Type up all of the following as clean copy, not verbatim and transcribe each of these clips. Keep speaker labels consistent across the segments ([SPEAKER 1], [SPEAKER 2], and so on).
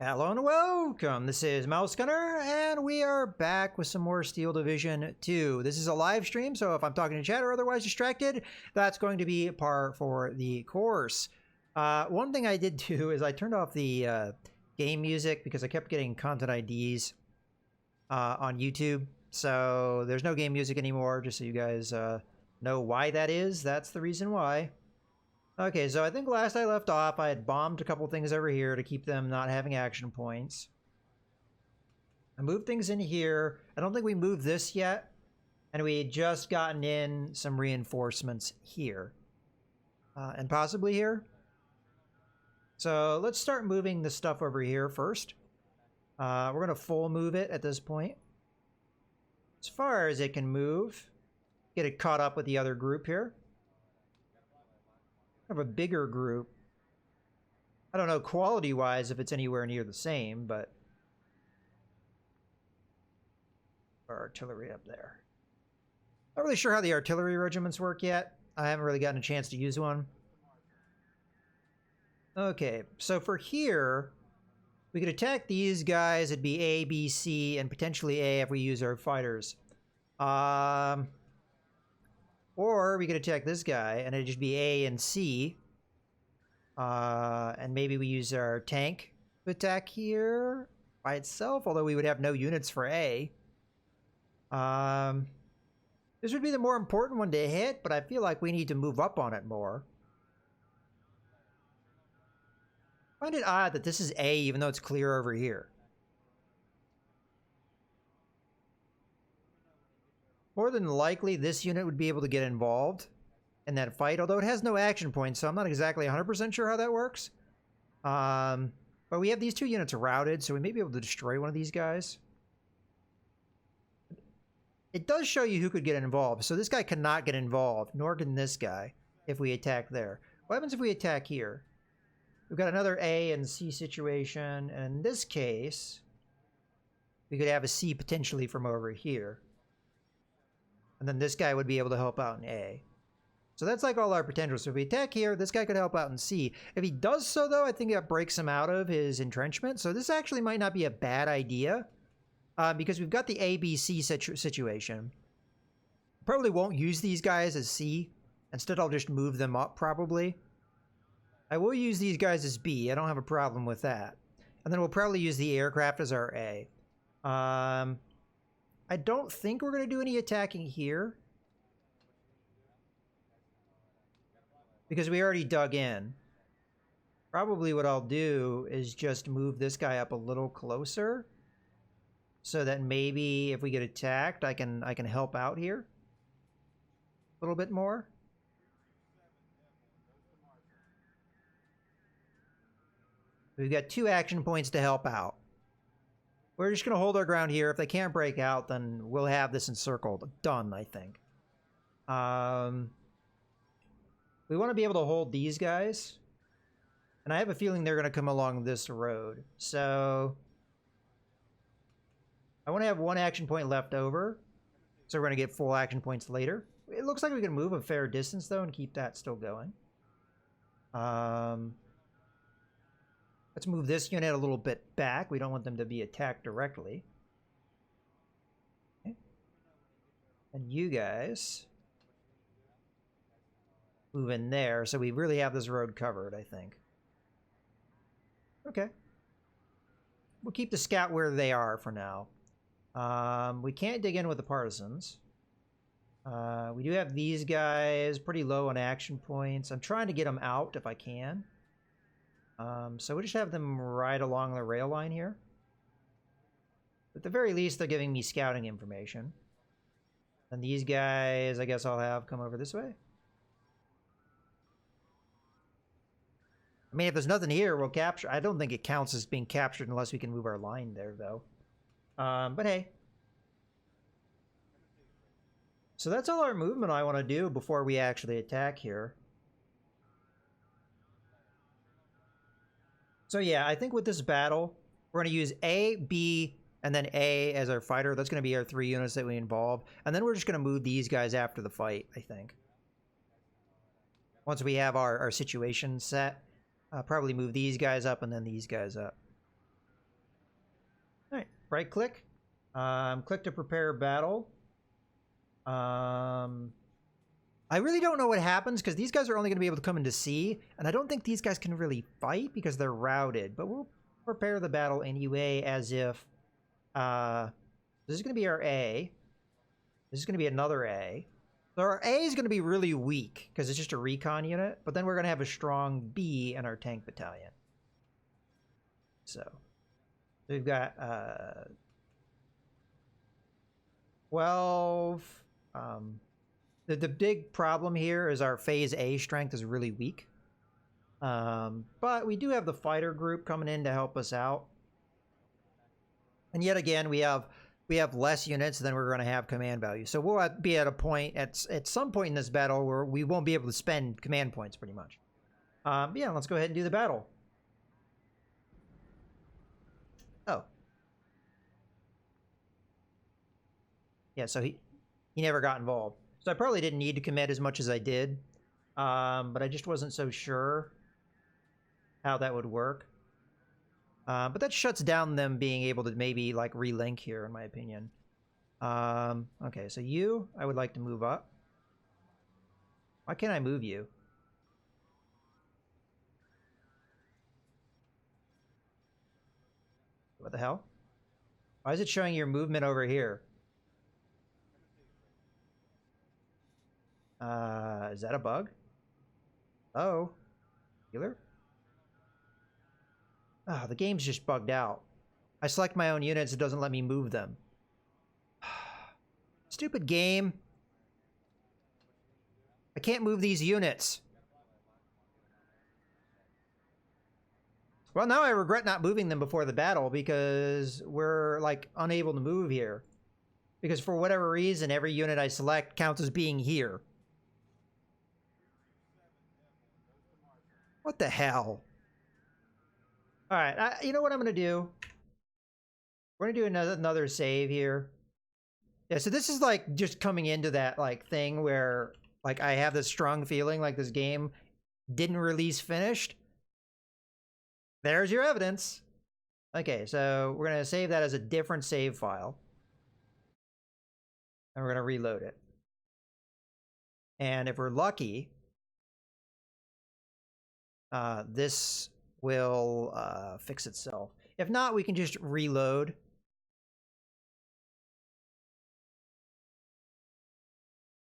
[SPEAKER 1] Hello and welcome. This is Mouse Gunner, and we are back with some more Steel Division 2. This is a live stream, so if I'm talking to chat or otherwise distracted, that's going to be par for the course. One thing I did do is I turned off the game music because I kept getting content IDs on YouTube. So there's no game music anymore, just so you guys know why that is. That's the reason why. Okay, so I think last I left off, I had bombed a couple things over here to keep them not having action points. I moved things in here. I don't think we moved this yet. And we had just gotten in some reinforcements here. And possibly here. So let's start moving the stuff over here first. We're going to full move it at this point. As far as it can move. Get it caught up with the other group here. Of a bigger group. I don't know quality wise if it's anywhere near the same, but our artillery up there. Not really sure how the artillery regiments work yet. I haven't really gotten a chance to use one. Okay, so for here, we could attack these guys. It'd be A, B, C, and potentially A if we use our fighters. Or we could attack this guy, and it'd just be A and C. And maybe we use our tank to attack here by itself, although we would have no units for A. This would be the more important one to hit, but I feel like we need to move up on it more. I find it odd that this is A, even though it's clear over here. More than likely, this unit would be able to get involved in that fight, although it has no action points, so I'm not exactly 100% sure how that works. But we have these two units routed, so we may be able to destroy one of these guys. It does show you who could get involved, so this guy cannot get involved, nor can this guy if we attack there. What happens if we attack here? We've got another A and C situation, and in this case, we could have a C potentially from over here. And then this guy would be able to help out in A. So that's like all our potential. So if we attack here, this guy could help out in C. If he does so, though, I think that breaks him out of his entrenchment. So this actually might not be a bad idea. Because we've got the A-B-C situation. Probably won't use these guys as C. Instead, I'll just move them up, probably. I will use these guys as B. I don't have a problem with that. And then we'll probably use the aircraft as our A. I don't think we're going to do any attacking here. Because we already dug in. Probably what I'll do is just move this guy up a little closer. So that maybe if we get attacked, I can help out here. A little bit more. We've got 2 action points to help out. We're just going to hold our ground here. If they can't break out, then we'll have this encircled. Done, I think. We want to be able to hold these guys. And I have a feeling they're going to come along this road. So I want to have 1 action point left over. So we're going to get full action points later. It looks like we can move a fair distance, though, and keep that still going. Let's move this unit a little bit back. We don't want them to be attacked directly. Okay. And you guys move in there. So we really have this road covered, I think. Okay. We'll keep the scout where they are for now. We can't dig in with the partisans. We do have these guys pretty low on action points. I'm trying to get them out if I can. So we'll just have them right along the rail line here. At the very least, they're giving me scouting information. And these guys, I guess I'll have come over this way. I mean, if there's nothing here, we'll capture. I don't think it counts as being captured unless we can move our line there, though. But hey. So that's all our movement I want to do before we actually attack here. So yeah, I think with this battle, we're going to use A, B, and then A as our fighter. That's going to be our 3 units that we involve. And then we're just going to move these guys after the fight, I think. Once we have our situation set, probably move these guys up and then these guys up. right click, click to prepare battle. I really don't know what happens because these guys are only going to be able to come into C, and I don't think these guys can really fight because they're routed, but we'll prepare the battle anyway as if this is going to be our A. This is going to be another A. So our A is going to be really weak because it's just a recon unit, but then we're going to have a strong B in our tank battalion. So we've got 12. The big problem here is our phase A strength is really weak. But we do have the fighter group coming in to help us out. And yet again, we have less units than we're going to have command value. So we'll be at a point at some point in this battle where we won't be able to spend command points pretty much. But yeah, let's go ahead and do the battle. Oh. Yeah, so he never got involved. So I probably didn't need to commit as much as I did. But I just wasn't so sure how that would work. But that shuts down them being able to maybe like relink here, in my opinion. Okay, so you, I would like to move up. Why can't I move you? What the hell? Why is it showing your movement over here? Is that a bug? Oh, healer? Oh, the game's just bugged out. I select my own units, it doesn't let me move them. Stupid game. I can't move these units. Well, now I regret not moving them before the battle because we're, like, unable to move here. Because for whatever reason, every unit I select counts as being here. What the hell? Alright, you know what I'm going to do? We're going to do another save here. Yeah, so this is, like, just coming into that, like, thing where, like, I have this strong feeling like this game didn't release finished. There's your evidence. Okay, so we're going to save that as a different save file. And we're going to reload it. And if we're lucky, this will fix itself. If not, we can just reload.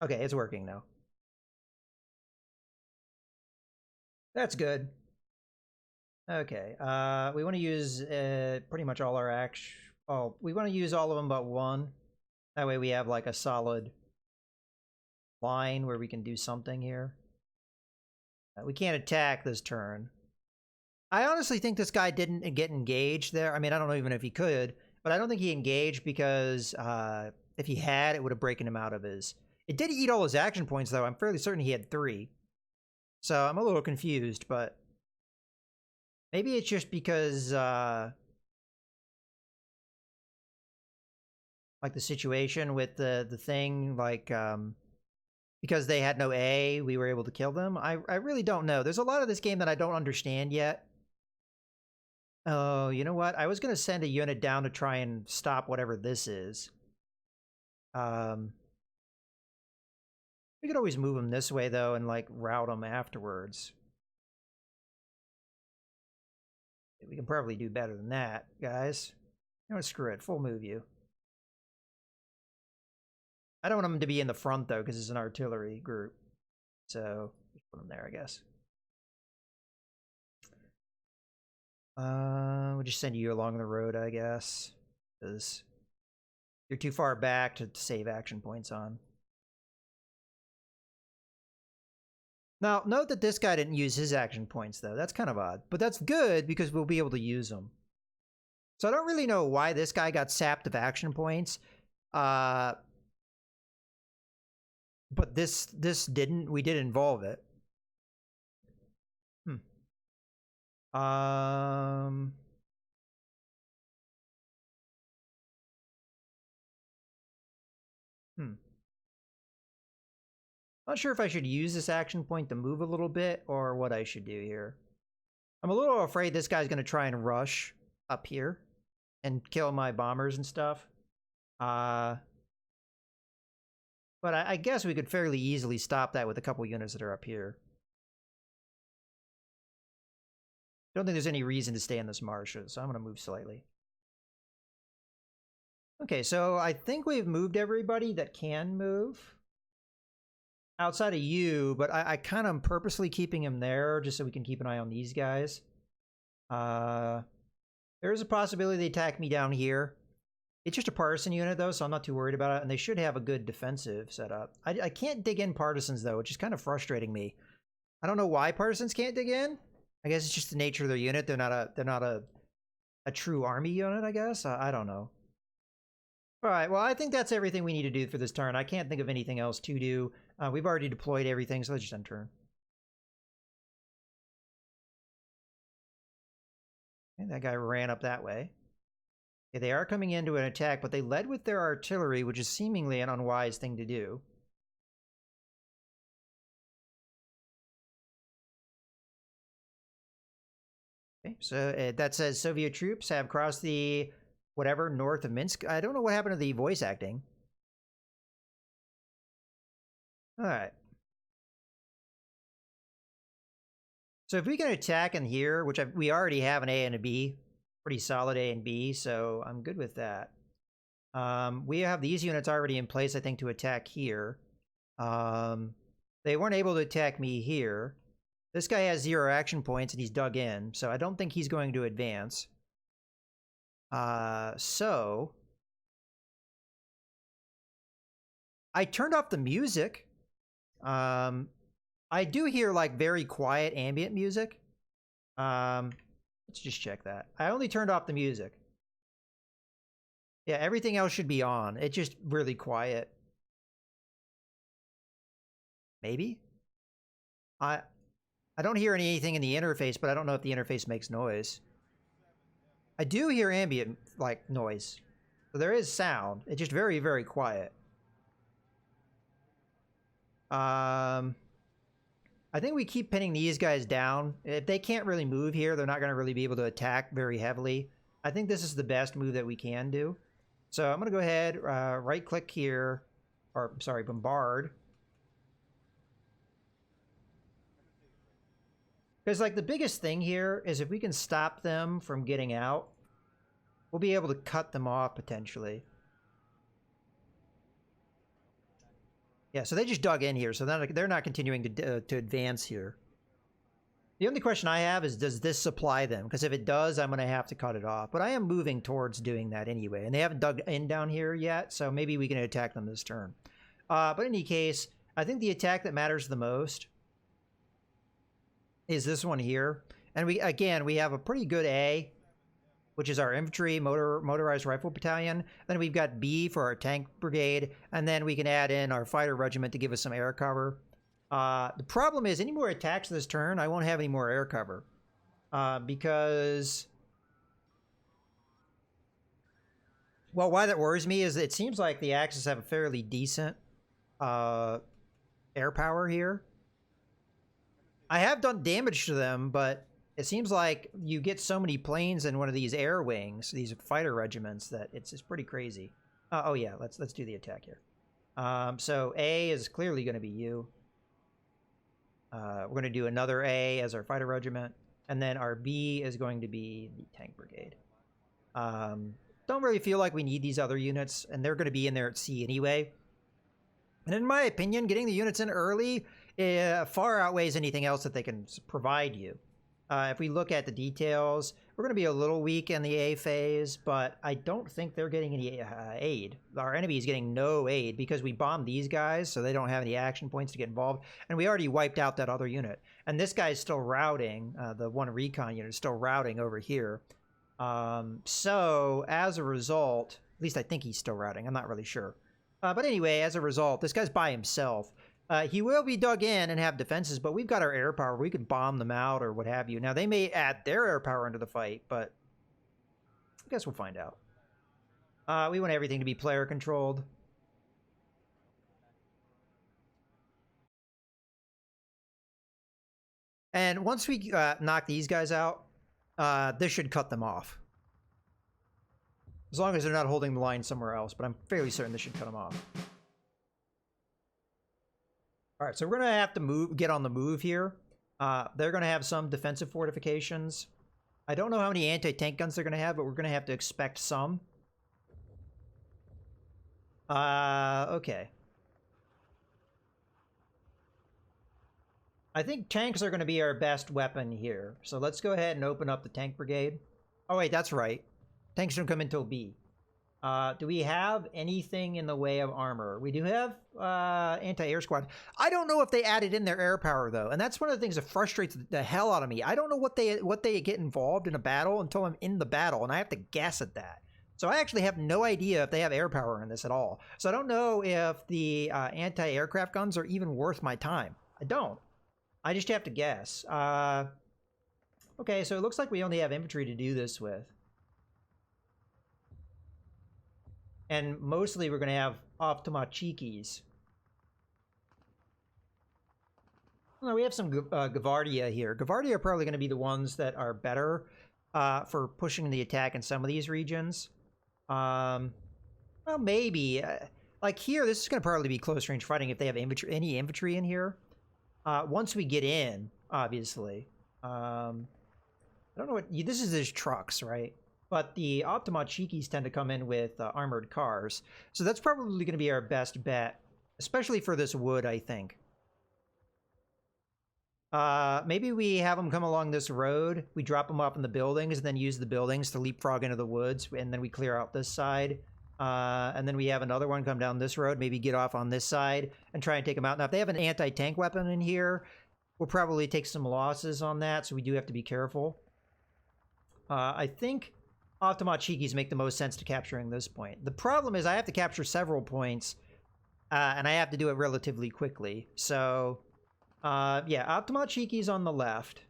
[SPEAKER 1] Okay, it's working now. That's good. Okay, we want to use pretty much all our action. Oh, we want to use all of them but one. That way we have like a solid line where we can do something here. We can't attack this turn. I honestly think this guy didn't get engaged there. I mean, I don't know even if he could, but I don't think he engaged because if he had, it would have broken him out of his... It did eat all his action points, though. I'm fairly certain he had 3. So I'm a little confused, but... Maybe it's just because, like the situation with the thing, like, because they had no A, we were able to kill them. I really don't know. There's a lot of this game that I don't understand yet. Oh, you know what? I was going to send a unit down to try and stop whatever this is. We could always move them this way, though, and, like, route them afterwards. We can probably do better than that, guys. You know what, screw it. Full move you. I don't want them to be in the front, though, because it's an artillery group. So, just put them there, I guess. We'll just send you along the road, I guess. Because you're too far back to save action points on. Now, note that this guy didn't use his action points, though. That's kind of odd. But that's good, because we'll be able to use them. So I don't really know why this guy got sapped of action points. But this didn't. We did involve it. Not sure if I should use this action point to move a little bit or what I should do here. I'm a little afraid this guy's going to try and rush up here. and kill my bombers and stuff. But I guess we could fairly easily stop that with a couple units that are up here. Don't think there's any reason to stay in this marsh, so I'm going to move slightly. Okay, so I think we've moved everybody that can move. Outside of you, but I kind of am purposely keeping him there just so we can keep an eye on these guys. There's a possibility they attack me down here. It's just a partisan unit, though, so I'm not too worried about it, and they should have a good defensive setup. I can't dig in partisans, though, which is kind of frustrating me. I don't know why partisans can't dig in. I guess it's just the nature of their unit. They're not a true army unit, I guess. I don't know. All right, well, I think that's everything we need to do for this turn. I can't think of anything else to do. We've already deployed everything, so let's just end turn. And that guy ran up that way. Okay, they are coming into an attack, but they led with their artillery, which is seemingly an unwise thing to do. Okay, so that says Soviet troops have crossed the whatever north of Minsk. I don't know what happened to the voice acting. All right. So if we can attack in here, which we already have an A and a B, pretty solid A and B, so I'm good with that. We have these units already in place, I think, to attack here. They weren't able to attack me here. This guy has 0 action points and he's dug in, so I don't think he's going to advance. So I turned off the music. I do hear like very quiet ambient music. Let's just check that. I only turned off the music. Yeah, everything else should be on. It's just really quiet. Maybe? I don't hear anything in the interface, but I don't know if the interface makes noise. I do hear ambient like noise. So there is sound. It's just very, very quiet. I think we keep pinning these guys down. If they can't really move here, they're not going to really be able to attack very heavily. I think this is the best move that we can do. So I'm going to go ahead, right-click here, or sorry, bombard. Because like the biggest thing here is if we can stop them from getting out, we'll be able to cut them off potentially. Yeah, so they just dug in here, so they're not continuing to advance here. The only question I have is, does this supply them? Because if it does, I'm going to have to cut it off. But I am moving towards doing that anyway, and they haven't dug in down here yet, so maybe we can attack them this turn. But in any case, I think the attack that matters the most is this one here. And we have a pretty good A, which is our infantry motorized rifle battalion. Then we've got B for our tank brigade, and then we can add in our fighter regiment to give us some air cover. The problem is, any more attacks this turn, I won't have any more air cover. Because... well, why that worries me is it seems like the Axis have a fairly decent air power here. I have done damage to them, but it seems like you get so many planes in one of these air wings, these fighter regiments, that it's pretty crazy. Oh yeah, let's do the attack here. So A is clearly going to be you. We're going to do another A as our fighter regiment, and then our B is going to be the tank brigade. Don't really feel like we need these other units, and they're going to be in there at C anyway. And in my opinion, getting the units in early far outweighs anything else that they can provide you. If we look at the details, we're going to be a little weak in the A phase, but I don't think they're getting any aid. Our enemy is getting no aid because we bombed these guys, so they don't have any action points to get involved, and we already wiped out that other unit. And this guy is still routing, the one recon unit is still routing over here. So, as a result, at least I think he's still routing, I'm not really sure. But anyway, as a result, this guy's by himself. He will be dug in and have defenses, but we've got our air power. We could bomb them out or what have you. Now, they may add their air power into the fight, but I guess we'll find out. We want everything to be player controlled. And once we knock these guys out, this should cut them off. As long as they're not holding the line somewhere else, but I'm fairly certain this should cut them off. All right, so we're going to have to get on the move here. They're going to have some defensive fortifications. I don't know how many anti-tank guns they're going to have, but we're going to have to expect some. Okay. I think tanks are going to be our best weapon here. So let's go ahead and open up the tank brigade. Oh, wait, that's right. Tanks don't come until B. Do we have anything in the way of armor? We do have anti-air squad. I don't know if they added in their air power, though. And that's one of the things that frustrates the hell out of me. I don't know what they get involved in a battle until I'm in the battle, and I have to guess at that. So I actually have no idea if they have air power in this at all. So I don't know if the anti-aircraft guns are even worth my time. I don't. I just have to guess. Okay, so it looks like we only have infantry to do this with. And mostly we're going to have Optimachikis. No, we have some Gavardia here. Gavardia are probably going to be the ones that are better for pushing the attack in some of these regions. Well, maybe. Like here, this is going to probably be close range fighting if they have any infantry in here. Once we get in, obviously. I don't know what... This is his trucks, right? But the Optimachikis tend to come in with armored cars. So that's probably going to be our best bet. Especially for this wood, I think. Maybe we have them come along this road. We drop them off in the buildings and then use the buildings to leapfrog into the woods. And then we clear out this side. And then we have another one come down this road. Maybe get off on this side and try and take them out. Now, if they have an anti-tank weapon in here, we'll probably take some losses on that. So we do have to be careful. I think Optimachikis make the most sense to capturing this point. The problem is I have to capture several points. And I have to do it relatively quickly. So... yeah, Optimachikis on the left.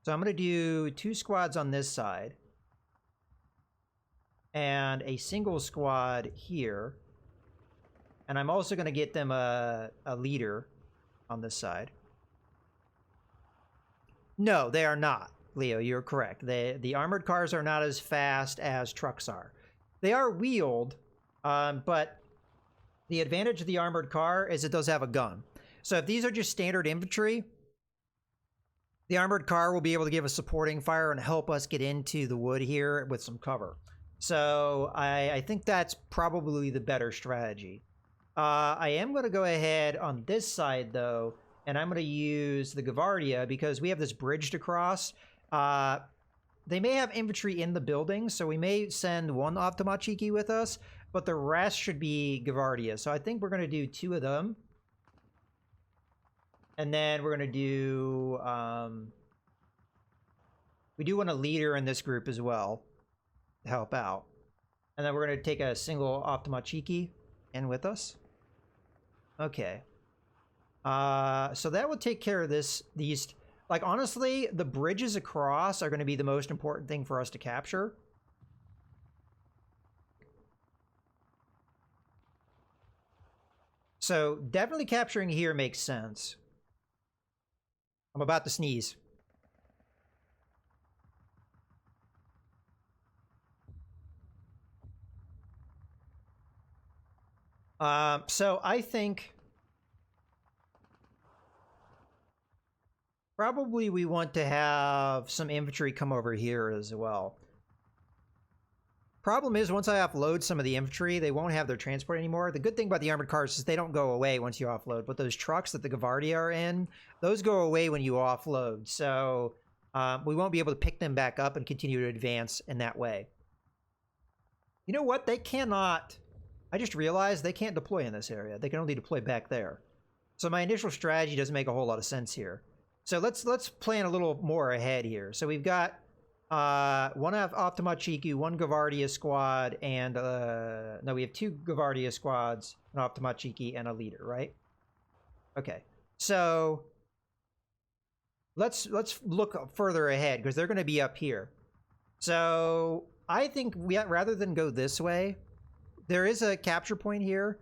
[SPEAKER 1] So I'm going to do 2 squads on this side. And a single squad here. And I'm also going to get them a leader on this side. No, they are not, Leo, you're correct. The armored cars are not as fast as trucks are. They are wheeled, but the advantage of the armored car is it does have a gun. So if these are just standard infantry, the armored car will be able to give a supporting fire and help us get into the wood here with some cover. So I think that's probably the better strategy. I am going to go ahead on this side, though, and I'm going to use the Gavardia because we have this bridge to cross. They may have infantry in the building, so we may send one Optimachiki with us, but the rest should be Gavardia. So I think we're going to do 2 of them. And then we're going to do, we do want a leader in this group as well to help out. And then we're going to take a single Optimachiki in with us. Okay. So that will take care of these, like, honestly, the bridges across are going to be the most important thing for us to capture. So definitely capturing here makes sense. I'm about to sneeze. So I think probably we want to have some infantry come over here as well. Problem is, once I offload some of the infantry, they won't have their transport anymore. The good thing about the armored cars is they don't go away once you offload, but those trucks that the Gavardia are in, those go away when you offload. So we won't be able to pick them back up and continue to advance in that way. You know what? They cannot... I just realized they can't deploy in this area. They can only deploy back there. So my initial strategy doesn't make a whole lot of sense here. So let's plan a little more ahead here. So we've got one Optimachiki, 1 Gavardia squad, and no, we have 2 Gavardia squads, an Optimachiki, and a leader, right? Okay, so let's look further ahead because they're going to be up here. So I think rather than go this way, there is a capture point here.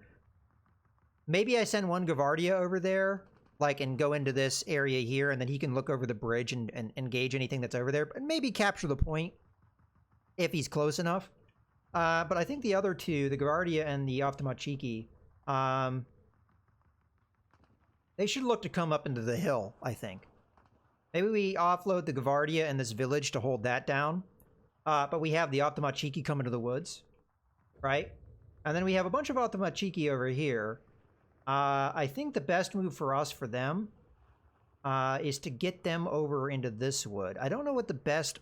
[SPEAKER 1] Maybe I send 1 Gavardia over there, like, and go into this area here, and then he can look over the bridge and engage anything that's over there, and maybe capture the point if he's close enough. But I think the other two, the Gavardia and the Optimachiki, they should look to come up into the hill, I think. Maybe we offload the Gavardia and this village to hold that down. But we have the Optimachiki come into the woods, right? And then we have a bunch of Optimachiki over here. I think the best move for us for them is to get them over into this wood. I don't know what the best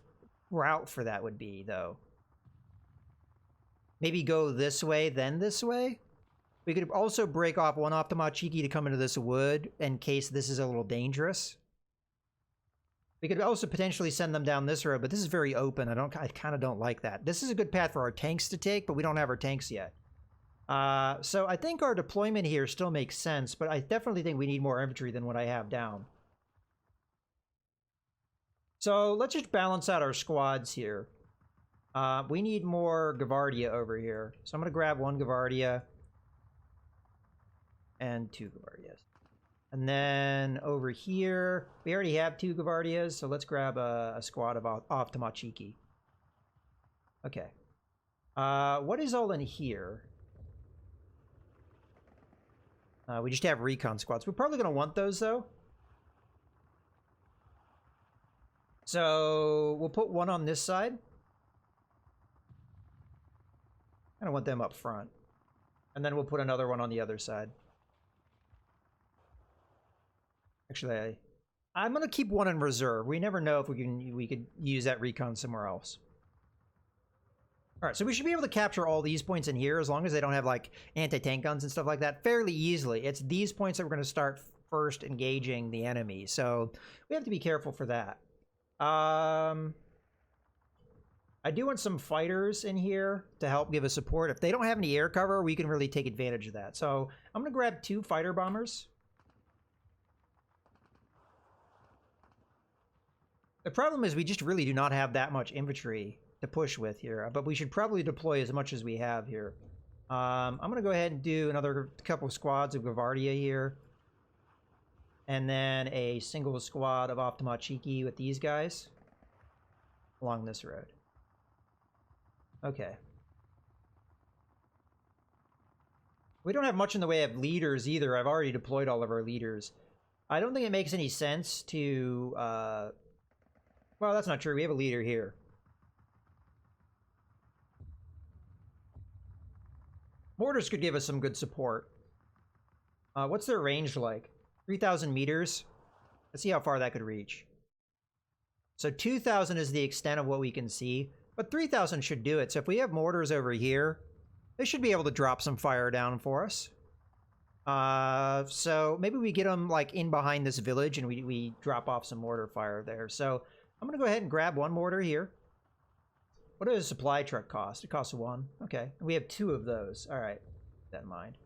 [SPEAKER 1] route for that would be, though. Maybe go this way, then this way? We could also break off one Optimachiki to come into this wood in case this is a little dangerous. We could also potentially send them down this road, but this is very open. I kind of don't like that. This is a good path for our tanks to take, but we don't have our tanks yet. So I think our deployment here still makes sense, but I definitely think we need more infantry than what I have down. So let's just balance out our squads here. We need more Gavardia over here. So I'm going to grab one Gavardia and two Gavardias. And then over here, we already have two Gavardias, so let's grab a squad of Optimachiki. Okay. What is all in here? We just have recon squads. We're probably going to want those, though. So we'll put one on this side. I don't want them up front. And then we'll put another one on the other side. Actually, I'm going to keep one in reserve. We never know if we could use that recon somewhere else. All right, so we should be able to capture all these points in here as long as they don't have like anti-tank guns and stuff like that fairly easily. It's these points that we're going to start first engaging the enemy. So we have to be careful for that. I do want some fighters in here to help give us support. If they don't have any air cover, we can really take advantage of that. So I'm going to grab 2 fighter bombers. The problem is we just really do not have that much infantry to push with here, but we should probably deploy as much as we have here. I'm going to go ahead and do another couple of squads of Gavardia here. And then a single squad of Optimachiki with these guys along this road. Okay. We don't have much in the way of leaders either. I've already deployed all of our leaders. I don't think it makes any sense to... well, that's not true. We have a leader here. Mortars could give us some good support. What's their range like? 3,000 meters? Let's see how far that could reach. So 2,000 is the extent of what we can see, but 3,000 should do it. So if we have mortars over here, they should be able to drop some fire down for us. So maybe we get them like in behind this village and we drop off some mortar fire there. So I'm going to go ahead and grab one mortar here. What does a supply truck cost? It costs 1. Okay. We have 2 of those. All right. Keep that in mind.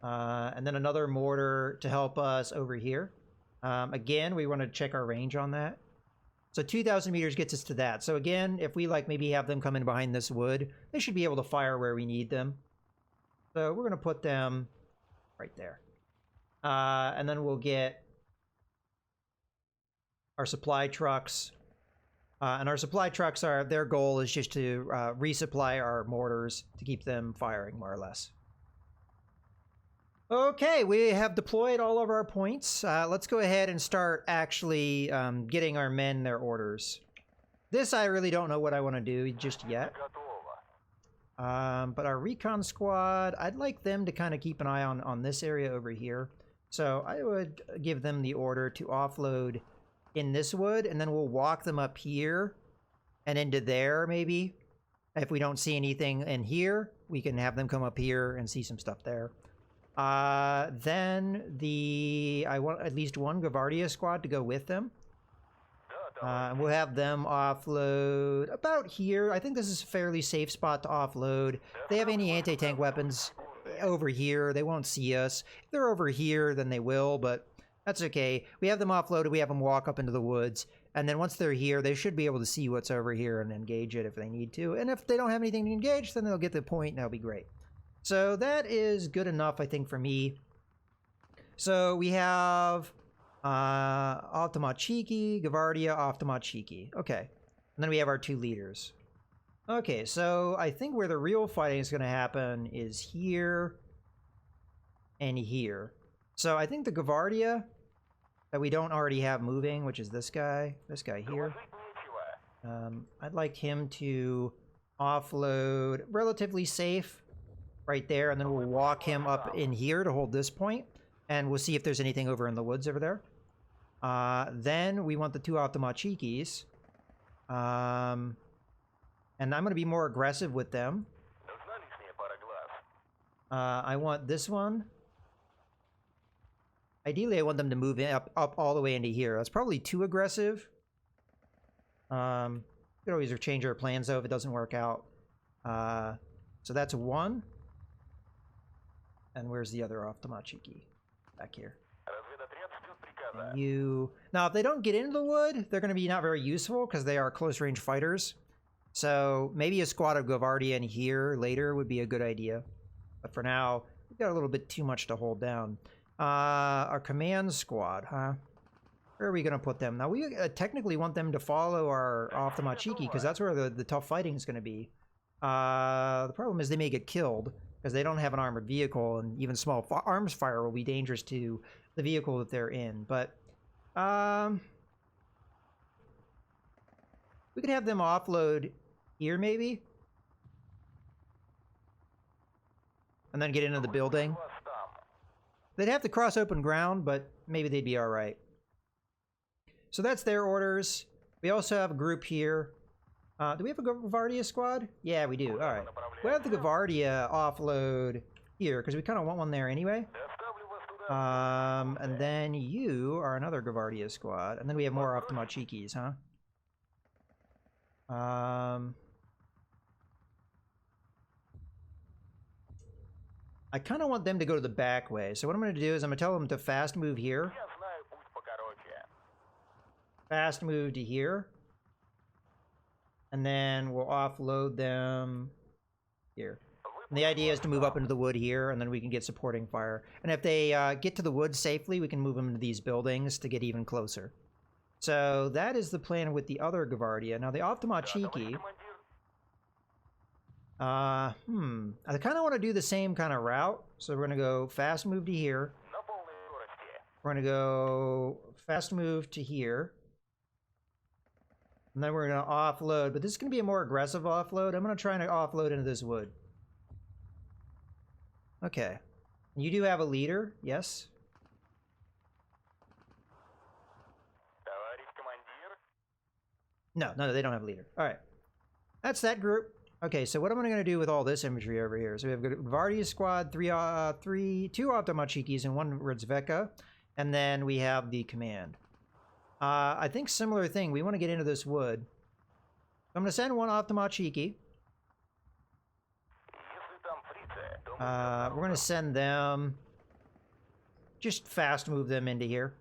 [SPEAKER 1] And then another mortar to help us over here. Again, we want to check our range on that. So 2,000 meters gets us to that. So again, if we like maybe have them come in behind this wood, they should be able to fire where we need them. So we're going to put them right there. And then we'll get our supply trucks. And our supply trucks are, their goal is just to resupply our mortars to keep them firing more or less. Okay, we have deployed all of our points. Let's go ahead and start actually getting our men their orders. This I really don't know what I want to do just yet. But our recon squad, I'd like them to kind of keep an eye on this area over here. So I would give them the order to offload in this wood, and then we'll walk them up here and into there maybe. If we don't see anything in here, we can have them come up here and see some stuff there. Then I want at least one Gavardia squad to go with them. And we'll have them offload about here. I think this is a fairly safe spot to offload. If they have any anti-tank weapons over here, they won't see us. If they're over here, then they will, but that's okay. We have them offloaded. We have them walk up into the woods. And then once they're here, they should be able to see what's over here and engage it if they need to. And if they don't have anything to engage, then they'll get the point and that'll be great. So that is good enough, I think, for me. So we have Optimachiki, Gavardia, Optimachiki. Okay. And then we have our 2 leaders. Okay, so I think where the real fighting is going to happen is here and here. So I think the Gavardia that we don't already have moving, which is this guy here. I'd like him to offload relatively safe right there, and then we'll walk him up in here to hold this point, and we'll see if there's anything over in the woods over there. Then we want the 2 Optimachikis. And I'm going to be more aggressive with them. I want this one. Ideally, I want them to move in up all the way into here. That's probably too aggressive. We could always change our plans, though, if it doesn't work out. So that's 1. And where's the other Optimachiki? Back here. You... Now, if they don't get into the wood, they're going to be not very useful because they are close-range fighters. So maybe a squad of Gavardia in here later would be a good idea. But for now, we've got a little bit too much to hold down. Our command squad, huh? Where are we going to put them? Now, we technically want them to follow our Optimachiki because that's where the tough fighting is going to be. The problem is they may get killed because they don't have an armored vehicle, and even small arms fire will be dangerous to the vehicle that they're in. But we could have them offload here, maybe? And then get into the building. They'd have to cross open ground, but maybe they'd be alright. So that's their orders. We also have a group here. Do we have a Gavardia squad? Yeah, we do. Alright. We'll have the Gavardia offload here, because we kind of want one there anyway. And then you are another Gavardia squad. And then we have more Optimachikis, huh? I kind of want them to go to the back way. So what I'm going to do is I'm going to tell them to fast move here. Fast move to here. And then we'll offload them here. And the idea is to move up into the wood here, and then we can get supporting fire. And if they get to the wood safely, we can move them into these buildings to get even closer. So that is the plan with the other Gavardia. Now the Optimachiki... I kind of want to do the same kind of route. So we're going to go fast move to here. We're going to go fast move to here. And then we're going to offload. But this is going to be a more aggressive offload. I'm going to try to offload into this wood. Okay. You do have a leader, yes? No, they don't have a leader. All right. That's that group. Okay, so what am I going to do with all this infantry over here? So we have Gavardia squad, 2 Optimachikis, and 1 Radzveka. And then we have the command. I think similar thing. We want to get into this wood. I'm going to send 1 Optimachiki. We're going to send them... Just fast move them into here.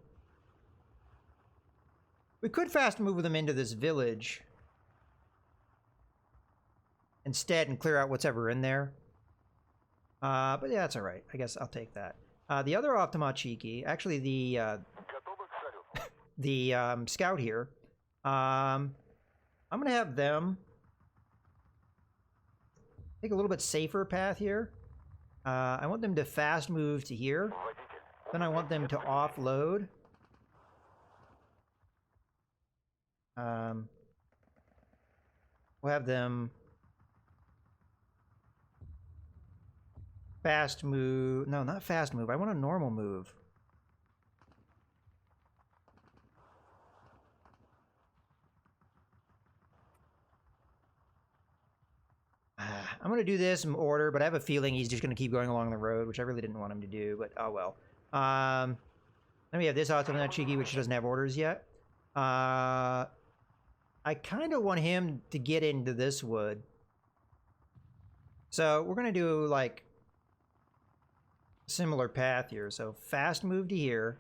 [SPEAKER 1] We could fast move them into this village instead and clear out what's ever in there. But yeah, that's alright. I guess I'll take that. The other Optimachiki, actually the scout here, I'm going to have them take a little bit safer path here. I want them to fast move to here. Then I want them to offload. We'll have them fast move. No, not fast move. I want a normal move. I'm going to do this in order, but I have a feeling he's just going to keep going along the road, which I really didn't want him to do, but oh well. Then we have this Optimachiki, which doesn't have orders yet. I kind of want him to get into this wood. So we're going to do, like, similar path here. So fast move to here.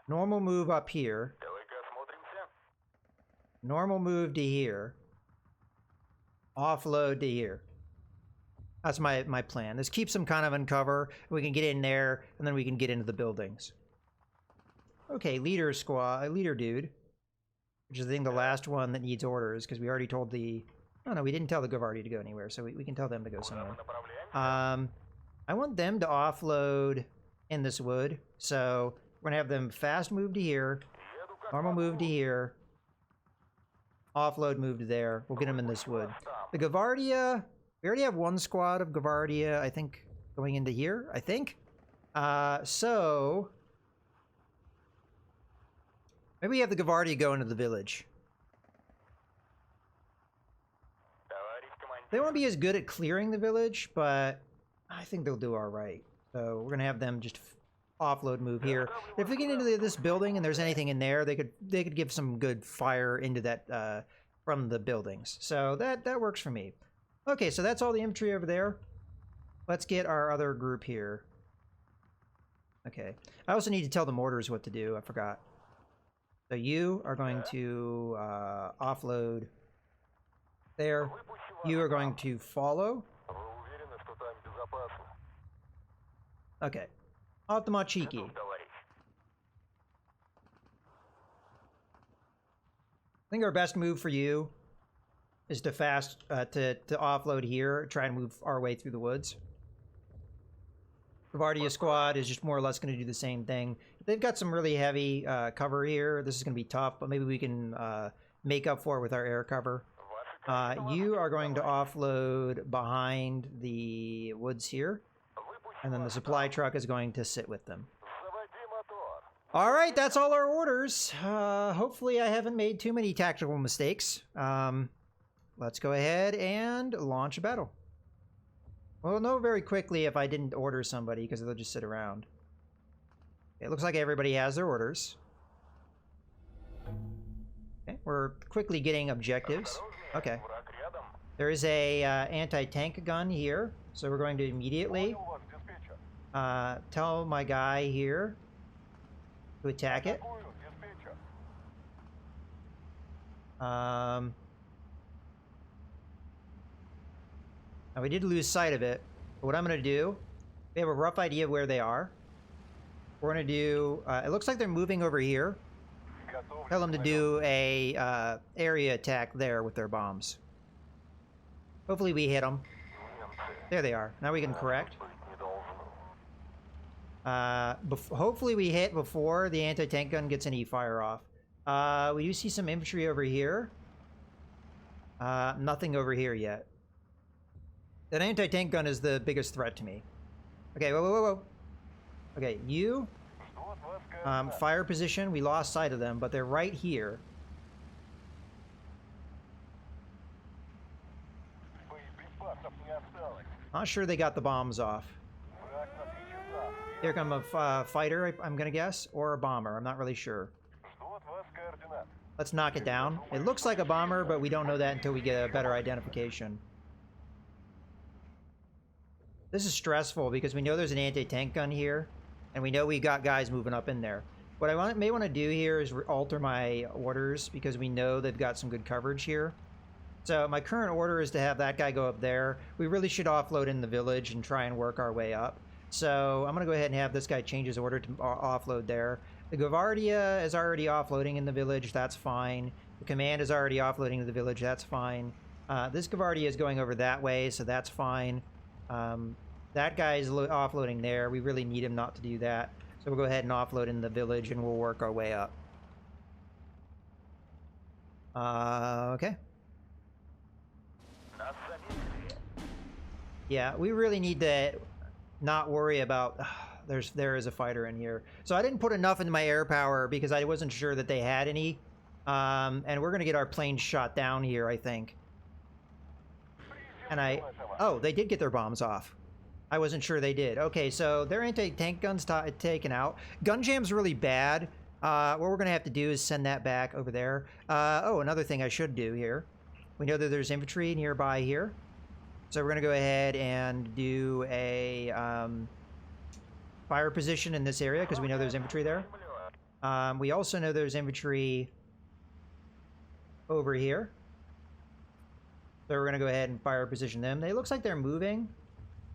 [SPEAKER 1] Normal move up here. Normal move to here. Offload to here. That's my plan. This keeps them kind of in cover. We can get in there, and then we can get into the buildings. Okay, leader squad, leader dude. Which is, I think, the last one that needs orders, because we already told the Oh no, we didn't tell the Gavardi to go anywhere, so we can tell them to go somewhere. I want them to offload in this wood, so we're gonna have them fast move to here, normal move to here, offload move to there. We'll get them in this wood. The Gavardia, we already have one squad of Gavardia, I think, going into here, I think. So maybe we have the Gavardia go into the village. They won't be as good at clearing the village, but I think they'll do all right. So we're gonna have them just offload move here. If we get into this building and there's anything in there, they could give some good fire into that from the buildings. So that works for me. Okay, so that's all the infantry over there. Let's get our other group here. Okay. I also need to tell the mortars what to do. I forgot. So you are going to offload there. You are going to follow. Okay. Automachiki. I think our best move for you is to to offload here, try and move our way through the woods. Gavardia squad is just more or less going to do the same thing. They've got some really heavy cover here. This is going to be tough, but maybe we can make up for it with our air cover. You are going to offload behind the woods here, and then the supply truck is going to sit with them. All right, that's all our orders. Hopefully I haven't made too many tactical mistakes. Let's go ahead and launch a battle. We'll know very quickly if I didn't order somebody, because they'll just sit around. It looks like everybody has their orders. Okay, we're quickly getting objectives. Okay. There is a anti-tank gun here, so we're going to immediately tell my guy here to attack it. Now we did lose sight of it, but what I'm going to do, we have a rough idea of where they are. We're going to do, it looks like they're moving over here. Tell them to do a area attack there with their bombs. Hopefully we hit them. There they are. Now we can correct. Hopefully we hit before the anti-tank gun gets any fire off. We do see some infantry over here. Nothing over here yet. That anti-tank gun is the biggest threat to me. Okay, whoa. Okay, you... fire position, we lost sight of them, but they're right here. Not sure they got the bombs off. Here come a fighter, I'm gonna guess, or a bomber, I'm not really sure. Let's knock it down. It looks like a bomber, but we don't know that until we get a better identification. This is stressful because we know there's an anti-tank gun here, and we know we got guys moving up in there. What I may want to do here is alter my orders because we know they've got some good coverage here. So my current order is to have that guy go up there. We really should offload in the village and try and work our way up. So I'm going to go ahead and have this guy change his order to offload there. The Gavardia is already offloading in the village. That's fine. The command is already offloading in the village. That's fine. This Gavardia is going over that way, so that's fine. That guy is offloading there. We really need him not to do that. So we'll go ahead and offload in the village and we'll work our way up. Okay. Yeah, we really need to not worry about... there is a fighter in here. So I didn't put enough into my air power because I wasn't sure that they had any. And we're going to get our planes shot down here, I think. And oh, they did get their bombs off. I wasn't sure they did. Okay, so their anti-tank gun's taken out. Gun jam's really bad. What we're going to have to do is send that back over there. Oh, another thing I should do here. We know that there's infantry nearby here. So we're going to go ahead and do a fire position in this area because we know there's infantry there. We also know there's infantry over here. So we're going to go ahead and fire position them. It looks like they're moving.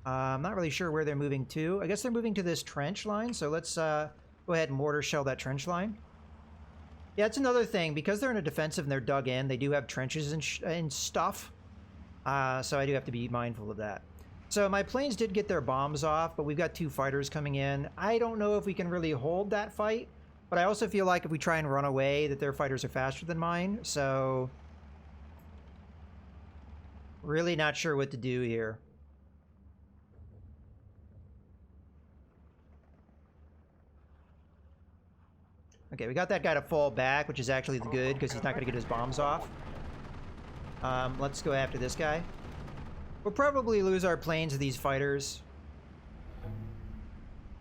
[SPEAKER 1] I'm not really sure where they're moving to. I guess they're moving to this trench line. So let's go ahead and mortar shell that trench line. Yeah, it's another thing. Because they're in a defensive and they're dug in, they do have trenches and stuff. So I do have to be mindful of that. So my planes did get their bombs off, but we've got 2 fighters coming in. I don't know if we can really hold that fight, but I also feel like if we try and run away, that their fighters are faster than mine. So really not sure what to do here. Okay, we got that guy to fall back, which is actually good because he's not going to get his bombs off. Let's go after this guy. We'll probably lose our planes to these fighters.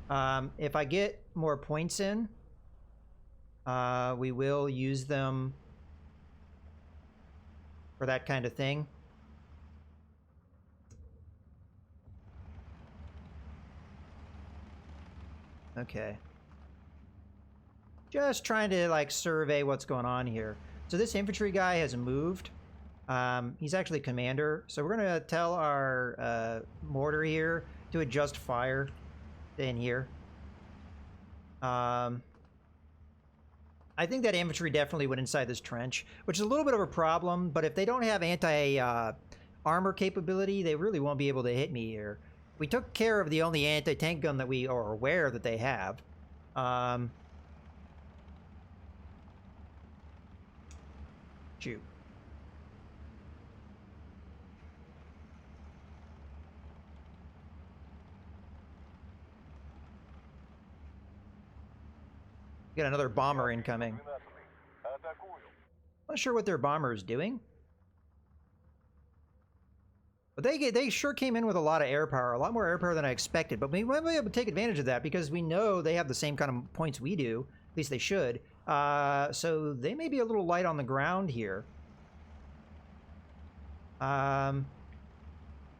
[SPEAKER 1] If I get more points in, we will use them for that kind of thing. Okay. Just trying to, like, survey what's going on here. So this infantry guy has moved. He's actually commander. So we're going to tell our mortar here to adjust fire in here. I think that infantry definitely went inside this trench, which is a little bit of a problem, but if they don't have anti-armor capability, they really won't be able to hit me here. We took care of the only anti-tank gun that we are aware that they have. Shoot. Got another bomber incoming. Not sure what their bomber is doing. But they sure came in with a lot of air power, a lot more air power than I expected. But we might be able to take advantage of that because we know they have the same kind of points we do. At least they should. So they may be a little light on the ground here. You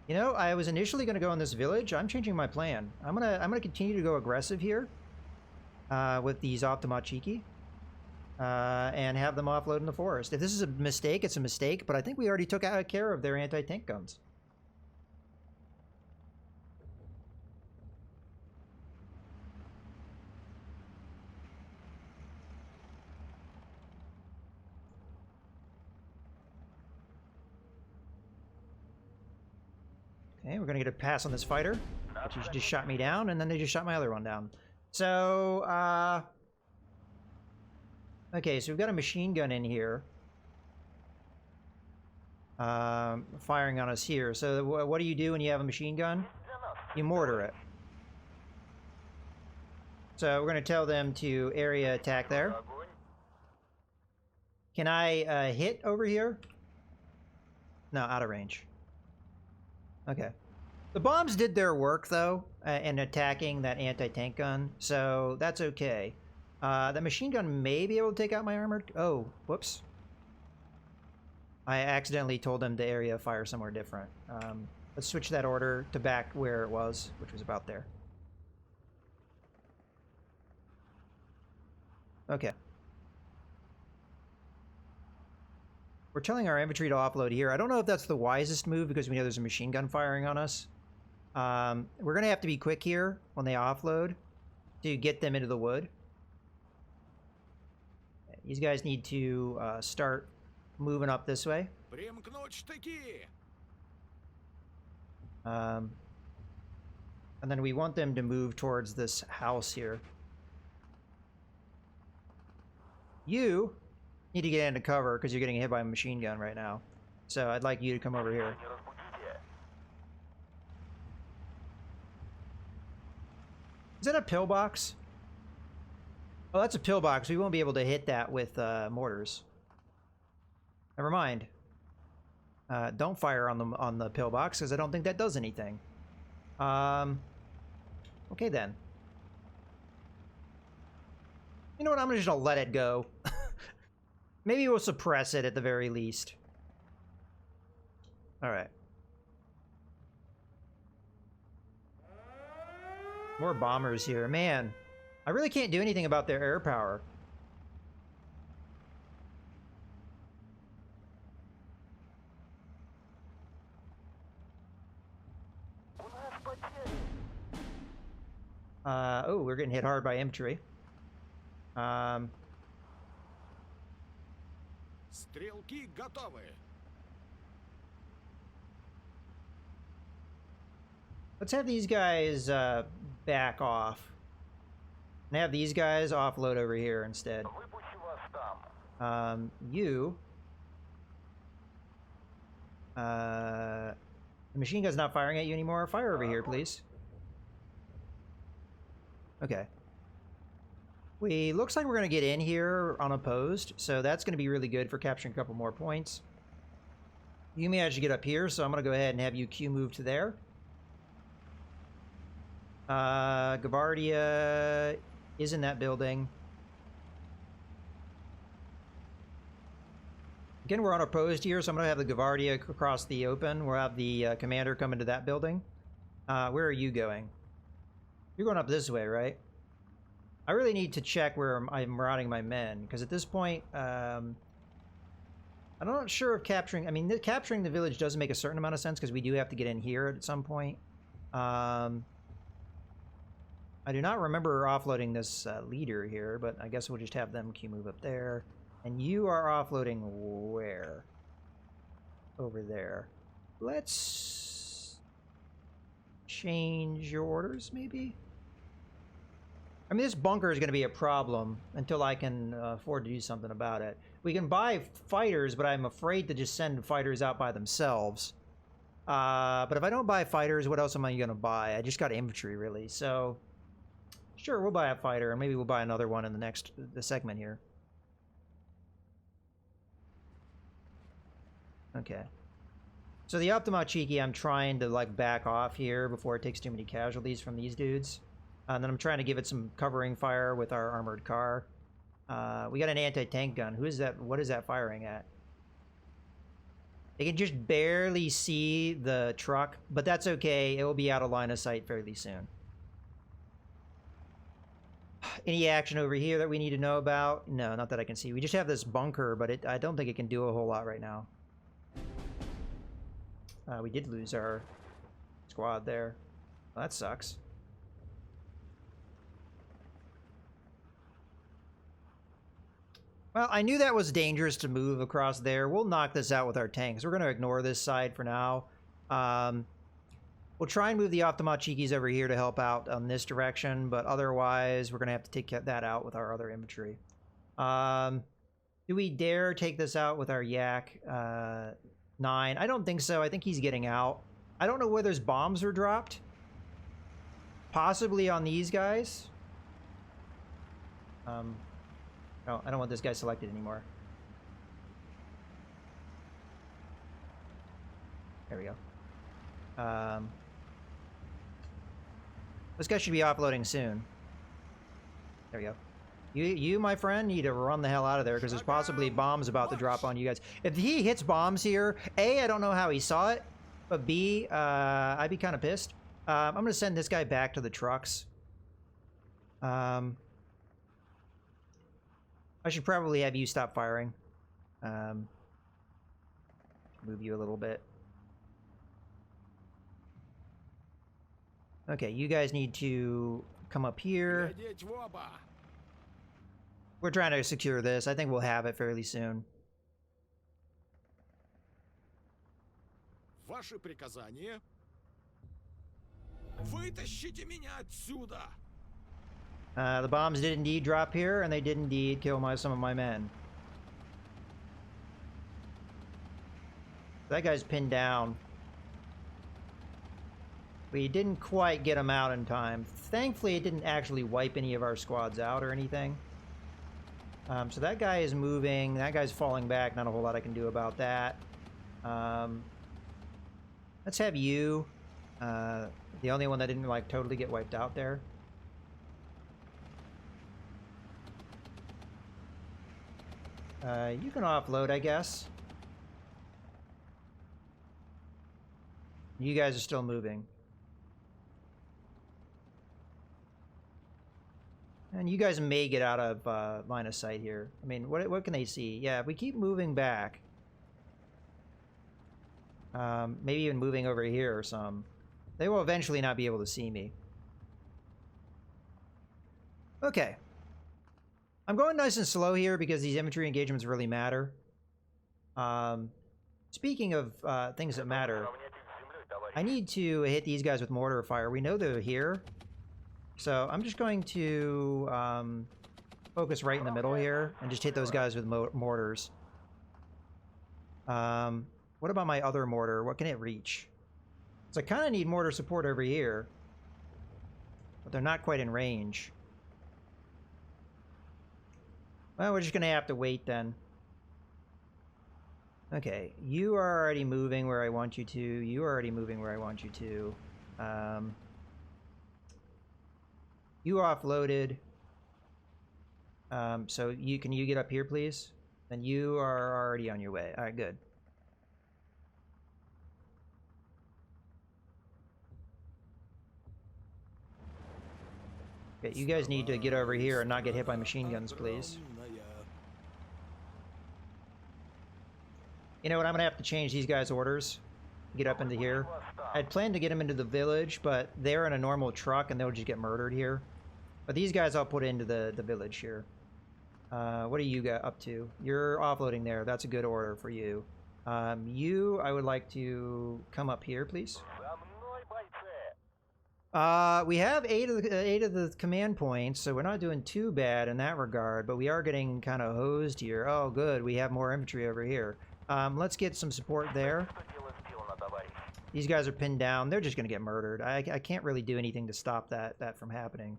[SPEAKER 1] know, I was initially going to go in this village. I'm changing my plan. I'm gonna continue to go aggressive here with these Optimachiki and have them offload in the forest. If this is a mistake, it's a mistake. But I think we already took care of their anti-tank guns. Okay, we're gonna get a pass on this fighter, which just shot me down, and then they just shot my other one down. So, okay, so we've got a machine gun in here. Firing on us here. So what do you do when you have a machine gun? You mortar it. So we're gonna tell them to area attack there. Can I hit over here? No, out of range. Okay. The bombs did their work, though, in attacking that anti-tank gun, so that's okay. The machine gun may be able to take out my armored... Oh, whoops. I accidentally told them to area fire somewhere different. Let's switch that order to back where it was, which was about there. Okay. We're telling our infantry to offload here. I don't know if that's the wisest move because we know there's a machine gun firing on us. We're going to have to be quick here when they offload to get them into the wood. These guys need to start moving up this way. And then we want them to move towards this house here. You need to get into cover because you're getting hit by a machine gun right now. So I'd like you to come over here. Is that a pillbox? Oh, that's a pillbox. We won't be able to hit that with mortars. Never mind. Don't fire on the pillbox because I don't think that does anything. Okay then. You know what? I'm just gonna let it go. Maybe we'll suppress it at the very least. All right. More bombers here. Man, I really can't do anything about their air power. Oh, we're getting hit hard by infantry.
[SPEAKER 2] Стрелки готовы.
[SPEAKER 1] Let's have these guys back off. And have these guys offload over here instead. You... the machine gun's not firing at you anymore. Fire over here, please. Okay. Looks like we're going to get in here unopposed, so that's going to be really good for capturing a couple more points. You managed to get up here, so I'm going to go ahead and have you Q move to there. Gavardia is in that building. Again, we're unopposed here, so I'm going to have the Gavardia across the open. We'll have the commander come into that building. Where are you going? You're going up this way, right? I really need to check where I'm routing my men, because at this point, I'm not sure if capturing... I mean, capturing the village does make a certain amount of sense, because we do have to get in here at some point. I do not remember offloading this leader here, but I guess we'll just have them Q move up there. And you are offloading where? Over there. Let's change your orders, maybe? I mean, this bunker is going to be a problem until I can afford to do something about it. We can buy fighters, but I'm afraid to just send fighters out by themselves. But if I don't buy fighters, what else am I going to buy? I just got infantry, really. So, sure, we'll buy a fighter, and maybe we'll buy another one in the segment here. Okay. So the Optima Cheeky, I'm trying to, like, back off here before it takes too many casualties from these dudes. And then I'm trying to give it some covering fire with our armored car. We got an anti-tank gun. Who is that? What is that firing at? They can just barely see the truck, but that's okay. It will be out of line of sight fairly soon. Any action over here that we need to know about? No, not that I can see. We just have this bunker, but I don't think it can do a whole lot right now. We did lose our squad there. Well, that sucks. Well, I knew that was dangerous to move across there. We'll knock this out with our tanks. We're going to ignore this side for now. We'll try and move the Optima Cheekies over here to help out on this direction, but otherwise we're going to have to take that out with our other infantry. Do we dare take this out with our Yak 9? I don't think so. I think he's getting out. I don't know where those bombs were dropped. Possibly on these guys. No, I don't want this guy selected anymore. There we go. This guy should be offloading soon. There we go. You, my friend, need to run the hell out of there because there's possibly bombs about to drop on you guys. If he hits bombs here, A, I don't know how he saw it, but B, I'd be kind of pissed. I'm going to send this guy back to the trucks. I should probably have you stop firing. Move you a little bit. Okay, you guys need to come up here. We're trying to secure this. I think we'll have it fairly soon.
[SPEAKER 2] Ваши приказания? Вытащите меня отсюда!
[SPEAKER 1] The bombs did indeed drop here, and they did indeed kill some of my men. That guy's pinned down. We didn't quite get him out in time. Thankfully, it didn't actually wipe any of our squads out or anything. So that guy is moving. That guy's falling back. Not a whole lot I can do about that. Let's have you. The only one that didn't like totally get wiped out there. You can offload, I guess. You guys are still moving. And you guys may get out of line of sight here. I mean, what can they see? Yeah, if we keep moving back, maybe even moving over here or some, they will eventually not be able to see me. Okay. I'm going nice and slow here because these infantry engagements really matter. Speaking of things that matter, I need to hit these guys with mortar fire. We know they're here. So I'm just going to focus right in the middle here and just hit those guys with mortars. What about my other mortar? What can it reach? So I kind of need mortar support over here. But they're not quite in range. Well, we're just going to have to wait then. Okay, you are already moving where I want you to. You are already moving where I want you to. You offloaded. So can you get up here, please? Then you are already on your way. All right, good. Okay, you guys need to get over here and not get hit by machine guns, please. You know what? I'm gonna have to change these guys' orders. Get up into here. I'd planned to get them into the village, but they're in a normal truck and they'll just get murdered here. But these guys I'll put into the village here. What do you got up to? You're offloading there. That's a good order for you. I would like to come up here, please. We have eight of the command points, so we're not doing too bad in that regard, but we are getting kind of hosed here. Oh, good. We have more infantry over here. Let's get some support there. These guys are pinned down. They're just going to get murdered. I can't really do anything to stop that from happening.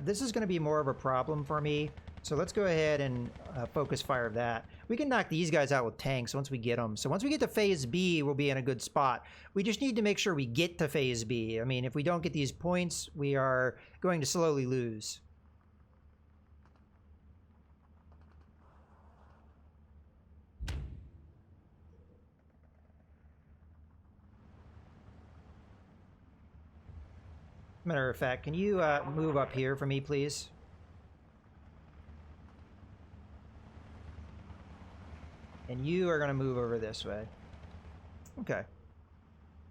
[SPEAKER 1] This is going to be more of a problem for me, so let's go ahead and focus fire that. We can knock these guys out with tanks once we get them. So once we get to Phase B, we'll be in a good spot. We just need to make sure we get to Phase B. I mean, if we don't get these points, we are going to slowly lose. Matter of fact, can you move up here for me, please? And you are going to move over this way. Okay.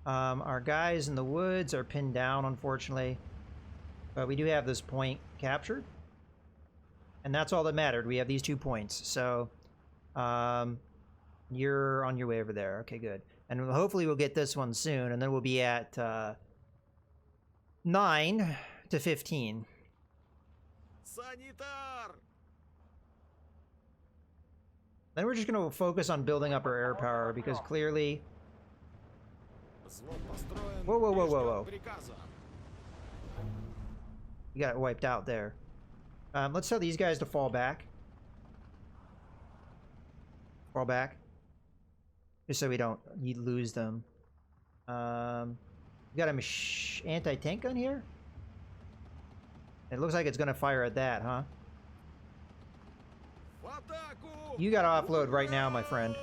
[SPEAKER 1] Our guys in the woods are pinned down, unfortunately. But we do have this point captured. And that's all that mattered. We have these 2 points. So, you're on your way over there. Okay, good. And hopefully we'll get this one soon. And then we'll be at 9 to 15.
[SPEAKER 2] Санитар!
[SPEAKER 1] Then we're just going to focus on building up our air power because clearly... Whoa, whoa, whoa, whoa, whoa. You got wiped out there. Let's tell these guys to fall back. Fall back. Just so we don't lose them. We got a anti-tank gun here? It looks like it's going to fire at that, huh? You got to offload right now, my friend.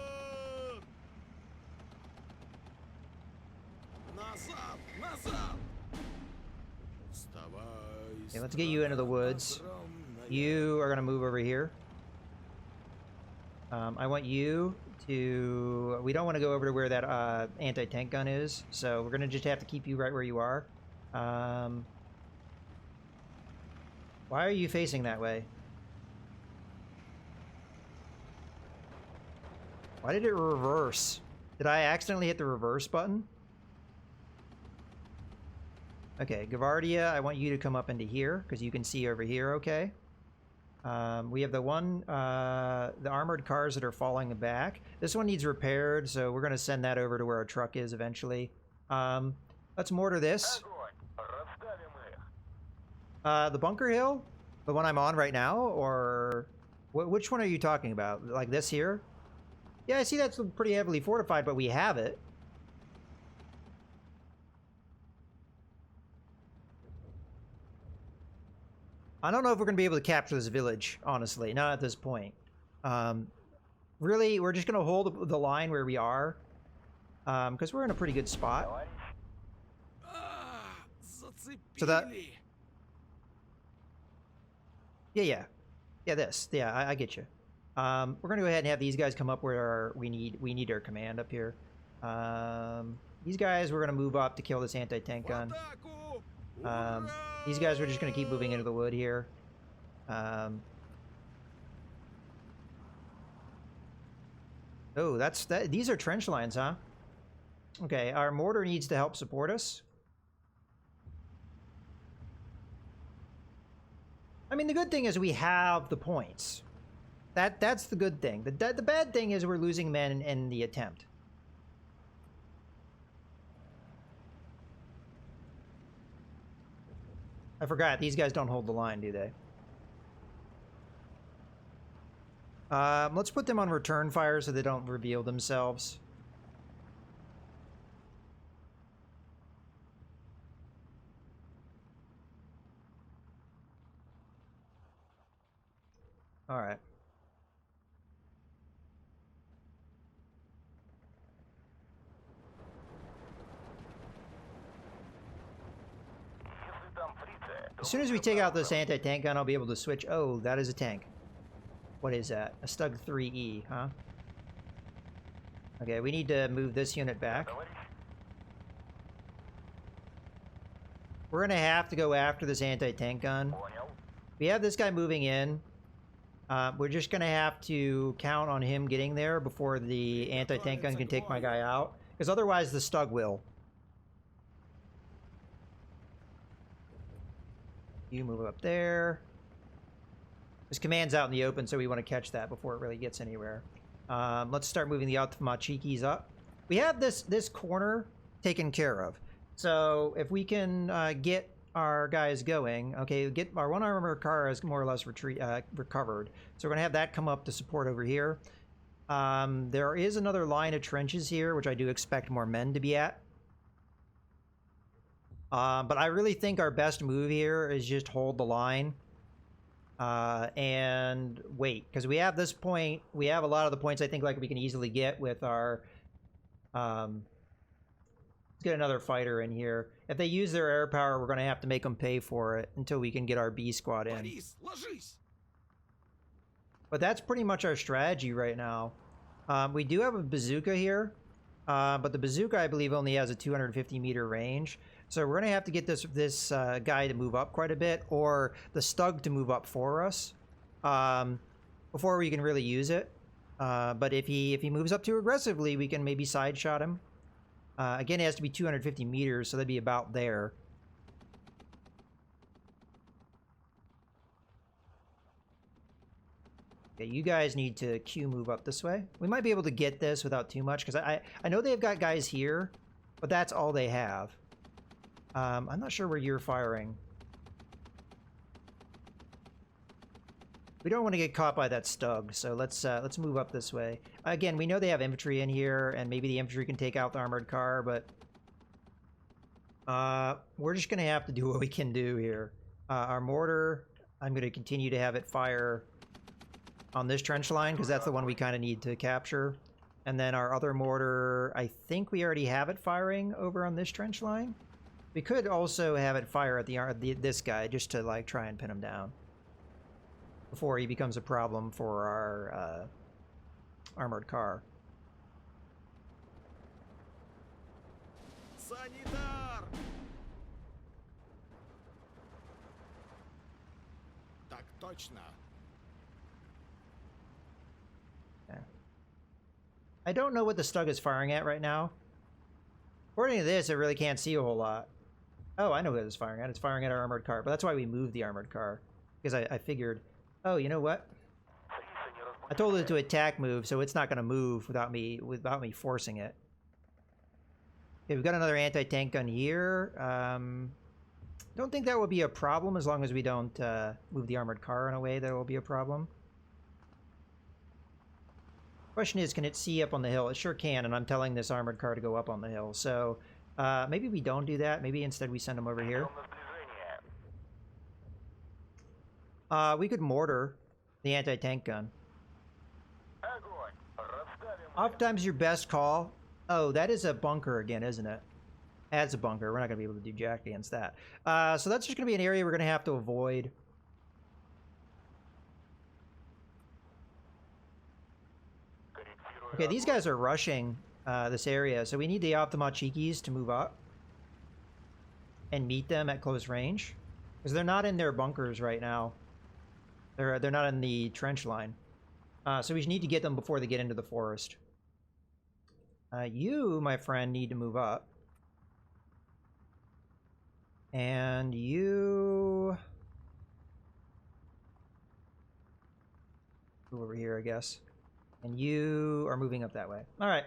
[SPEAKER 1] Okay, let's get you into the woods. You are going to move over here. I want you to... We don't want to go over to where that anti-tank gun is, so we're going to just have to keep you right where you are. Why are you facing that way? Why did it reverse? Did I accidentally hit the reverse button? Okay, Gavardia, I want you to come up into here, because you can see over here, okay? We have the armored cars that are falling back. This one needs repaired, so we're going to send that over to where our truck is eventually. Let's mortar this. The Bunker Hill? The one I'm on right now? Or which one are you talking about? Like this here? Yeah, I see that's pretty heavily fortified, but we have it. I don't know if we're going to be able to capture this village, honestly. Not at this point. Really, we're just going to hold the line where we are. Because we're in a pretty good spot. So that... Yeah, this. Yeah, I get you. We're going to go ahead and have these guys come up where we need our command up here. These guys, we're going to move up to kill this anti-tank gun. These guys are just going to keep moving into the wood here. Oh, these are trench lines, huh? Okay, our mortar needs to help support us. I mean, the good thing is we have the points. That's the good thing. The bad thing is we're losing men in the attempt. I forgot, these guys don't hold the line, do they? Let's put them on return fire so they don't reveal themselves. All right. As soon as we take out this anti-tank gun, I'll be able to switch. Oh, that is a tank. What is that? A Stug 3E, huh? Okay, we need to move this unit back. We're gonna have to go after this anti-tank gun. We have this guy moving in. We're just gonna have to count on him getting there before the anti-tank gun can take my guy out. Because otherwise the Stug will. You move up there. This command's out in the open, so we want to catch that before it really gets anywhere. Let's start moving the Automachikis up. We have this corner taken care of. So if we can get our guys going, okay, get our one armored car is more or less recovered. So we're gonna have that come up to support over here. There is another line of trenches here, which I do expect more men to be at. But I really think our best move here is just hold the line and wait, because we have this point. We have a lot of the points I think like we can easily get with our. Let's get another fighter in here. If they use their air power, we're going to have to make them pay for it until we can get our B squad in. But that's pretty much our strategy right now. We do have a bazooka here, but the bazooka I believe only has a 250-meter range. So we're gonna have to get this guy to move up quite a bit, or the Stug to move up for us before we can really use it. But if he moves up too aggressively, we can maybe side shot him. Again, it has to be 250 meters, so that'd be about there. Okay, you guys need to Q move up this way. We might be able to get this without too much, because I know they've got guys here, but that's all they have. I'm not sure where you're firing. We don't want to get caught by that Stug, so let's move up this way. Again, we know they have infantry in here, and maybe the infantry can take out the armored car, but we're just going to have to do what we can do here. Our mortar, I'm going to continue to have it fire on this trench line, because that's the one we kind of need to capture. And then our other mortar, I think we already have it firing over on this trench line. We could also have it fire at this guy just to like try and pin him down before he becomes a problem for our armored car.
[SPEAKER 2] Санитар! Так точно.
[SPEAKER 1] Yeah. I don't know what the Stug is firing at right now. According to this, I really can't see a whole lot. Oh, I know what it's firing at. It's firing at our armored car, but that's why we moved the armored car. Because I figured, oh, you know what? I told it to attack move, so it's not going to move without me forcing it. Okay, we've got another anti-tank gun here. Don't think that will be a problem as long as we don't move the armored car in a way that will be a problem. Question is, can it see up on the hill? It sure can, and I'm telling this armored car to go up on the hill. So maybe we don't do that. Maybe instead we send them over here. We could mortar the anti-tank gun. Oftentimes your best call. Oh, that is a bunker again, isn't it? That's a bunker. We're not going to be able to do jack against that. So that's just going to be an area we're going to have to avoid. Okay, these guys are rushing this area, so we need the Automachikis to move up and meet them at close range, because they're not in their bunkers right now. They're not in the trench line, so we need to get them before they get into the forest. You, my friend, need to move up. And you... move over here, I guess. And you are moving up that way. All right.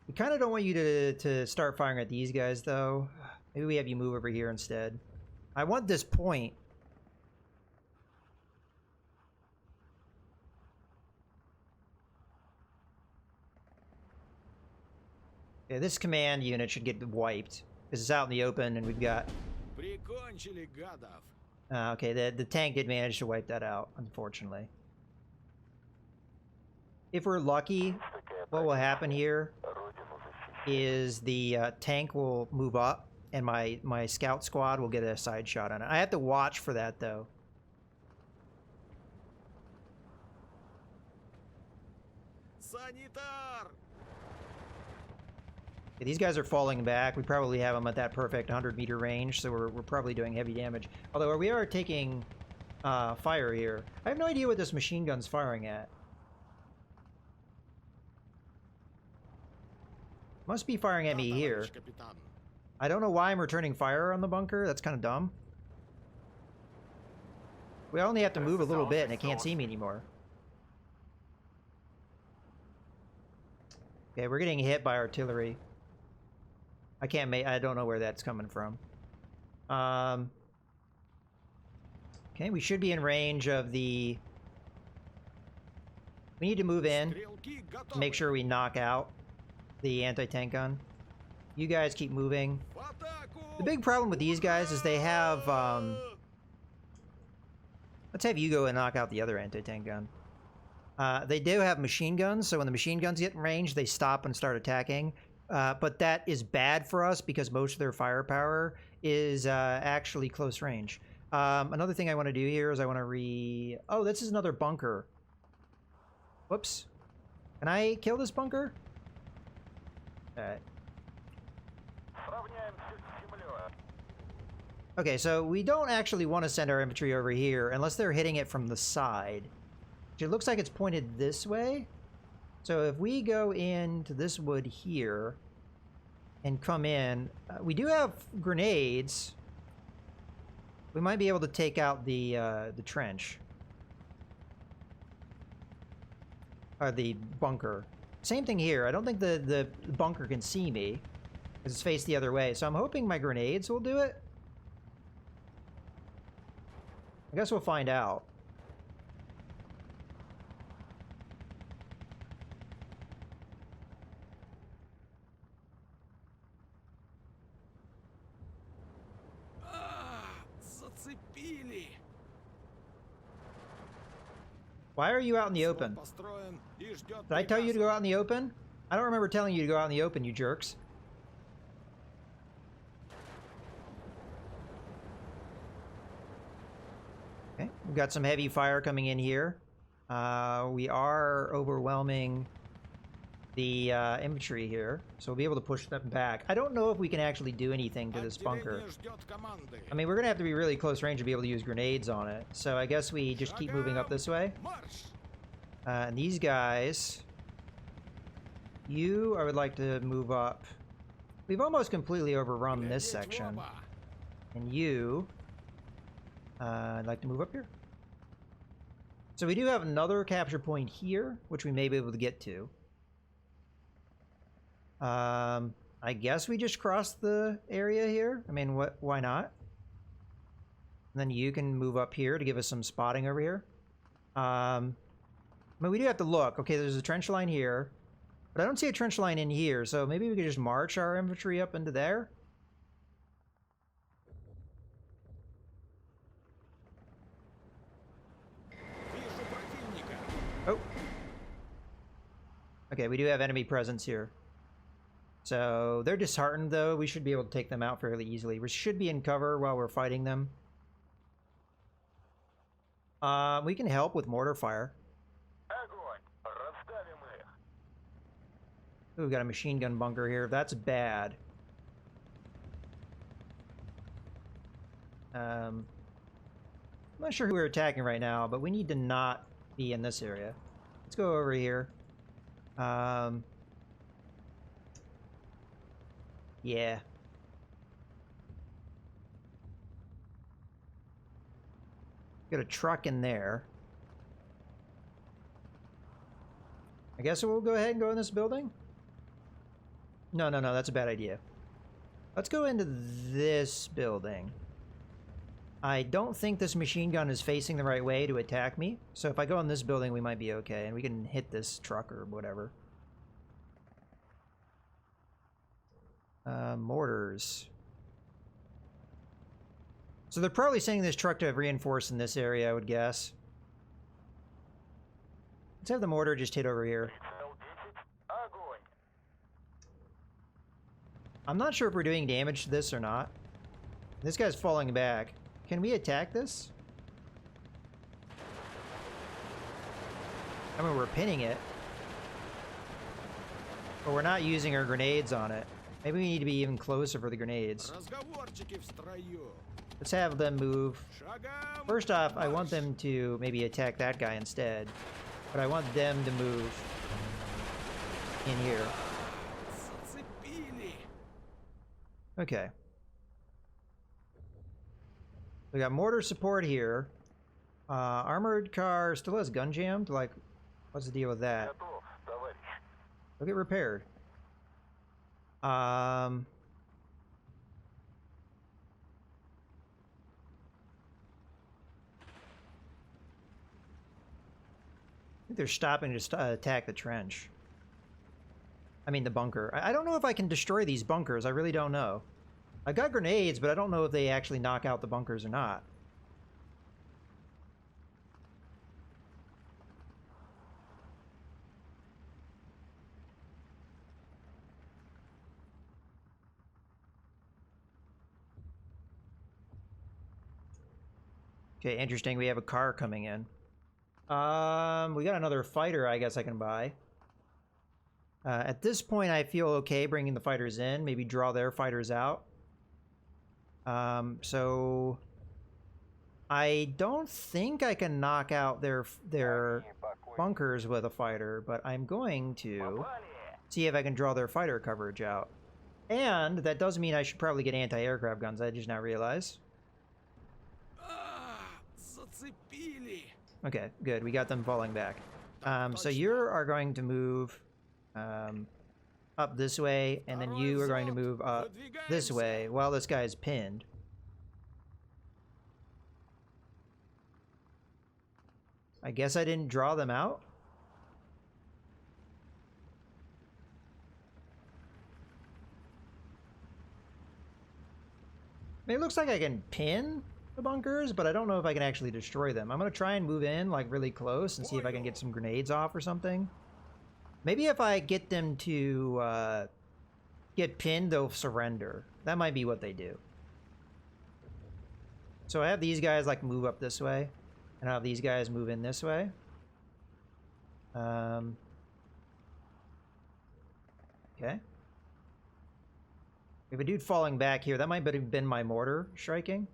[SPEAKER 1] We kind of don't want you to start firing at these guys, though. Maybe we have you move over here instead. I want this point. Yeah, this command unit should get wiped. Because it's out in the open and we've got...
[SPEAKER 2] Прикончили гадов.
[SPEAKER 1] okay, the tank did manage to wipe that out, unfortunately. If we're lucky, what will happen here is the tank will move up and my scout squad will get a side shot on it. I have to watch for that, though.
[SPEAKER 2] Санитар!
[SPEAKER 1] Okay, these guys are falling back. We probably have them at that perfect 100-meter range, so we're probably doing heavy damage. Although we are taking fire here. I have no idea what this machine gun's firing at. Must be firing at me here.
[SPEAKER 2] Товарищ капитан.
[SPEAKER 1] I don't know why I'm returning fire on the bunker. That's kind of dumb. We only have to move a little bit and it can't see me anymore. Okay, we're getting hit by artillery. I can't make... I don't know where that's coming from. Okay, we should be in range of the... We need to move in.
[SPEAKER 2] Стрелки готовы.
[SPEAKER 1] Make sure we knock out the anti-tank gun. You guys keep moving.
[SPEAKER 2] В атаку!
[SPEAKER 1] The big problem with these guys is they have... let's have you go and knock out the other anti-tank gun. They do have machine guns, so when the machine guns get in range, they stop and start attacking. But that is bad for us because most of their firepower is actually close range. Another thing I want to do here is I want to Oh, this is another bunker. Whoops. Can I kill this bunker? Alright. Okay, so we don't actually want to send our infantry over here unless they're hitting it from the side. It looks like it's pointed this way. So if we go into this wood here and come in, we do have grenades. We might be able to take out the trench. Or the bunker. Same thing here. I don't think the bunker can see me because it's faced the other way. So I'm hoping my grenades will do it. I guess we'll find out.
[SPEAKER 2] Зацепили.
[SPEAKER 1] Why are you out in the open?
[SPEAKER 2] Построен и ждет
[SPEAKER 1] Did I tell you to
[SPEAKER 2] приказа.
[SPEAKER 1] go out in the open? I don't remember telling you to go out in the open, you jerks. Okay, we've got some heavy fire coming in here. We are overwhelming the infantry here, so we'll be able to push them back. I don't know if we can actually do anything to this bunker.
[SPEAKER 2] Отделение ждет команды.
[SPEAKER 1] I mean, we're gonna have to be really close range to be able to use grenades on it. So I guess we just keep moving up this way.
[SPEAKER 2] Марш!
[SPEAKER 1] And these guys, I would like to move up. We've almost completely overrun this
[SPEAKER 2] Глядеть в
[SPEAKER 1] section.
[SPEAKER 2] оба.
[SPEAKER 1] And you, I'd like to move up here. So we do have another capture point here, which we may be able to get to. I guess we just cross the area here. I mean, why not? And then you can move up here to give us some spotting over here. I mean, we do have to look. Okay, there's a trench line here. But I don't see a trench line in here, so maybe we could just march our infantry up into there.
[SPEAKER 2] Вижу противника.
[SPEAKER 1] Oh. Okay, we do have enemy presence here. So they're disheartened, though. We should be able to take them out fairly easily. We should be in cover while we're fighting them. We can help with mortar fire. Ooh, we've got a machine gun bunker here. That's bad. I'm not sure who we're attacking right now, but we need to not be in this area. Let's go over here. Yeah. Got a truck in there. I guess we'll go ahead and go in this building? No, that's a bad idea. Let's go into this building. I don't think this machine gun is facing the right way to attack me. So if I go in this building, we might be okay. And we can hit this truck or whatever. Mortars. So they're probably sending this truck to reinforce in this area, I would guess. Let's have the mortar just hit over here. I'm not sure if we're doing damage to this or not. This guy's falling back. Can we attack this? I mean, we're pinning it. But we're not using our grenades on it. Maybe we need to be even closer for the grenades.
[SPEAKER 2] Разговорчики в строю.
[SPEAKER 1] Let's have them move.
[SPEAKER 2] Шагом
[SPEAKER 1] First off, I want
[SPEAKER 2] марш.
[SPEAKER 1] them to maybe attack that guy instead. But I want them to move in here.
[SPEAKER 2] Зацепили.
[SPEAKER 1] Okay. We got mortar support here. Armored car still has gun jammed. Like, what's the deal with that? Look get repaired. I think they're stopping to attack the trench. I mean the bunker. I don't know if I can destroy these bunkers. I really don't know. I got grenades, but I don't know if they actually knock out the bunkers or not. Okay, interesting. We have a car coming in. We got another fighter I guess I can buy. At this point, I feel okay bringing the fighters in. Maybe draw their fighters out. So I don't think I can knock out their bunkers with a fighter, but I'm going to see if I can draw their fighter coverage out. And that does mean I should probably get anti-aircraft guns. I just now realized.
[SPEAKER 2] Зацепили.
[SPEAKER 1] Okay, good. We got them falling back. So you are going to move up this way, and then you are going to move up this way while this guy is pinned. I guess I didn't draw them out. I mean, it looks like I can pin the bunkers, but I don't know if I can actually destroy them. I'm going to try and move in like really close and see if I can get some grenades off or something. Maybe if I get them to get pinned, they'll surrender. That might be what they do. So I have these guys like move up this way, and I have these guys move in this way. Okay. We have a dude falling back here. That might have been my mortar striking.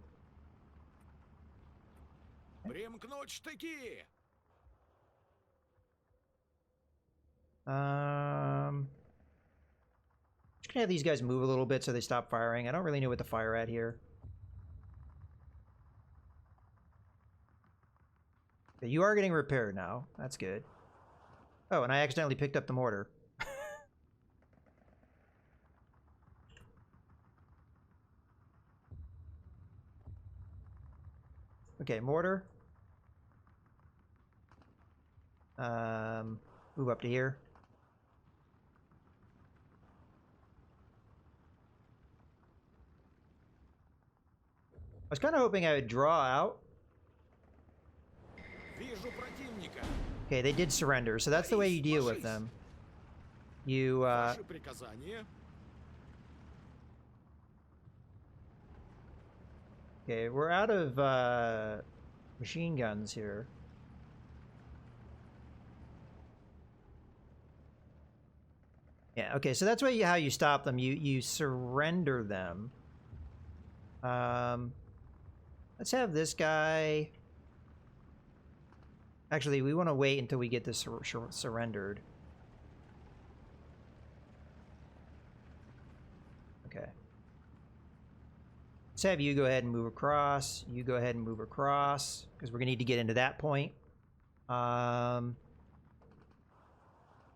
[SPEAKER 2] Примкнуть штыки.
[SPEAKER 1] Just gonna have these guys move a little bit so they stop firing. I don't really know what to fire at here. Okay, you are getting repaired now. That's good. Oh, and I accidentally picked up the mortar. Okay, mortar. Move up to here. I was kind of hoping I would draw out.
[SPEAKER 2] Вижу противника.
[SPEAKER 1] Okay, they did surrender, so that's the way you deal with them. You,
[SPEAKER 2] Ваши приказания.
[SPEAKER 1] Okay, we're out of, machine guns here. Yeah, okay, so that's how you stop them. You surrender them. Let's have this guy... Actually, we want to wait until we get this surrendered. Okay. Let's have you go ahead and move across. You go ahead and move across, because we're going to need to get into that point.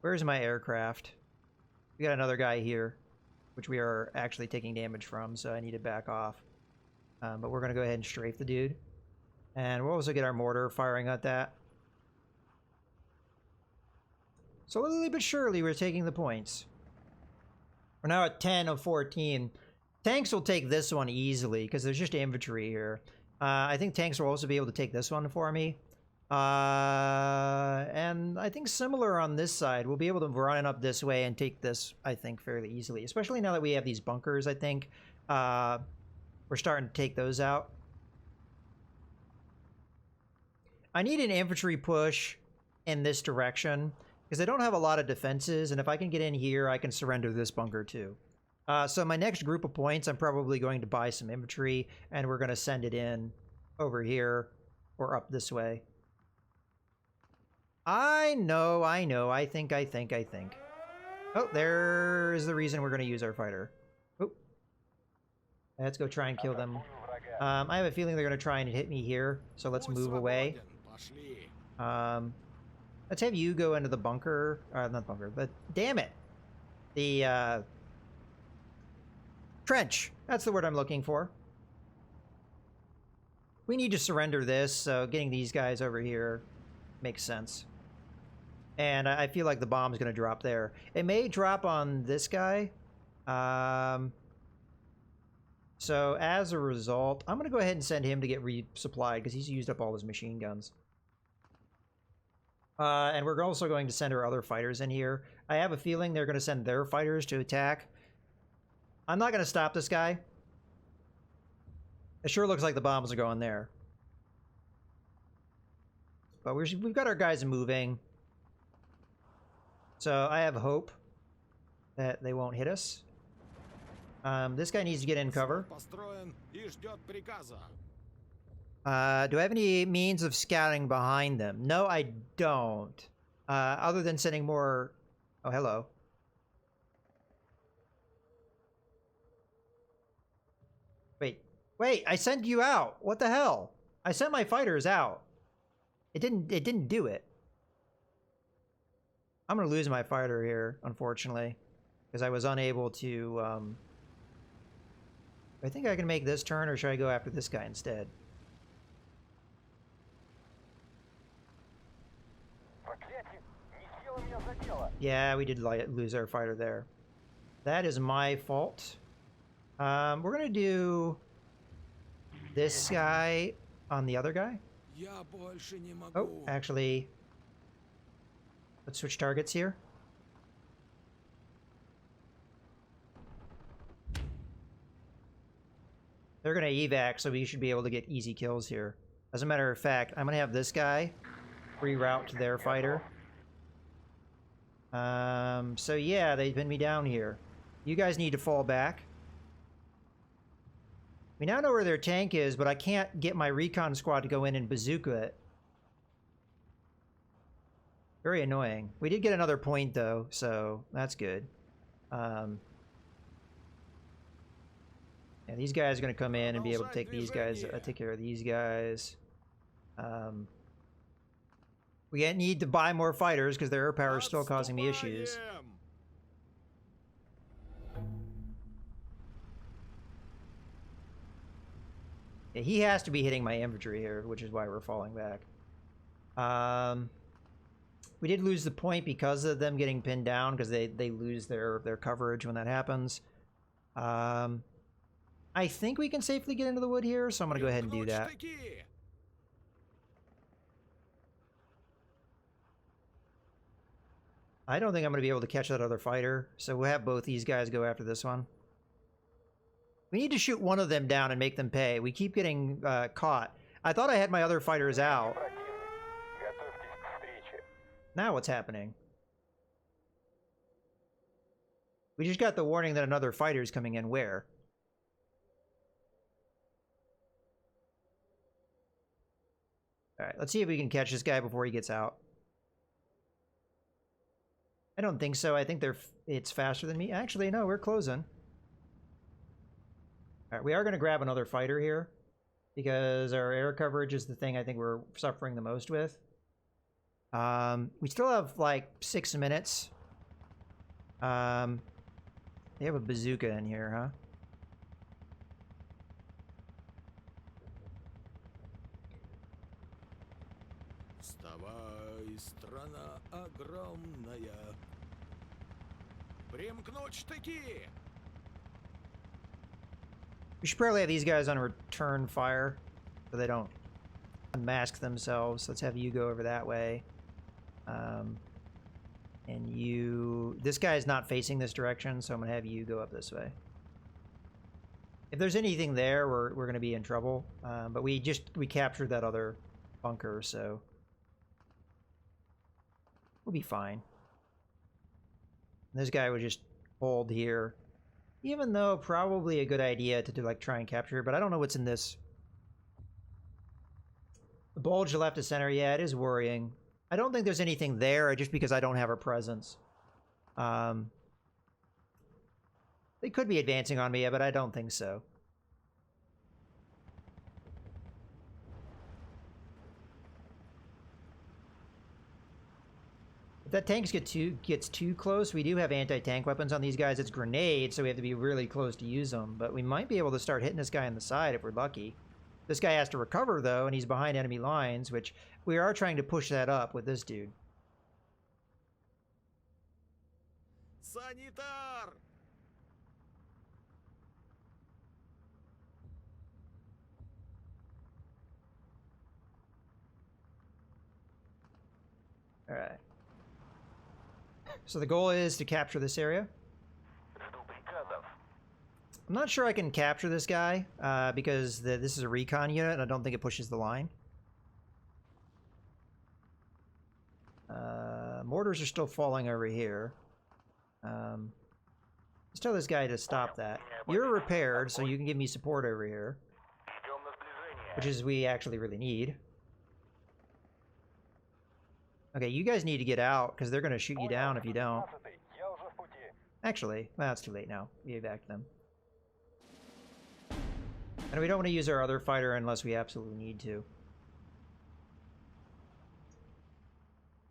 [SPEAKER 1] Where's my aircraft? We got another guy here, which we are actually taking damage from, so I need to back off. But we're going to go ahead and strafe the dude. And we'll also get our mortar firing at that. Slowly but surely, we're taking the points. We're now at 10 of 14. Tanks will take this one easily, because there's just infantry here. I think tanks will also be able to take this one for me. And I think similar on this side. We'll be able to run up this way and take this, I think, fairly easily. Especially now that we have these bunkers, I think. We're starting to take those out. I need an infantry push in this direction, because I don't have a lot of defenses, and if I can get in here, I can surrender this bunker too. So my next group of points, I'm probably going to buy some infantry, and we're going to send it in over here, or up this way. I know, I think. Oh, there's the reason we're going to use our fighter. Oh. Let's go try and kill them. I have a feeling they're going to try and hit me here, so let's move away. Let's have you go into the bunker. Not bunker, but damn it. The, trench. That's the word I'm looking for. We need to surrender this, so getting these guys over here makes sense. And I feel like the bomb's going to drop there. It may drop on this guy. So as a result, I'm going to go ahead and send him to get resupplied, because he's used up all his machine guns. And we're also going to send our other fighters in here. I have a feeling they're going to send their fighters to attack. I'm not going to stop this guy. It sure looks like the bombs are going there. But we've got our guys moving. So I have hope that they won't hit us. This guy needs to get in cover. Do I have any means of scouting behind them? No, I don't. Other than sending more... Oh, hello. Wait, I sent you out. What the hell? I sent my fighters out. It didn't do it. I'm gonna lose my fighter here, unfortunately, because I was unable to, I think I can make this turn, or should I go after this guy instead? Yeah, we did lose our fighter there. That is my fault. We're gonna do this guy on the other guy. Oh, actually, let's switch targets here. They're gonna evac, so we should be able to get easy kills here. As a matter of fact, I'm gonna have this guy reroute to their fighter. So yeah, they pinned me down here. You guys need to fall back. We now know where their tank is, but I can't get my recon squad to go in and bazooka it. Very annoying. We did get another point, though, so that's good. Yeah, these guys are going to come in and be able to take these guys, take care of these guys. We need to buy more fighters because their air power is still causing me issues. Yeah, he has to be hitting my infantry here, which is why we're falling back. We did lose the point because of them getting pinned down, because they lose their coverage when that happens. I think we can safely get into the wood here, so I'm going to go ahead and do that. I don't think I'm going to be able to catch that other fighter, so we'll have both these guys go after this one. We need to shoot one of them down and make them pay. We keep getting caught. I thought I had my other fighters out. Now what's happening? We just got the warning that another fighter is coming in. Where? Alright, let's see if we can catch this guy before he gets out. I don't think so. I think it's faster than me. Actually, no, we're closing. All right, we are going to grab another fighter here because our air coverage is the thing I think we're suffering the most with. We still have like 6 minutes. They have a bazooka in here, huh?
[SPEAKER 2] Вставай, страна огромная. Примкнуть штыки!
[SPEAKER 1] We should probably have these guys on return fire so they don't unmask themselves. Let's have you go over that way. And you... This guy is not facing this direction, so I'm going to have you go up this way. If there's anything there, we're going to be in trouble. But we captured that other bunker, so we'll be fine. This guy would just hold here. Even though probably a good idea to do, like, try and capture it, but I don't know what's in this. The bulge left to center, yeah, it is worrying. I don't think there's anything there, just because I don't have a presence. They could be advancing on me, but I don't think so. If that tank gets too close, we do have anti-tank weapons on these guys. It's grenades, so we have to be really close to use them. But we might be able to start hitting this guy on the side if we're lucky. This guy has to recover, though, and he's behind enemy lines, which we are trying to push that up with this dude.
[SPEAKER 2] Санитар!
[SPEAKER 1] All right. So the goal is to capture this area. I'm not sure I can capture this guy because this is a recon unit and I don't think it pushes the line. Mortars are still falling over here. Let's tell this guy to stop that. You're repaired, so you can give me support over here. Which is we actually really need. Okay, you guys need to get out, because they're going to shoot you down if you don't. Actually, well, it's too late now. We evac them. And we don't want to use our other fighter unless we absolutely need to.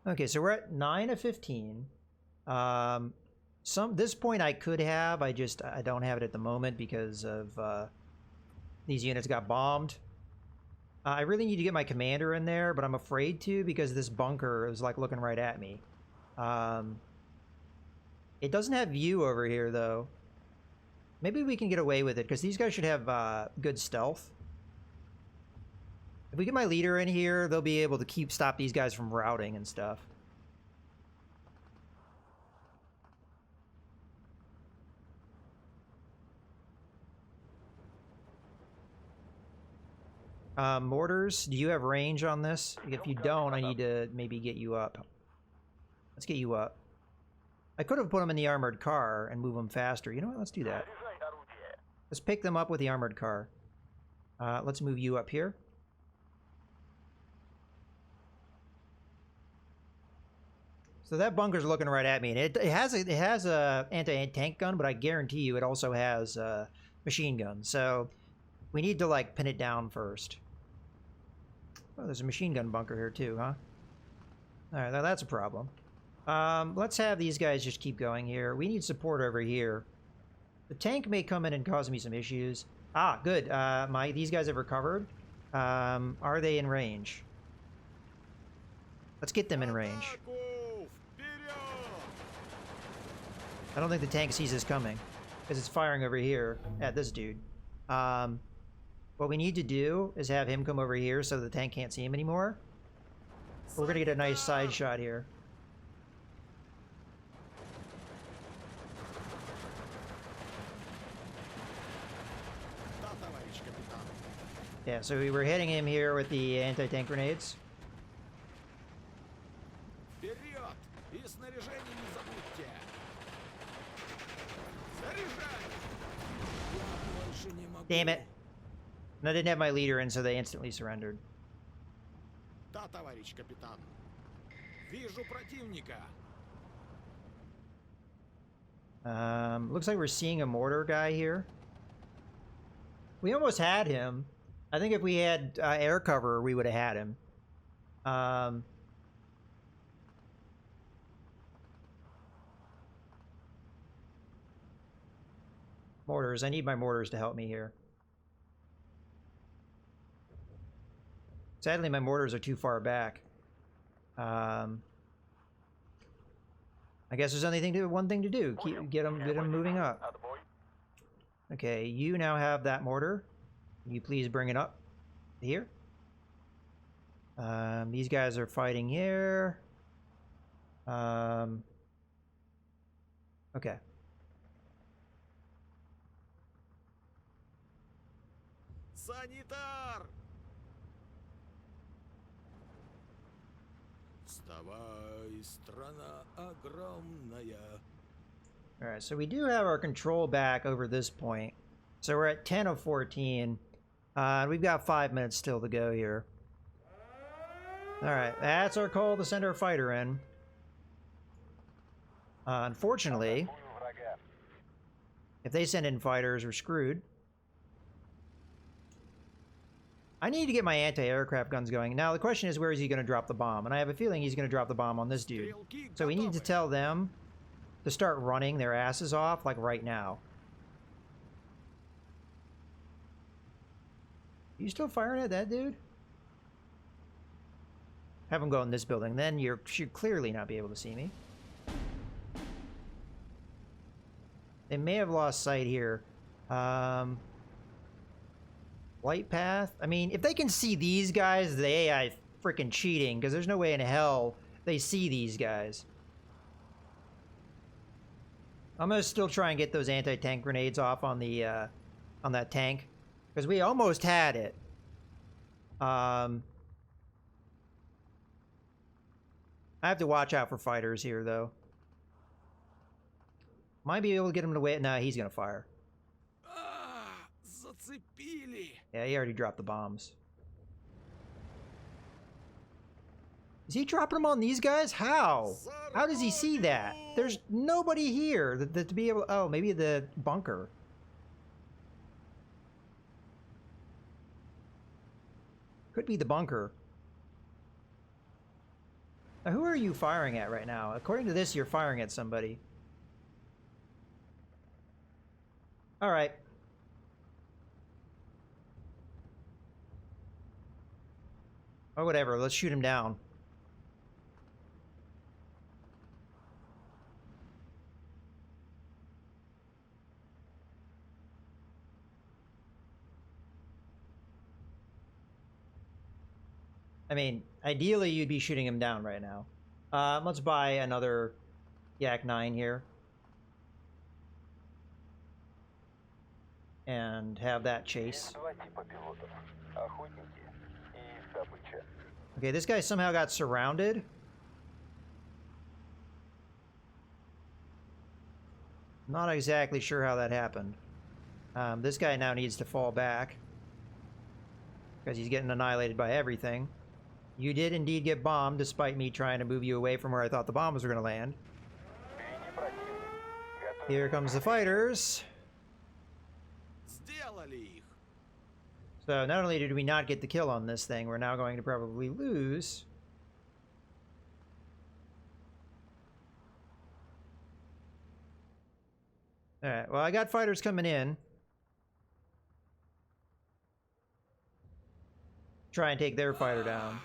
[SPEAKER 1] Okay, so we're at 9 of 15. This point I could have, I don't have it at the moment because of these units got bombed. I really need to get my commander in there, but I'm afraid to because this bunker is like looking right at me. It doesn't have view over here though. Maybe we can get away with it because these guys should have good stealth. If we get my leader in here, they'll be able to stop these guys from routing and stuff. Mortars, do you have range on this? If you don't, I need to maybe get you up. Let's get you up. I could have put them in the armored car and move them faster. You know what? Let's do that. Let's pick them up with the armored car. Let's move you up here. So that bunker's looking right at me, and it has a anti-tank gun, but I guarantee you it also has machine guns. So we need to like pin it down first. Oh, there's a machine gun bunker here too, huh? All right, that's a problem. Let's have these guys just keep going here. We need support over here. The tank may come in and cause me some issues. Ah, good. These guys have recovered. Are they in range? Let's get them in range. I don't think the tank sees us coming because it's firing over here at this dude. What we need to do is have him come over here so the tank can't see him anymore. We're gonna get a nice side shot here. Yeah, so we were hitting him here with the anti-tank grenades.
[SPEAKER 2] Вперед! И снаряжение не забудьте! Заряжай! Я больше не могу.
[SPEAKER 1] Damn it. And I didn't have my leader in, so they instantly surrendered.
[SPEAKER 2] Да, товарищ капитан. Вижу противника.
[SPEAKER 1] Looks like we're seeing a mortar guy here. We almost had him. I think if we had air cover, we would have had him. Mortars. I need my mortars to help me here. Sadly, my mortars are too far back. I guess there's only one thing to do. Get them moving up. Okay, you now have that mortar. Can you please bring it up here? These guys are fighting here. Okay.
[SPEAKER 2] Санитар! Вставай, страна огромная.
[SPEAKER 1] Alright, so we do have our control back over this point. So we're at 10 of 14. We've got 5 minutes still to go here. Alright, that's our call to send our fighter in. Unfortunately, if they send in fighters, we're screwed. I need to get my anti-aircraft guns going. Now, the question is, where is he going to drop the bomb? And I have a feeling he's going to drop the bomb on this dude. So we need to tell them to start running their asses off, like, right now. You still firing at that dude? Have him go in this building. Then you should clearly not be able to see me. They may have lost sight here. Light path? I mean, if they can see these guys, the AI is freaking cheating, because there's no way in hell they see these guys. I'm gonna still try and get those anti-tank grenades off on the on that tank, because we almost had it. I have to watch out for fighters here, though. Might be able to get him to wait. Nah, he's gonna fire.
[SPEAKER 2] Зацепили.
[SPEAKER 1] Yeah, he already dropped the bombs. Is he dropping them on these guys? How? How does he see that? There's nobody here to be able... Oh, maybe the bunker. Could be the bunker. Now, who are you firing at right now? According to this, you're firing at somebody. All right. Or whatever, let's shoot him down. I mean, ideally you'd be shooting him down right now. Let's buy another Yak 9 here. And have that chase. Okay, this guy somehow got surrounded. Not exactly sure how that happened. This guy now needs to fall back, because he's getting annihilated by everything. You did indeed get bombed, despite me trying to move you away from where I thought the bombs were going to land. Here comes the fighters. So not only did we not get the kill on this thing, we're now going to probably lose. Alright, well, I got fighters coming in. Try and take their fighter down.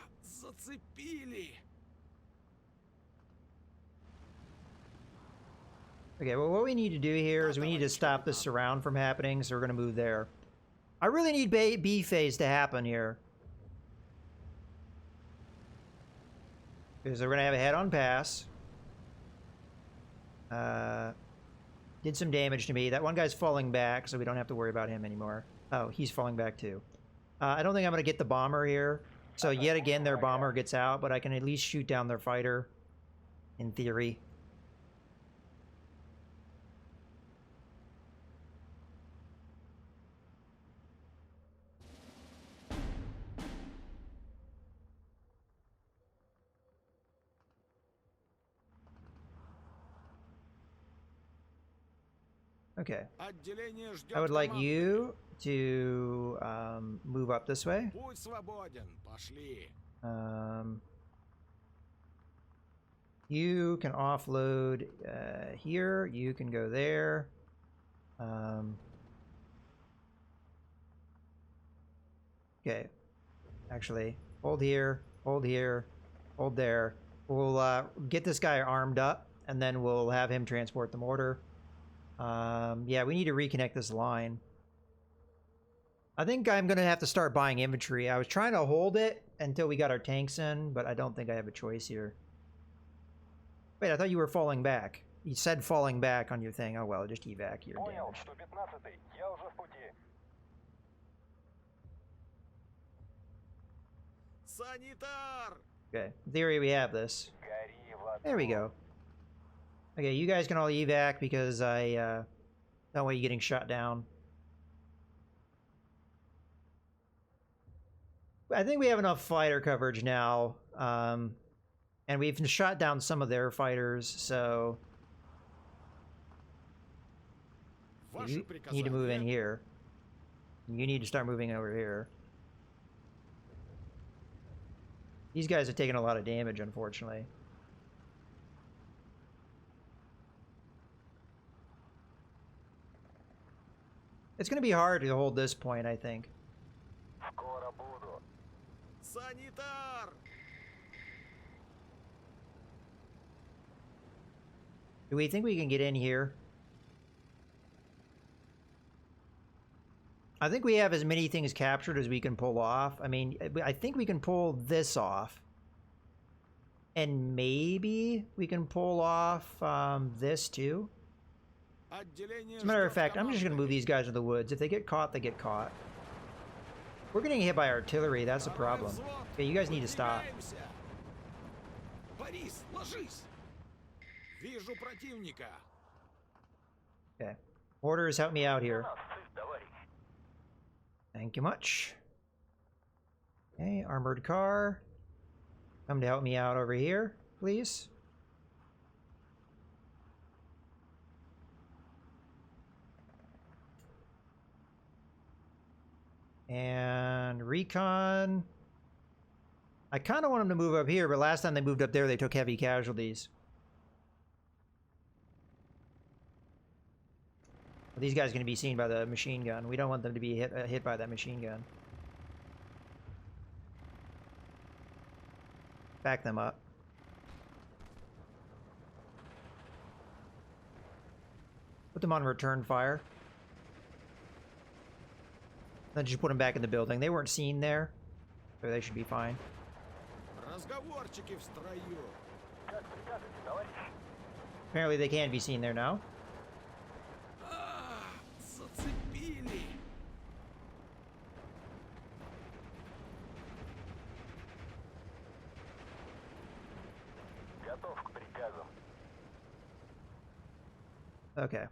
[SPEAKER 1] Okay, well, what we need to do here is we need to stop this surround from happening, so we're going to move there. I really need B phase to happen here, because they're going to have a head-on pass. Did some damage to me. That one guy's falling back, so we don't have to worry about him anymore. Oh, he's falling back too. I don't think I'm going to get the bomber here. So yet again, their bomber gets out, but I can at least shoot down their fighter, in theory. Okay.
[SPEAKER 2] Отделение ждет
[SPEAKER 1] I would like
[SPEAKER 2] команды.
[SPEAKER 1] you to move up this way.
[SPEAKER 2] Путь свободен. Пошли.
[SPEAKER 1] You can offload here. You can go there. Okay. Actually, hold here, hold here, hold there. We'll get this guy armed up, and then we'll have him transport the mortar. Yeah, we need to reconnect this line. I think I'm going to have to start buying infantry. I was trying to hold it until we got our tanks in, but I don't think I have a choice here. Wait, I thought you were falling back. You said falling back on your thing. Oh well, just evac your damage.
[SPEAKER 3] 115-й, я уже в пути.
[SPEAKER 2] Санитар!
[SPEAKER 1] Okay, in theory we have this.
[SPEAKER 3] Гори в аду.
[SPEAKER 1] There we go. Okay, you guys can all evac because I don't want you getting shot down. I think we have enough fighter coverage now, and we've shot down some of their fighters, so
[SPEAKER 2] Ваши
[SPEAKER 1] you need to move in
[SPEAKER 2] приказания.
[SPEAKER 1] here. You need to start moving over here. These guys have taken a lot of damage, unfortunately. It's going to be hard to hold this point, I think.
[SPEAKER 3] Скоро буду.
[SPEAKER 2] Санитар!
[SPEAKER 1] Do we think we can get in here? I think we have as many things captured as we can pull off. I mean, I think we can pull this off. And maybe we can pull off this too.
[SPEAKER 2] Отделение
[SPEAKER 1] As a matter of
[SPEAKER 2] ждет
[SPEAKER 1] fact, I'm just going to move
[SPEAKER 2] команды.
[SPEAKER 1] these guys to the woods. If they get caught, they get caught. We're getting hit by artillery. That's a
[SPEAKER 2] Второй
[SPEAKER 1] problem.
[SPEAKER 2] взвод.
[SPEAKER 1] Okay, you guys need to stop.
[SPEAKER 2] Выдвигаемся. Борис, ложись. Вижу противника.
[SPEAKER 1] Okay. Orders, help me out here.
[SPEAKER 3] 12-й, товарищ.
[SPEAKER 1] Thank you much. Okay, armored car. Come to help me out over here, please. And recon. I kind of want them to move up here, but last time they moved up there, they took heavy casualties. These guys are going to be seen by the machine gun. We don't want them to be hit by that machine gun. Back them up. Put them on return fire. Then just put them back in the building. They weren't seen there, so they should be fine.
[SPEAKER 2] Разговорчики в строю.
[SPEAKER 3] Как прикажете, товарищ?
[SPEAKER 1] Apparently they can be seen there now.
[SPEAKER 2] А, зацепили.
[SPEAKER 3] Готов к приказам.
[SPEAKER 1] Okay.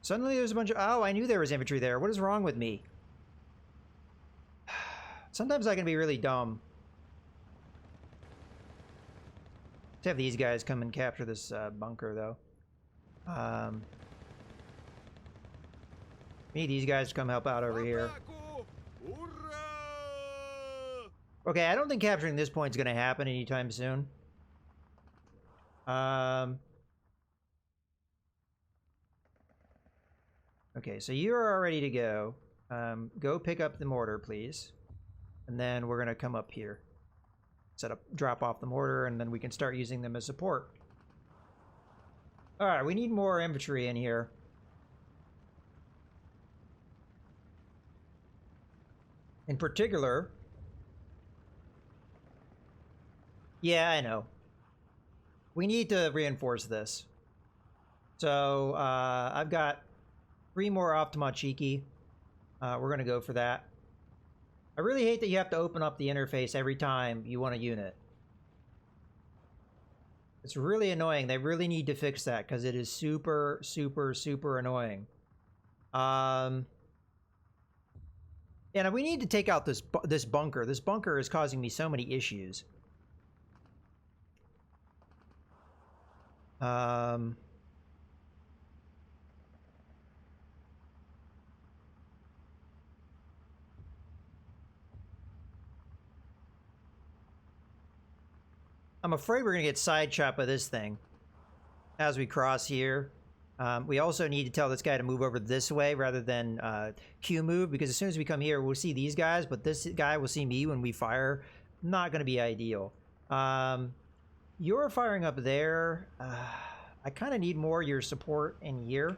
[SPEAKER 1] Suddenly there's a bunch of... Oh, I knew there was infantry there. What is wrong with me? Sometimes I can be really dumb. Let's have these guys come and capture this bunker, though. We need these guys to come help out over
[SPEAKER 2] В
[SPEAKER 1] here.
[SPEAKER 2] атаку! Ура!
[SPEAKER 1] Okay, I don't think capturing this point is going to happen anytime soon. Okay, so you're all ready to go. Go pick up the mortar, please. And then we're going to come up here. Drop off the mortar, and then we can start using them as support. Alright, we need more infantry in here. In particular... Yeah, I know. We need to reinforce this. So, I've got 3 more Optima Cheeky. We're going to go for that. I really hate that you have to open up the interface every time you want a unit. It's really annoying. They really need to fix that because it is super, super, super annoying. And we need to take out this bunker. This bunker is causing me so many issues. I'm afraid we're going to get side shot by this thing as we cross here. We also need to tell this guy to move over this way rather than Q move, because as soon as we come here, we'll see these guys, but this guy will see me when we fire. Not going to be ideal. You're firing up there. I kind of need more your support in here.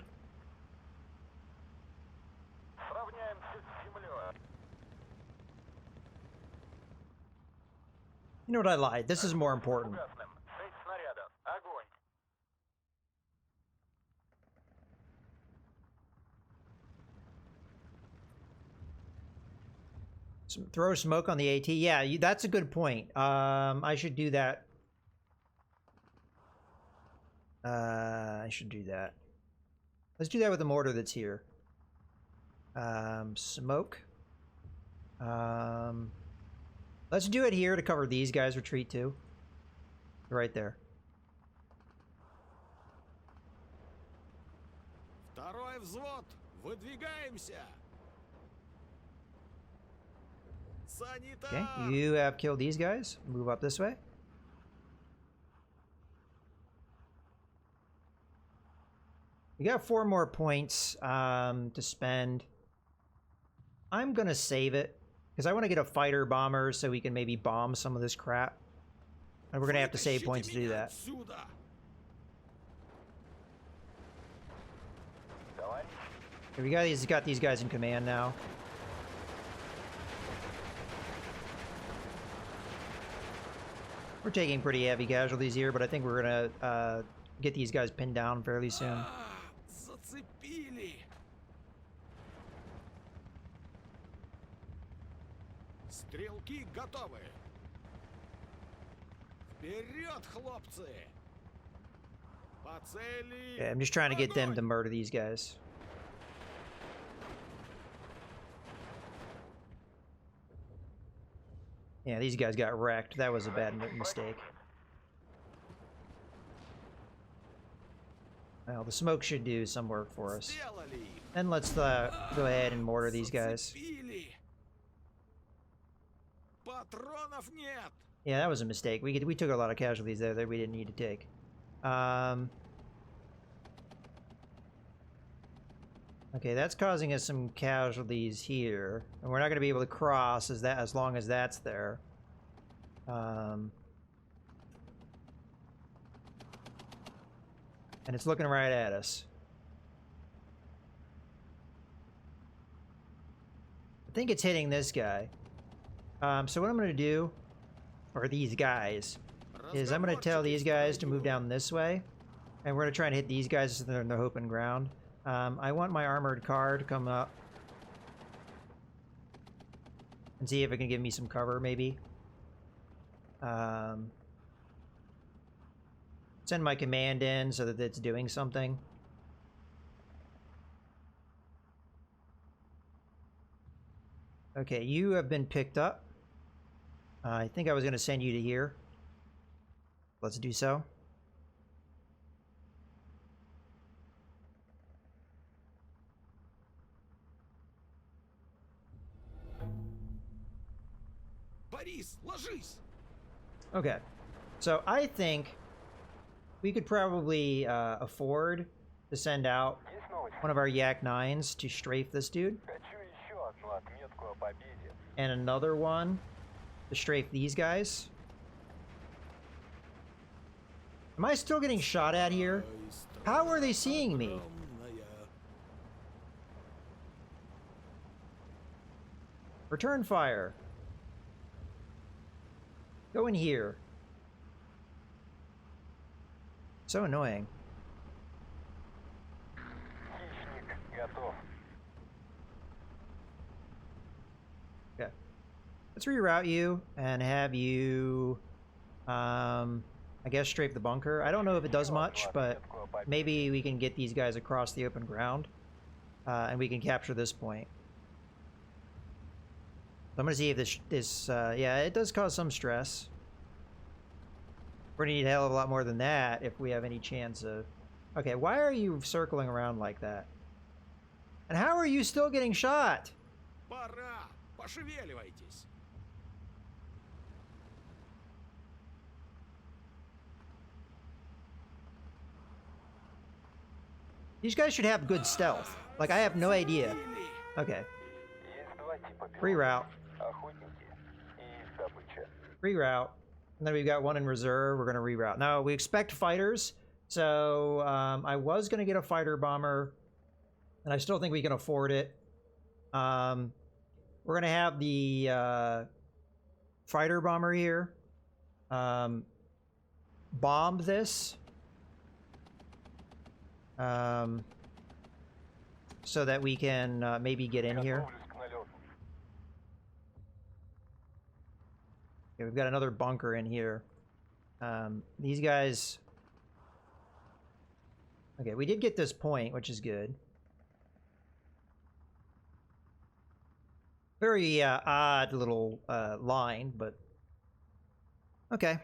[SPEAKER 3] Сравняемся с землей.
[SPEAKER 1] You know what, I lied. This is more important.
[SPEAKER 3] Угасным. 6 снарядов. Огонь.
[SPEAKER 1] Throw smoke on the AT. Yeah, that's a good point. I should do that. I should do that. Let's do that with the mortar that's here. Smoke. Let's do it here to cover these guys' retreat too. Right there.
[SPEAKER 2] Второй взвод! Выдвигаемся!
[SPEAKER 1] Okay,
[SPEAKER 2] Санитар!
[SPEAKER 1] you have killed these guys. Move up this way. We got 4 more points to spend. I'm gonna save it because I want to get a fighter bomber so we can maybe bomb some of this crap. And we're gonna have to save
[SPEAKER 2] Вытащите
[SPEAKER 1] points to do
[SPEAKER 2] меня
[SPEAKER 1] that.
[SPEAKER 2] отсюда!
[SPEAKER 3] Товарищ.
[SPEAKER 1] Okay, we got these guys in command now. We're taking pretty heavy casualties here, but I think we're gonna get these guys pinned down fairly soon.
[SPEAKER 2] Зацепили! Стрелки готовы! Вперед, хлопцы! По цели!
[SPEAKER 1] Okay, I'm just trying to get them to
[SPEAKER 2] Огонь!
[SPEAKER 1] murder these guys. Yeah, these guys got wrecked. That was a bad mistake. Well, the smoke should do some work for us.
[SPEAKER 2] Сделали!
[SPEAKER 1] Then let's go ahead and mortar these guys.
[SPEAKER 2] Зацепили! Патронов нет!
[SPEAKER 1] Yeah, that was a mistake. We took a lot of casualties there that we didn't need to take. Okay, that's causing us some casualties here, and we're not going to be able to cross as long as that's there. And it's looking right at us. I think it's hitting this guy. So what I'm going to do, or these guys, is I'm going to tell these guys to move down this way, and we're going to try and hit these guys so they're in the open ground. I want my armored car to come up and see if it can give me some cover, maybe. Send my command in so that it's doing something. Okay, you have been picked up. I think I was going to send you to here. Let's do so.
[SPEAKER 2] Борис, ложись!
[SPEAKER 1] Okay, so I think we could probably afford to send out
[SPEAKER 3] Есть новости?
[SPEAKER 1] one of our Yak 9s to strafe this dude,
[SPEAKER 3] Хочу еще одну отметку о победе.
[SPEAKER 1] and another one to strafe these guys. Am I still getting shot at here? How are they seeing me? Return fire. Go in here. So annoying.
[SPEAKER 3] Хищник готов.
[SPEAKER 1] Okay. Let's reroute you and have you, I guess strafe the bunker. I don't know if it does much, but maybe we can get these guys across the open ground, and we can capture this point. So I'm gonna see if this yeah, it does cause some stress. We're gonna need a hell of a lot more than that if we have any chance of... Okay, why are you circling around like that? And how are you still getting shot?
[SPEAKER 2] Пора! Пошевеливайтесь!
[SPEAKER 1] These guys should have good stealth. Like, I have no idea. Okay.
[SPEAKER 3] Есть два типа
[SPEAKER 1] Reroute.
[SPEAKER 3] охотники и их добыча.
[SPEAKER 1] Reroute. And then we've got one in reserve. We're going to reroute. Now, we expect fighters. So, I was going to get a fighter bomber. And I still think we can afford it. We're going to have the fighter bomber here. Bomb this. So that we can maybe get in here.
[SPEAKER 3] Готовлюсь к налету.
[SPEAKER 1] Okay, we've got another bunker in here. These guys... Okay, we did get this point, which is good. Very odd little line, but... Okay.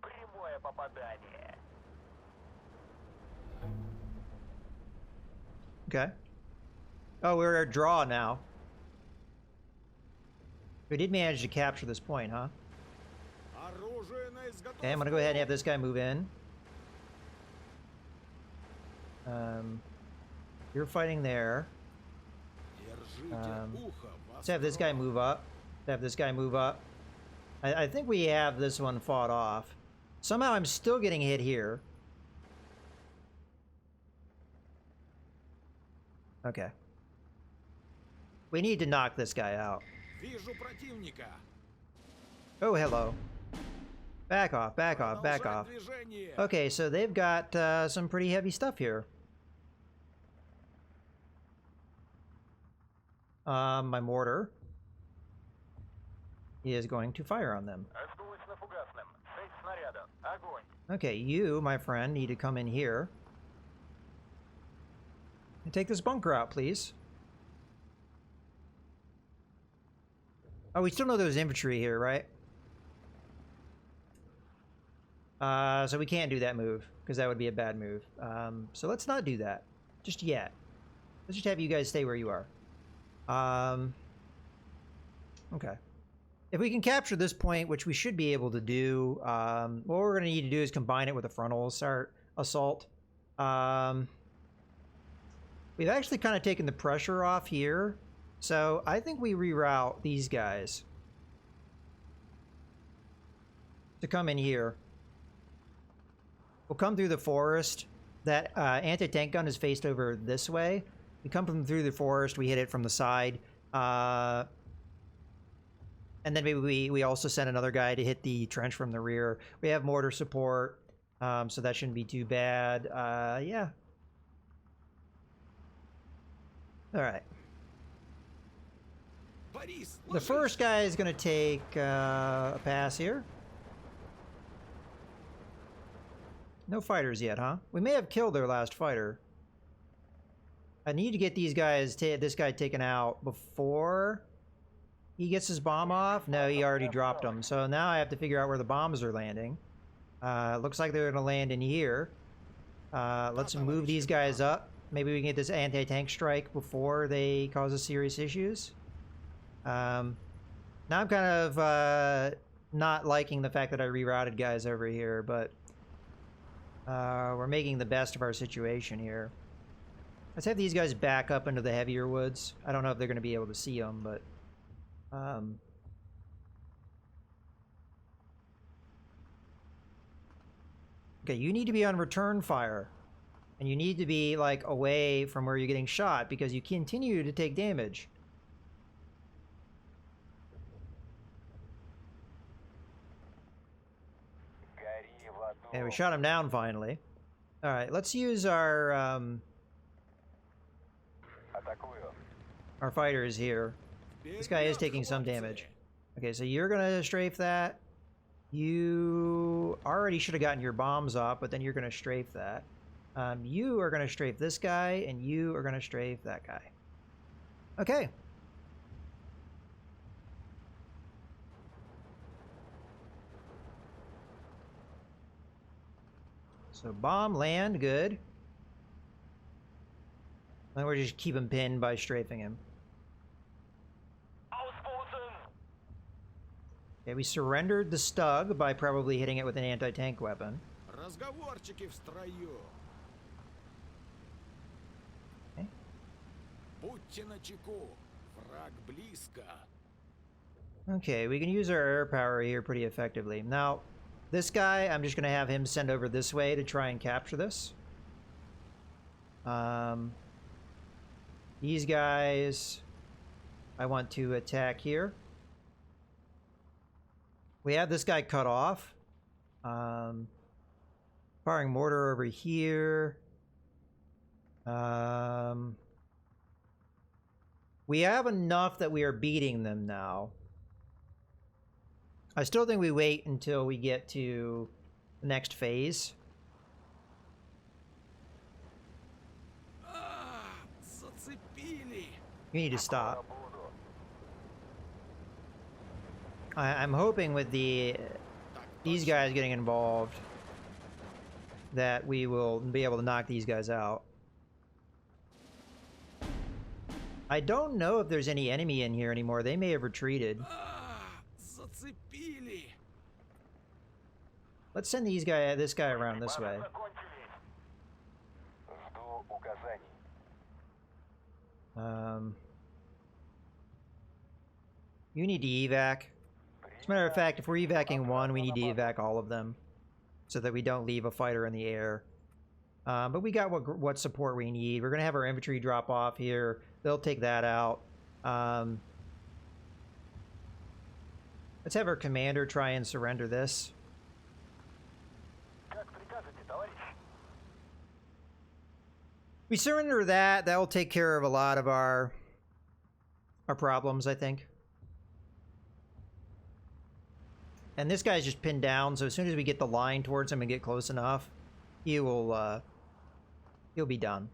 [SPEAKER 3] Прямое попадание.
[SPEAKER 1] Okay. Oh, we're at a draw now. We did manage to capture this point, huh?
[SPEAKER 2] Оружие на
[SPEAKER 1] Okay, I'm gonna go ahead and have this guy move in. You're fighting there.
[SPEAKER 2] Держите ухо
[SPEAKER 1] Let's have this guy move up. Let's have this guy move up. I think we have this one fought off. Somehow I'm still getting hit here. Okay. We need to knock this guy out.
[SPEAKER 2] Вижу противника.
[SPEAKER 1] Oh, hello. Back off, back off, back
[SPEAKER 2] Продолжать
[SPEAKER 1] off.
[SPEAKER 2] движение.
[SPEAKER 1] Okay, so they've got some pretty heavy stuff here. My mortar is going to fire on them.
[SPEAKER 3] Осталось на фугасном. 6 снарядов. Огонь.
[SPEAKER 1] Okay, you, my friend, need to come in here. And take this bunker out, please. Oh, we still know there's infantry here, right? So we can't do that move, because that would be a bad move. So let's not do that. Just yet. Let's just have you guys stay where you are. Okay. If we can capture this point, which we should be able to do, what we're going to need to do is combine it with a frontal assault. We've actually kind of taken the pressure off here. So I think we reroute these guys to come in here. We'll come through the forest. That anti-tank gun is faced over this way. We come from through the forest. We hit it from the side. And then maybe we also send another guy to hit the trench from the rear. We have mortar support, so that shouldn't be too bad. Yeah. All right.
[SPEAKER 2] Борис,
[SPEAKER 1] The
[SPEAKER 2] ложись.
[SPEAKER 1] first guy is going to take a pass here. No fighters yet, huh? We may have killed their last fighter. I need to get these guys, this guy taken out before he gets his bomb off. No, he already dropped them. So now I have to figure out where the bombs are landing. Looks like they're going to land in here. Let's move these guys up. Maybe we can get this anti-tank strike before they cause us serious issues. Now I'm kind of not liking the fact that I rerouted guys over here, but we're making the best of our situation here. Let's have these guys back up into the heavier woods. I don't know if they're going to be able to see them, but... Okay, you need to be on return fire. And you need to be, like, away from where you're getting shot, because you continue to take damage.
[SPEAKER 3] Гори в аду.
[SPEAKER 1] And we shot him down finally. Alright, let's use
[SPEAKER 3] Атакую.
[SPEAKER 1] our fighters here. This guy is taking some damage. Okay, so you're gonna strafe that. You already should have gotten your bombs off, but then you're gonna strafe that. You are gonna strafe this guy, and you are gonna strafe that guy. Okay. So bomb, land, good. And we're just keep him pinned by strafing him.
[SPEAKER 3] Ausputzen.
[SPEAKER 1] Okay, we surrendered the Stug by probably hitting it with an anti-tank weapon.
[SPEAKER 2] Разговорчики в строю. Будьте начеку. Враг близко.
[SPEAKER 1] Okay, we can use our air power here pretty effectively. Now, this guy, I'm just going to have him send over this way to try and capture this. These guys, I want to attack here. We have this guy cut off. Firing mortar over here. We have enough that we are beating them now. I still think we wait until we get to the next phase.
[SPEAKER 2] Зацепили.
[SPEAKER 1] You need to stop.
[SPEAKER 3] Буду.
[SPEAKER 1] I'm hoping with these guys getting involved that we will be able to knock these guys out. I don't know if there's any enemy in here anymore. They may have retreated.
[SPEAKER 2] Зацепили.
[SPEAKER 1] Let's send this guy around this way.
[SPEAKER 3] Закончились. Жду указаний.
[SPEAKER 1] You need to evac. As a matter of fact, if we're evacing one, we need to evac all of them so that we don't leave a fighter in the air. But we got what support we need. We're going to have our infantry drop off here. They'll take that out. Let's have our commander try and surrender this.
[SPEAKER 3] Как прикажете, товарищ?
[SPEAKER 1] We surrender that. That will take care of a lot of our problems, I think. And this guy's just pinned down, so as soon as we get the line towards him and get close enough, he'll be done.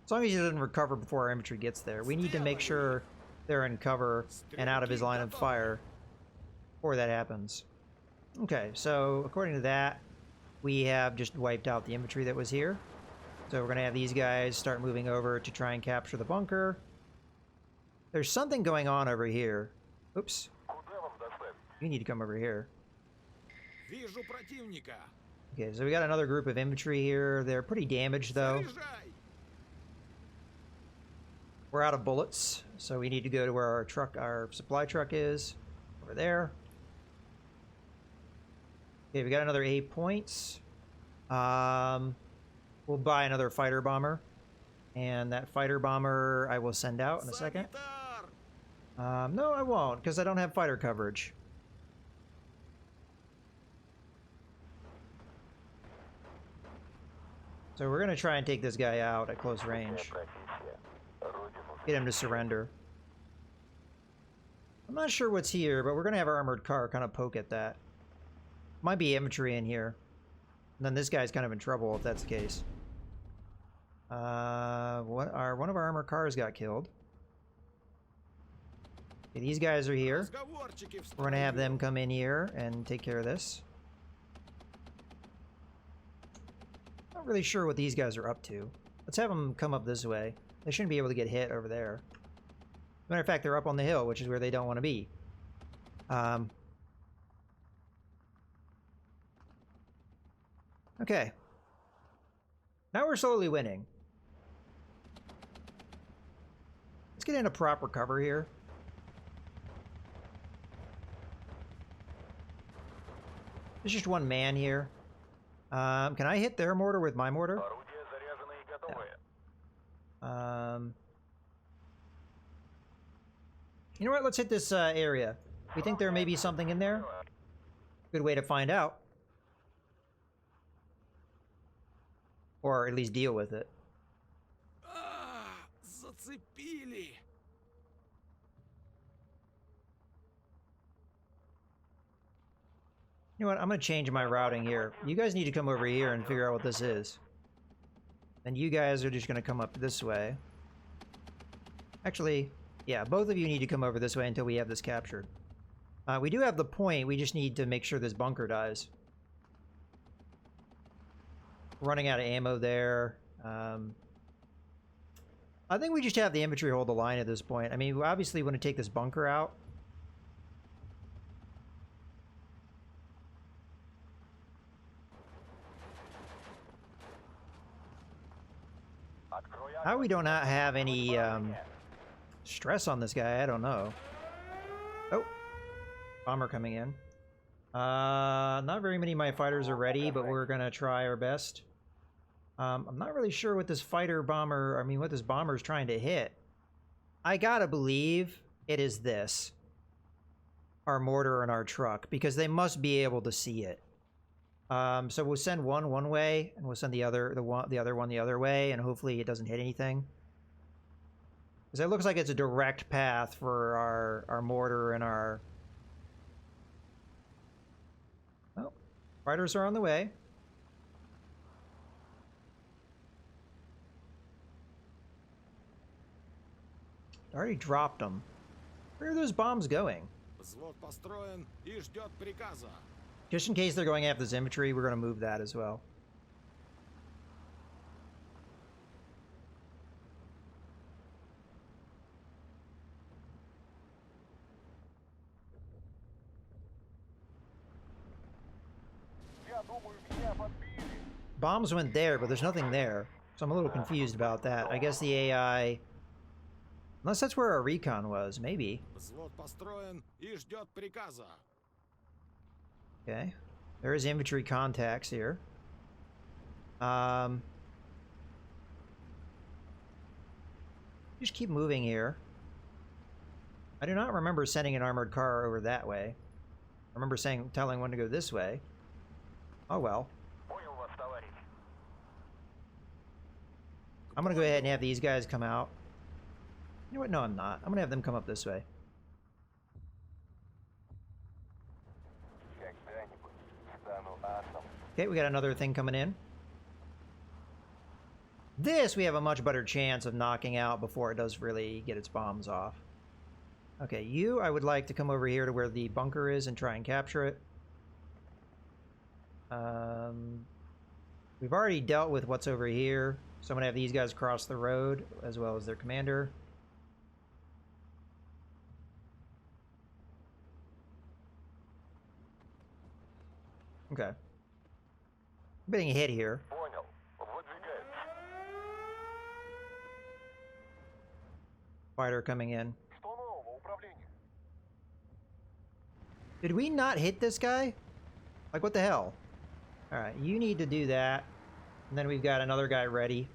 [SPEAKER 1] As long as he doesn't recover before our infantry gets there. We need to make sure they're in cover and out of his line of fire before that happens. Okay, so according to that, we have just wiped out the infantry that was here. So we're going to have these guys start moving over to try and capture the bunker. There's something going on over here. Oops.
[SPEAKER 3] Куда вам доставить?
[SPEAKER 1] You need to come over here.
[SPEAKER 2] Вижу противника.
[SPEAKER 1] Okay, so we got another group of infantry here. They're pretty damaged, though.
[SPEAKER 2] Заряжай.
[SPEAKER 1] We're out of bullets, so we need to go to where our supply truck is. Over there. Okay, we got another 8 points. We'll buy another fighter bomber. And that fighter bomber I will send out in a second.
[SPEAKER 2] Санитар.
[SPEAKER 1] No, I won't, because I don't have fighter coverage. So we're going to try and take this guy out at close range.
[SPEAKER 3] Профессия. Родину
[SPEAKER 1] Get him to surrender. I'm not sure what's here, but we're going to have our armored car kind of poke at that. Might be infantry in here. And then this guy's kind of in trouble if that's the case. One of our armored cars got killed. Okay, these guys are here.
[SPEAKER 2] Разговорчики в
[SPEAKER 1] We're going to have
[SPEAKER 2] строю.
[SPEAKER 1] them come in here and take care of this. Not really sure what these guys are up to. Let's have them come up this way. They shouldn't be able to get hit over there. Matter of fact, they're up on the hill, which is where they don't want to be. Okay. Now we're slowly winning. Let's get into proper cover here. There's just one man here. Can I hit their mortar with my mortar?
[SPEAKER 3] Орудия заряжены и готовы.
[SPEAKER 1] You know what? Let's hit this area. We think there may be something in there. Good way to find out. Or at least deal with it.
[SPEAKER 2] Зацепили.
[SPEAKER 1] You know what? I'm going to change my routing here. You guys need to come over here and figure out what this is. And you guys are just going to come up this way. Actually, yeah, both of you need to come over this way until we have this captured. We do have the point. We just need to make sure this bunker dies. Running out of ammo there. I think we just have the infantry hold the line at this point. I mean, we obviously want to take this bunker out.
[SPEAKER 3] Открой
[SPEAKER 1] How we do not have any stress on this guy, I don't know. Oh, bomber coming in. Not very many of my fighters are ready, but we're gonna try our best. I'm not really sure what this what this bomber is trying to hit. I gotta believe it is this. Our mortar and our truck, because they must be able to see it. So we'll send one way, and we'll send the other one the other way, and hopefully it doesn't hit anything. Because it looks like it's a direct path for our mortar and our... Oh, fighters are on the way. I already dropped them. Where are those bombs going?
[SPEAKER 2] Взвод построен и ждет приказа.
[SPEAKER 1] Just in case they're going after this infantry, we're going to move that as well.
[SPEAKER 3] Я думаю, меня подбили.
[SPEAKER 1] Bombs went there, but there's nothing there. So I'm a little confused about that. I guess the AI... Unless that's where our recon was, maybe.
[SPEAKER 2] Взвод построен и ждет приказа.
[SPEAKER 1] Okay. There is infantry contacts here. Just keep moving here. I do not remember sending an armored car over that way. I remember telling one to go this way. Oh well.
[SPEAKER 3] Понял вас, товарищ.
[SPEAKER 1] I'm gonna go ahead and have these guys come out. You know what? No, I'm not. I'm gonna have them come up this way.
[SPEAKER 3] Когда-нибудь стану асом.
[SPEAKER 1] Okay, we got another thing coming in. This we have a much better chance of knocking out before it does really get its bombs off. Okay, you, I would like to come over here to where the bunker is and try and capture it. We've already dealt with what's over here, so I'm gonna have these guys cross the road as well as their commander. Okay. I'm getting hit here.
[SPEAKER 3] Понял. Выдвигается.
[SPEAKER 1] Fighter coming in.
[SPEAKER 3] Что нового, управление?
[SPEAKER 1] Did we not hit this guy? Like, what the hell? Alright, you need to do that. And then we've got another guy ready.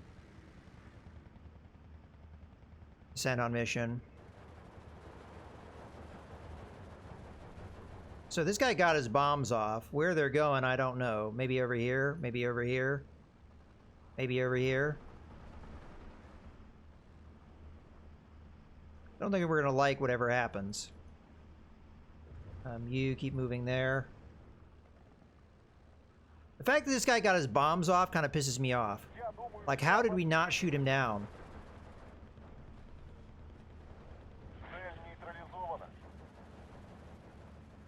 [SPEAKER 1] Send on mission. So this guy got his bombs off. Where they're going, I don't know. Maybe over here, maybe over here. Maybe over here. I don't think we're gonna like whatever happens. You keep moving there. The fact that this guy got his bombs off kind of pisses me off.
[SPEAKER 3] Я думаю,
[SPEAKER 1] Like, how did we not shoot him down?
[SPEAKER 3] цель нейтрализована.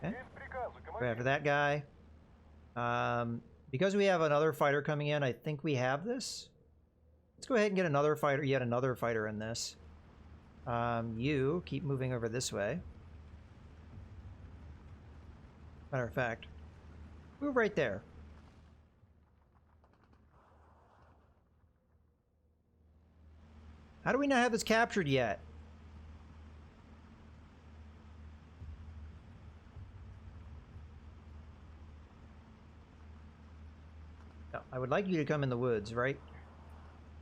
[SPEAKER 1] Okay.
[SPEAKER 3] Есть приказы,
[SPEAKER 1] Go
[SPEAKER 3] командир.
[SPEAKER 1] after that guy. Because we have another fighter coming in, I think we have this. Let's go ahead and get another fighter, yet another fighter in this. You keep moving over this way. Matter of fact, move right there. How do we not have this captured yet? No, I would like you to come in the woods, right?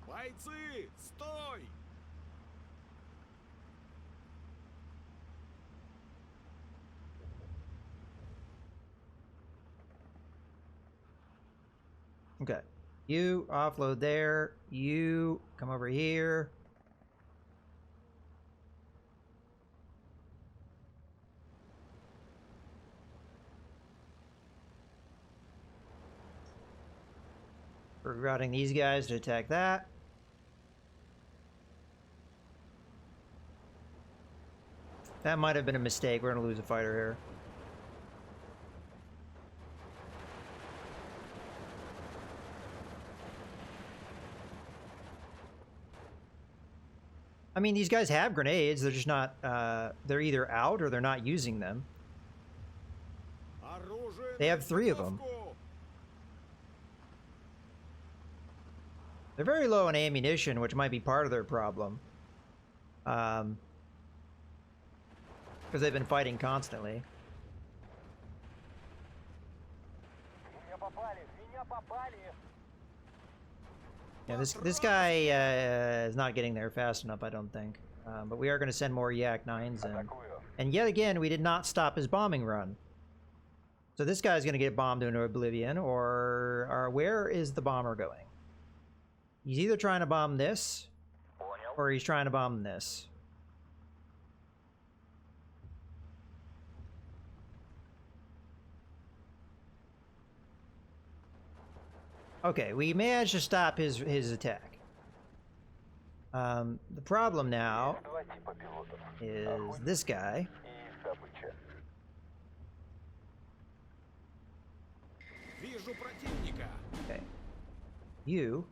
[SPEAKER 2] Бойцы, стой!
[SPEAKER 1] Okay. You offload there. You come over here. We're routing these guys to attack that. That might have been a mistake. We're going to lose a fighter here. I mean, these guys have grenades. They're just not, they're either out or they're not using them.
[SPEAKER 2] Оружие
[SPEAKER 1] They
[SPEAKER 2] на
[SPEAKER 1] have 3 of them.
[SPEAKER 2] изготовку!
[SPEAKER 1] They're very low on ammunition, which might be part of their problem. Because they've been fighting constantly.
[SPEAKER 3] В меня попали! В меня попали!
[SPEAKER 1] Yeah, this guy is not getting there fast enough, I don't think. But we are going to send more Yak 9s in.
[SPEAKER 3] Атакую!
[SPEAKER 1] And yet again, we did not stop his bombing run. So this guy's going to get bombed into oblivion, or where is the bomber going? He's either trying to bomb this,
[SPEAKER 3] Понял.
[SPEAKER 1] or he's trying to bomb this. Okay, we managed to stop his attack. The problem now
[SPEAKER 3] Есть два типа пилотов.
[SPEAKER 1] is
[SPEAKER 3] Охотник
[SPEAKER 1] this guy.
[SPEAKER 3] и добыча.
[SPEAKER 2] Вижу противника.
[SPEAKER 1] Okay. You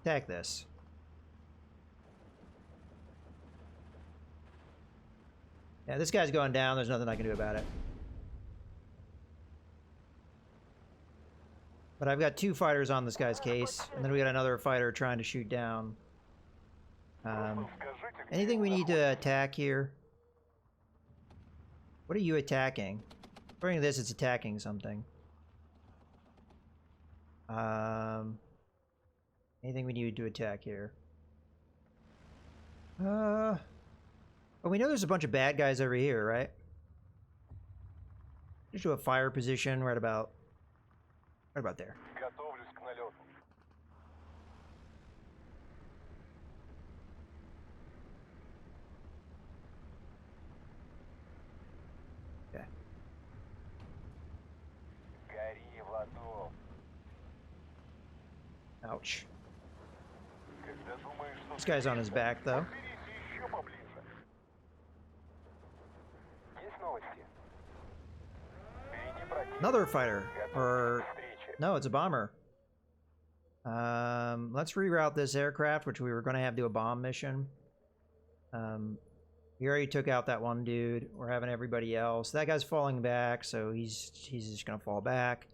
[SPEAKER 1] attack this. Yeah, this guy's going down. There's nothing I can do about it. But I've got 2 fighters on this guy's case, and then we got another fighter trying to shoot down.
[SPEAKER 3] Просто скажите, где
[SPEAKER 1] Anything
[SPEAKER 3] вы
[SPEAKER 1] we need to
[SPEAKER 3] находитесь.
[SPEAKER 1] attack here? What are you attacking? According to this, it's attacking something. Anything we need to attack here? Well, we know there's a bunch of bad guys over here, right? Just do a fire position right about there.
[SPEAKER 3] Готовлюсь к налету.
[SPEAKER 1] Okay.
[SPEAKER 3] Гори в аду.
[SPEAKER 1] Ouch.
[SPEAKER 3] Когда думаешь, что
[SPEAKER 1] This guy's on his back, though.
[SPEAKER 3] подберись еще поближе. Есть новости? Впереди противник.
[SPEAKER 1] Another fighter,
[SPEAKER 3] Готовься
[SPEAKER 1] or
[SPEAKER 3] к встрече.
[SPEAKER 1] no, it's a bomber. Let's reroute this aircraft, which we were going to have do a bomb mission. We already took out that one dude. We're having everybody else. That guy's falling back, so he's just going to fall back.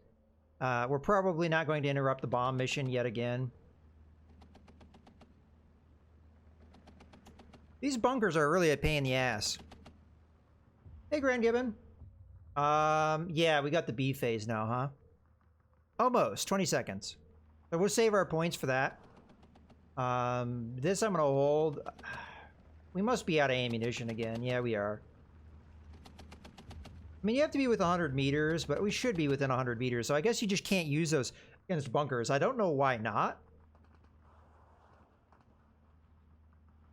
[SPEAKER 1] We're probably not going to interrupt the bomb mission yet again. These bunkers are really a pain in the ass. Hey, Grand Gibbon. Yeah, we got the B phase now, huh? Almost. 20 seconds. So we'll save our points for that. This I'm going to hold. We must be out of ammunition again. Yeah, we are. I mean, you have to be within 100 meters, but we should be within 100 meters. So I guess you just can't use those against bunkers. I don't know why not.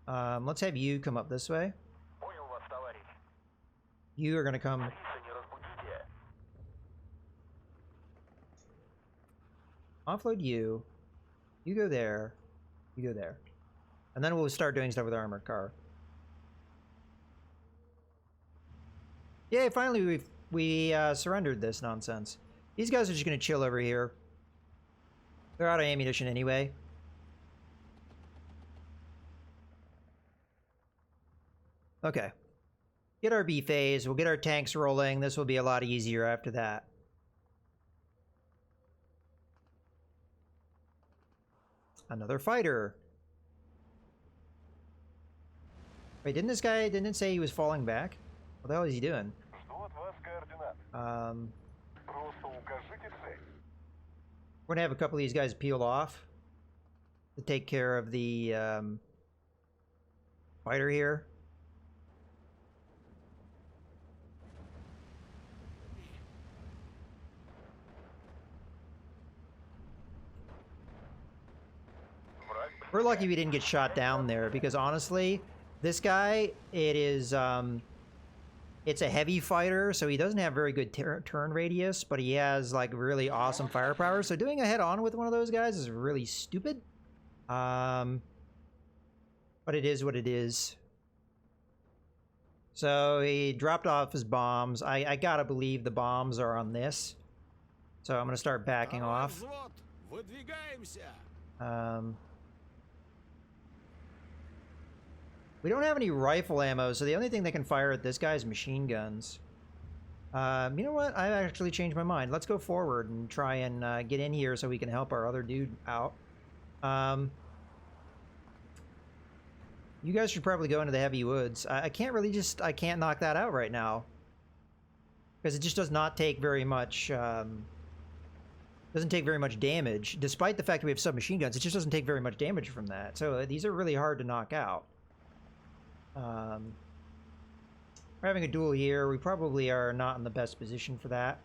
[SPEAKER 1] Let's have you come up this way.
[SPEAKER 3] Понял вас, товарищ.
[SPEAKER 1] You are going to come.
[SPEAKER 3] Бориса не разбудите.
[SPEAKER 1] Offload you. You go there. You go there. And then we'll start doing stuff with the armored car. Yay, finally we surrendered this nonsense. These guys are just going to chill over here. They're out of ammunition anyway. Okay. Get our B phase. We'll get our tanks rolling. This will be a lot easier after that. Another fighter. Wait, didn't it say he was falling back? What the hell is he doing?
[SPEAKER 3] Жду от вас координат. Просто укажите цель.
[SPEAKER 1] We're gonna have a couple of these guys peel off to take care of the fighter here.
[SPEAKER 3] Враг
[SPEAKER 1] We're lucky we didn't get shot down there, because honestly, this guy, it's a heavy fighter, so he doesn't have very good turn radius, but he has like really awesome firepower. So doing a head-on with one of those guys is really stupid. But it is what it is. So he dropped off his bombs. I gotta believe the bombs are on this. So I'm gonna start backing
[SPEAKER 2] Второй
[SPEAKER 1] off.
[SPEAKER 2] взвод. Выдвигаемся.
[SPEAKER 1] We don't have any rifle ammo, so the only thing they can fire at this guy is machine guns. You know what? I actually changed my mind. Let's go forward and try and get in here so we can help our other dude out. You guys should probably go into the heavy woods. I can't really just... I can't knock that out right now. Because it just does not take very much... doesn't take very much damage. Despite the fact that we have submachine guns, it just doesn't take very much damage from that. So these are really hard to knock out. We're having a duel here. We probably are not in the best position for that.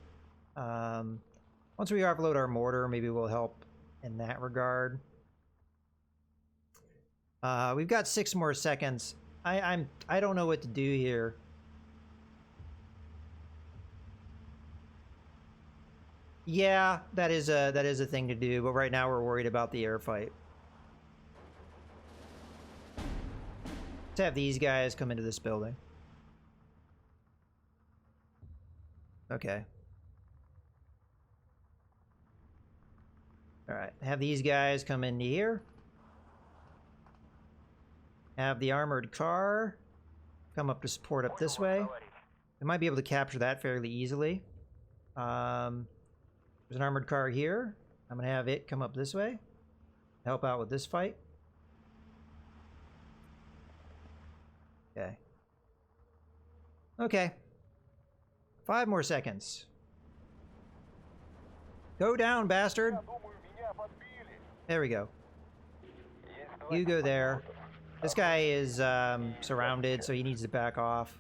[SPEAKER 1] Once we offload our mortar, maybe we'll help in that regard. We've got 6 more seconds. I don't know what to do here. Yeah, that is a thing to do, but right now we're worried about the air fight. Let's have these guys come into this building. Okay. Alright, have these guys come into here. Have the armored car come up to support up this way. We might be able to capture that fairly easily. There's an armored car here. I'm going to have it come up this way. Help out with this fight. Okay. Okay. 5 more seconds. Go down, bastard. There we go. You go there. This guy is surrounded, so he needs to back off.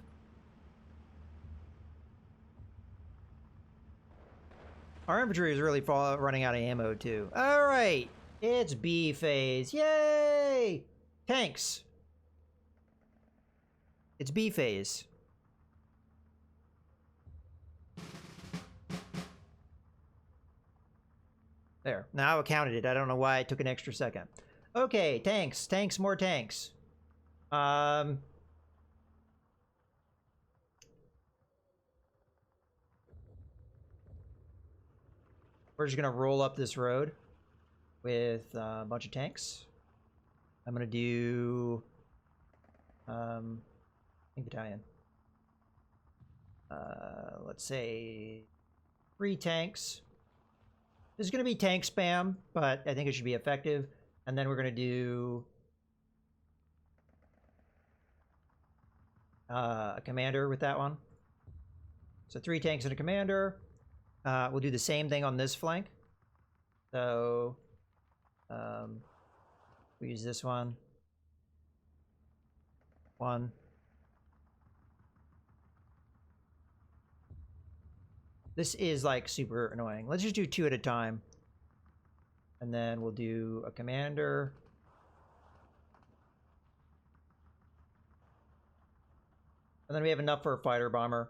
[SPEAKER 1] Our infantry is really running out of ammo, too. Alright! It's B phase. Yay! Tanks! It's B phase. There. Now I counted it. I don't know why it took an extra second. Okay, tanks. Tanks, more tanks. We're just gonna roll up this road with a bunch of tanks. I'm gonna do battalion. Let's say 3 tanks. This is gonna be tank spam, but I think it should be effective. And then we're gonna do a commander with that one. So 3 tanks and a commander. We'll do the same thing on this flank. So we use this one. 1. This is like super annoying. Let's just do 2 at a time. And then we'll do a commander. And then we have enough for a fighter bomber.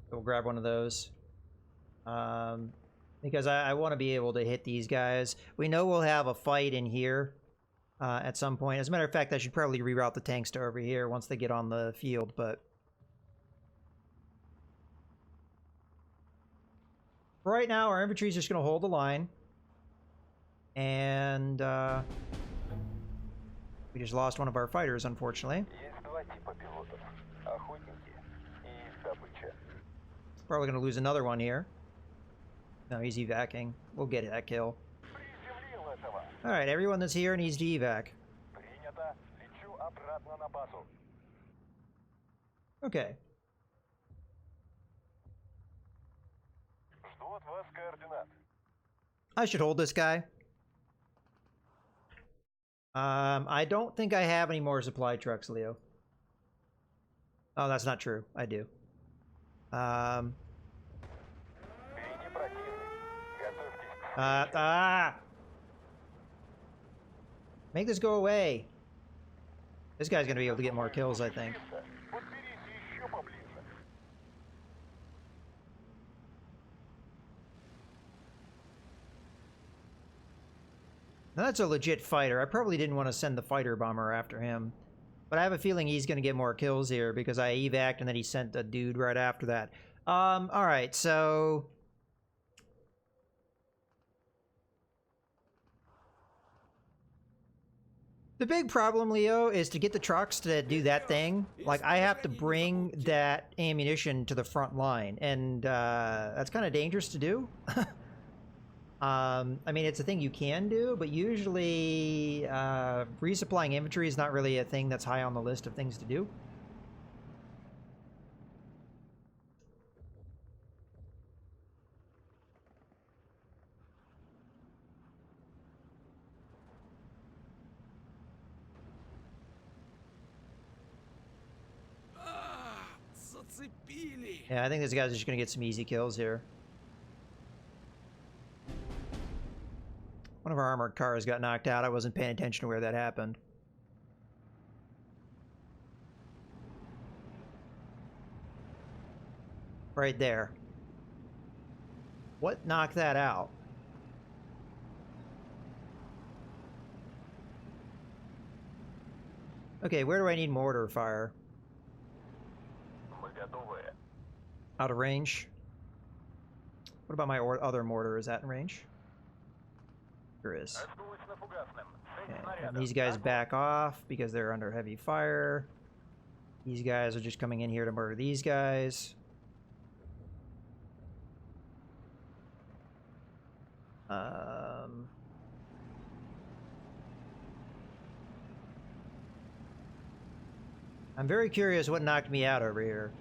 [SPEAKER 1] So we'll grab one of those. Because I want to be able to hit these guys. We know we'll have a fight in here at some point. As a matter of fact, I should probably reroute the tanks to over here once they get on the field, but... right now, our infantry is just going to hold the line. And we just lost one of our fighters, unfortunately. Probably going to lose another one here. No, he's evacing. We'll get that kill. Alright, everyone that's here needs to evac. Okay. I should hold this guy. I don't think I have any more supply trucks, Leo. Oh, that's not true. I do. Make this go away. This guy's gonna be able to get more kills, I think. Now that's a legit fighter. I probably didn't want to send the fighter bomber after him. But I have a feeling he's going to get more kills here because I evac'd and then he sent a dude right after that. Alright, so... the big problem, Leo, is to get the trucks to do that thing. Like, I have to bring that ammunition to the front line. And, that's kind of dangerous to do. I mean, it's a thing you can do, but usually resupplying infantry is not really a thing that's high on the list of things to do.
[SPEAKER 2] Зацепили.
[SPEAKER 1] Yeah, I think this guy's just gonna get some easy kills here. One of our armored cars got knocked out. I wasn't paying attention to where that happened. Right there. What knocked that out? Okay, where do I need mortar fire?
[SPEAKER 3] Мы готовы.
[SPEAKER 1] Out of range? What about my other mortar? Is that in range? There is.
[SPEAKER 3] Осколочно-фугасным. Цель
[SPEAKER 1] Okay, and
[SPEAKER 3] снаряда.
[SPEAKER 1] these guys back off because they're under heavy fire. These guys are just coming in here to murder these guys. I'm very curious what knocked me out over here.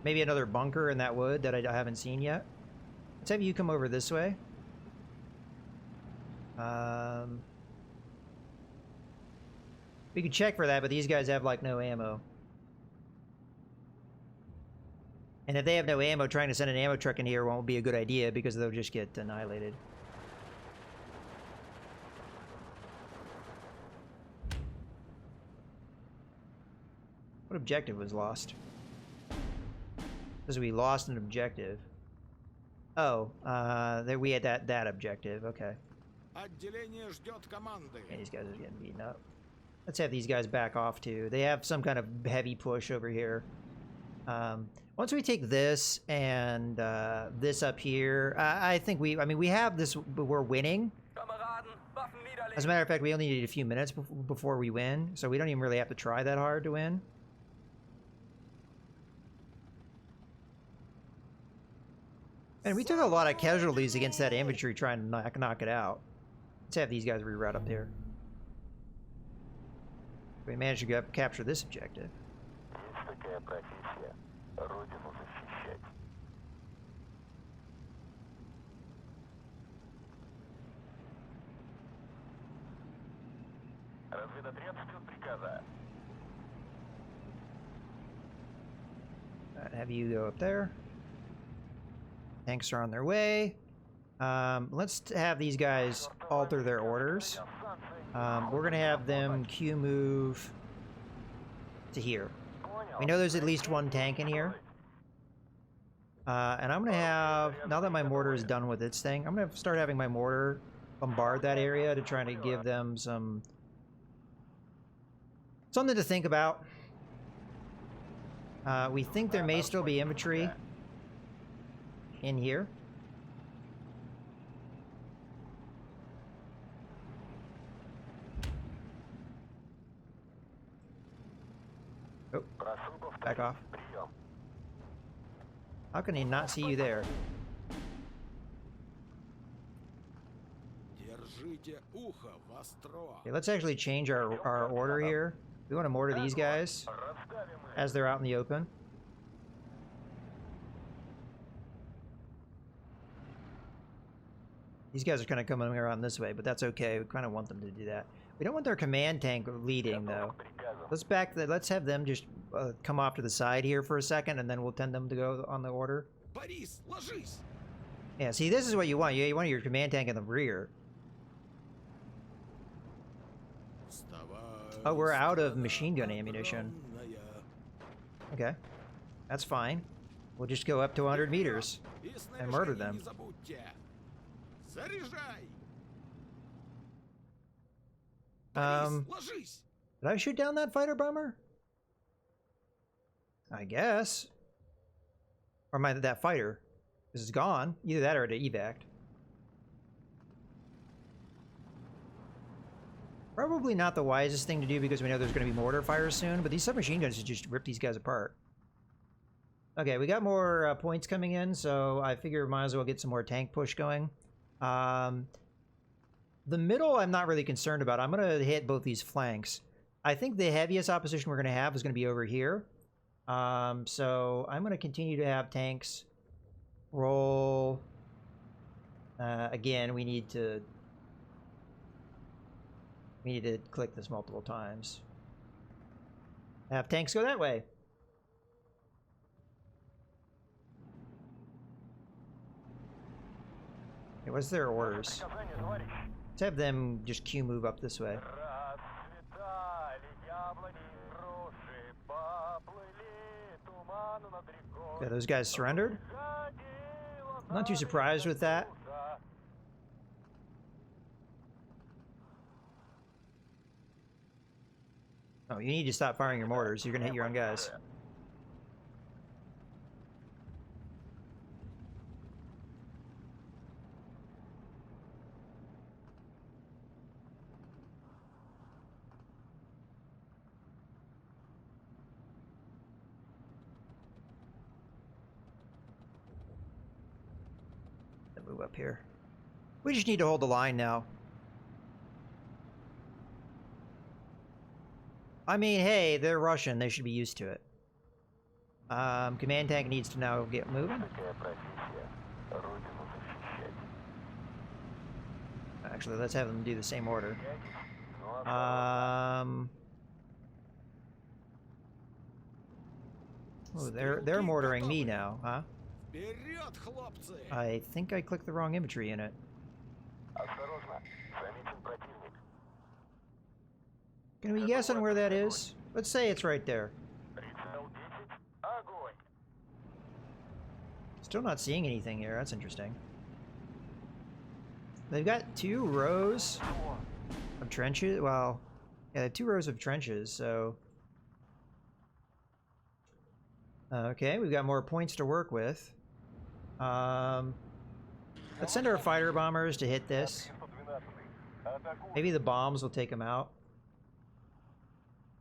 [SPEAKER 1] Maybe another bunker in that wood that I haven't seen yet. Let's have you come over this way. We could check for that, but these guys have like no ammo. And if they have no ammo, trying to send an ammo truck in here won't be a good idea because they'll just get annihilated. What objective was lost? Because we lost an objective. Oh, there we had that objective. Okay.
[SPEAKER 2] Отделение ждет команды.
[SPEAKER 1] Yeah, these guys are getting beaten up. Let's have these guys back off too. They have some kind of heavy push over here. Once we take this and this up here, I think we have this. We're winning.
[SPEAKER 4] Kameraden, Waffen niederlegen.
[SPEAKER 1] As a matter of fact, we only need a few minutes before we win, so we don't even really have to try that hard to win. And we took a lot of casualties against that infantry trying to knock it out. Let's have these guys reroute up here. We managed to capture this objective.
[SPEAKER 3] Есть такая профессия. Родину защищать. Разведотряд ждет приказа.
[SPEAKER 1] Have you go up there. Tanks are on their way. Let's have these guys alter their orders. We're going to have them Q move to here. We know there's at least one tank in here. And I'm going to have, now that my mortar is done with its thing, I'm going to start having my mortar bombard that area to try to give them something to think about. We think there may still be infantry in here. Oh, back off.
[SPEAKER 3] Прием.
[SPEAKER 1] How can he not see you there?
[SPEAKER 2] Держите ухо востро.
[SPEAKER 1] Okay, let's actually change our order here. We want to mortar these guys
[SPEAKER 3] Расставим их.
[SPEAKER 1] as they're out in the open. These guys are kind of coming around this way, but that's okay. We kind of want them to do that. We don't want their command tank leading, though.
[SPEAKER 3] Приказом.
[SPEAKER 1] Let's have them just come off to the side here for a second, and then we'll tend them to go on the order.
[SPEAKER 2] Борис, ложись.
[SPEAKER 1] Yeah, see, this is what you want. You want your command tank in the rear.
[SPEAKER 2] Вставай,
[SPEAKER 1] Oh, we're out of machine gun ammunition.
[SPEAKER 2] огромная.
[SPEAKER 1] Okay, that's fine. We'll just go up to 100 meters.
[SPEAKER 2] И
[SPEAKER 1] and murder
[SPEAKER 2] снаряжение
[SPEAKER 1] them.
[SPEAKER 2] не забудьте. Заряжай. Борис, ложись.
[SPEAKER 1] Did I shoot down that fighter bomber? I guess. Or that fighter. This is gone. Either that or it evac. Probably not the wisest thing to do because we know there's going to be mortar fire soon, but these submachine guns should just rip these guys apart. Okay, we got more points coming in, so I figure we might as well get some more tank push going. The middle, I'm not really concerned about. I'm going to hit both these flanks. I think the heaviest opposition we're going to have is going to be over here. So I'm going to continue to have tanks roll. Again, we need to click this multiple times. Have tanks go that way. Hey, what's their orders? Let's have them just Q move up this way. Okay, those guys surrendered. I'm not too surprised with that. Oh, you need to stop firing your mortars. You're gonna hit your own guys. Move up here. We just need to hold the line now. I mean, hey, they're Russian. They should be used to it. Command tank needs to now get moving. Actually, let's have them do the same order. Oh, they're mortaring me now, huh? I think I clicked the wrong infantry unit. Can we guess on where that is? Let's say it's right there. Still not seeing anything here. That's interesting. They've got 2 rows of trenches. Well, yeah, they have 2 rows of trenches, so... Okay, we've got more points to work with. Let's send our fighter bombers to hit this. Maybe the bombs will take them out.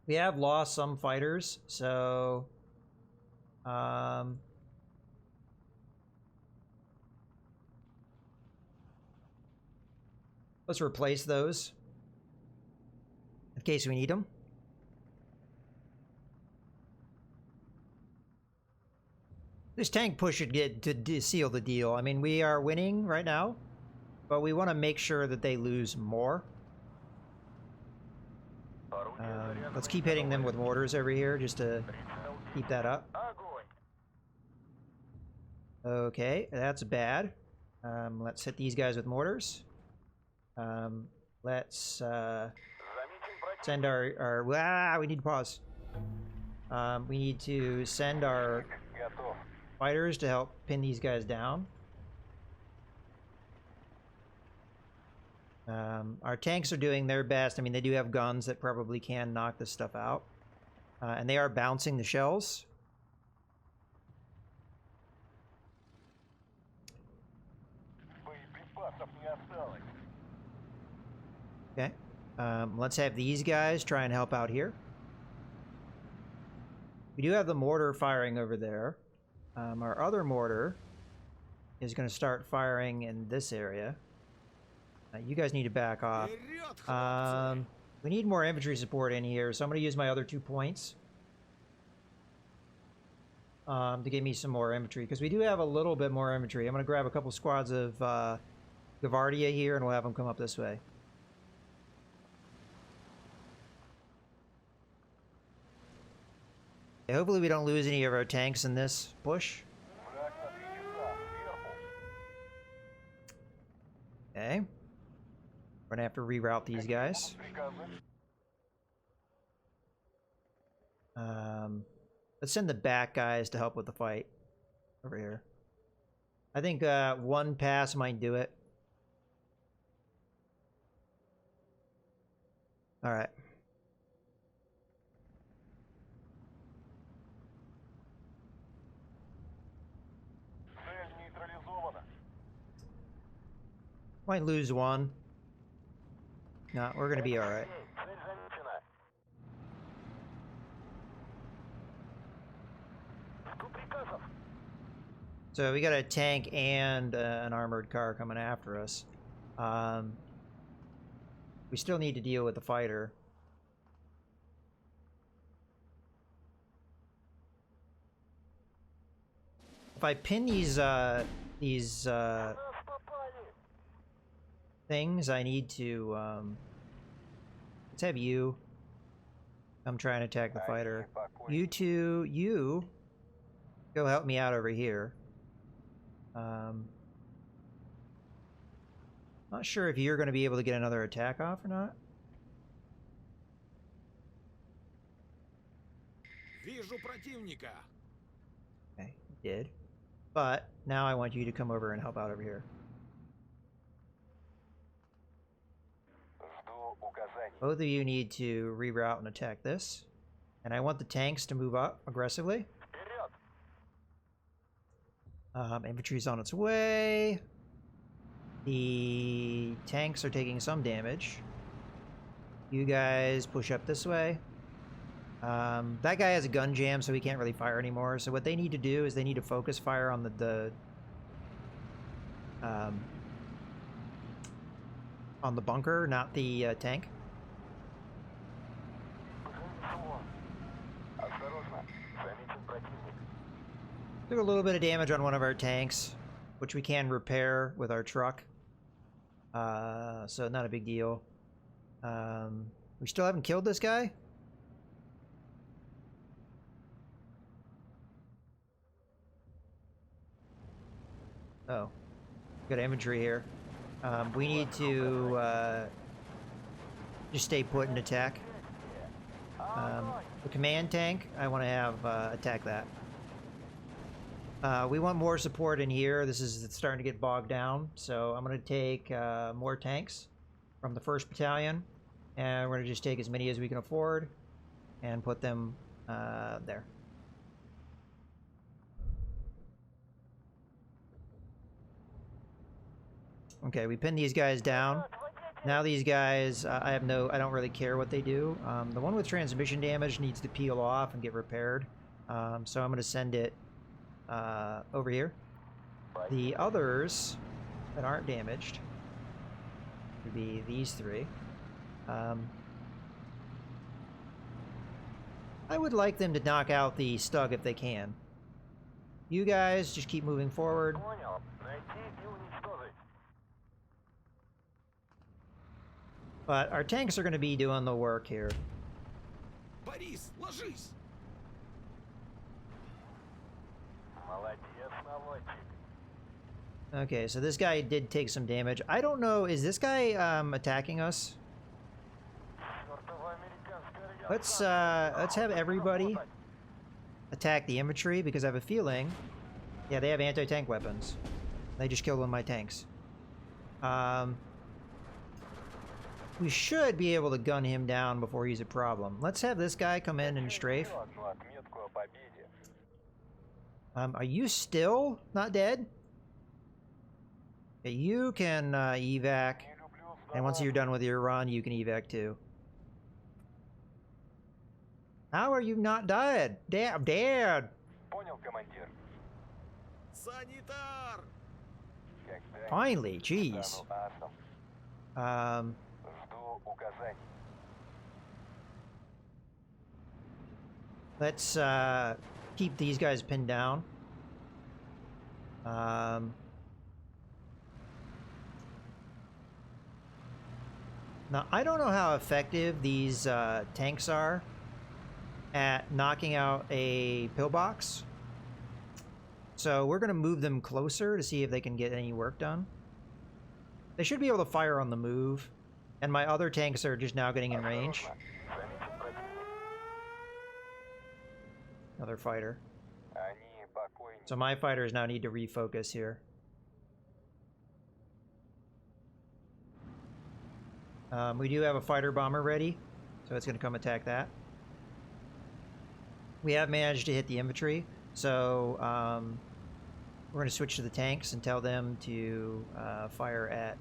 [SPEAKER 1] We have lost some fighters, so... let's replace those in case we need them. This tank push should get to seal the deal. I mean, we are winning right now, but we want to make sure that they lose more. Let's keep hitting them with mortars over here just to keep that up. Okay, that's bad. Let's hit these guys with mortars. Let's send our we need to pause. We need to send our fighters to help pin these guys down. Our tanks are doing their best. I mean, they do have guns that probably can knock this stuff out. And they are bouncing the shells. Okay. Let's have these guys try and help out here. We do have the mortar firing over there. Our other mortar is going to start firing in this area. You guys need to back off. We need more infantry support in here, so I'm going to use my other 2 points to give me some more infantry, because we do have a little bit more infantry. I'm going to grab a couple squads of Gavardia here, and we'll have them come up this way. Okay, hopefully we don't lose any of our tanks in this push. Okay. We're gonna have to reroute these guys. Let's send the back guys to help with the fight over here. I think 1 pass might do it. All right. Might lose 1. No, we're gonna be all right. So we got a tank and an armored car coming after us. We still need to deal with the fighter. If I pin these things, I need to let's have you. I'm trying to attack the fighter. You two, you go help me out over here. Not sure if you're going to be able to get another attack off or not.
[SPEAKER 2] Вижу противника.
[SPEAKER 1] Okay, you did. But now I want you to come over and help out over here.
[SPEAKER 3] Жду указаний.
[SPEAKER 1] Both of you need to reroute and attack this. And I want the tanks to move up aggressively. Infantry's on its way. The tanks are taking some damage. You guys push up this way. That guy has a gun jam, so he can't really fire anymore. So what they need to do is they need to focus fire on on the bunker, not the tank.
[SPEAKER 3] Осторожно. Заметен противник.
[SPEAKER 1] Took a little bit of damage on one of our tanks, which we can repair with our truck. So not a big deal. We still haven't killed this guy? Oh. Got infantry here. We need to just stay put and attack. The command tank, I want to have attack that. We want more support in here. This is starting to get bogged down, so I'm going to take more tanks from the 1st Battalion, and we're going to just take as many as we can afford and put them there. Okay, we pinned these guys down. Now these guys, I don't really care what they do. The one with transmission damage needs to peel off and get repaired, so I'm going to send it over here. The others that aren't damaged would be these three. I would like them to knock out the Stug if they can. You guys just keep moving forward.
[SPEAKER 3] Понял. Найти и уничтожить.
[SPEAKER 1] But our tanks are going to be doing the work here.
[SPEAKER 2] Борис, ложись.
[SPEAKER 3] Молодец, наводчик.
[SPEAKER 1] Okay, so this guy did take some damage. I don't know, is this guy attacking us?
[SPEAKER 3] Чёртова американская
[SPEAKER 1] Let's have everybody attack the infantry, because I have a feeling, yeah, they have anti-tank weapons. They just killed one of my tanks. We should be able to gun him down before he's a problem. Let's have this guy come in and strafe.
[SPEAKER 3] Ещё одну отметку о победе.
[SPEAKER 1] Are you still not dead? Yeah, you can evac,
[SPEAKER 3] Не люблю
[SPEAKER 1] and once you're done with your run, you can evac too. How are you not dead? Damn, dead!
[SPEAKER 3] Понял, командир.
[SPEAKER 2] Санитар.
[SPEAKER 3] Когда
[SPEAKER 1] Finally, jeez.
[SPEAKER 3] стану асом. Жду указаний.
[SPEAKER 1] Let's keep these guys pinned down. Now, I don't know how effective these tanks are at knocking out a pillbox. So we're going to move them closer to see if they can get any work done. They should be able to fire on the move. And my other tanks are just now getting in range.
[SPEAKER 3] Заметен противник.
[SPEAKER 1] Another fighter.
[SPEAKER 3] Они покойники.
[SPEAKER 1] So my fighters now need to refocus here. We do have a fighter bomber ready, so it's going to come attack that. We have managed to hit the infantry, so we're going to switch to the tanks and tell them to fire at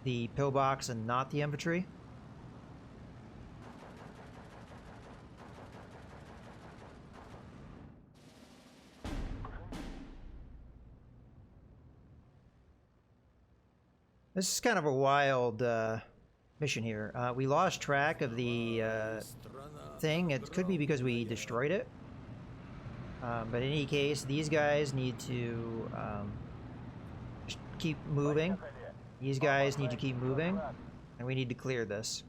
[SPEAKER 1] the pillbox and not the infantry. This is kind of a wild mission here. We lost track of the thing. It could be because we destroyed it. But in any case, these guys need to just keep moving. These guys need to keep moving. And we need to clear this.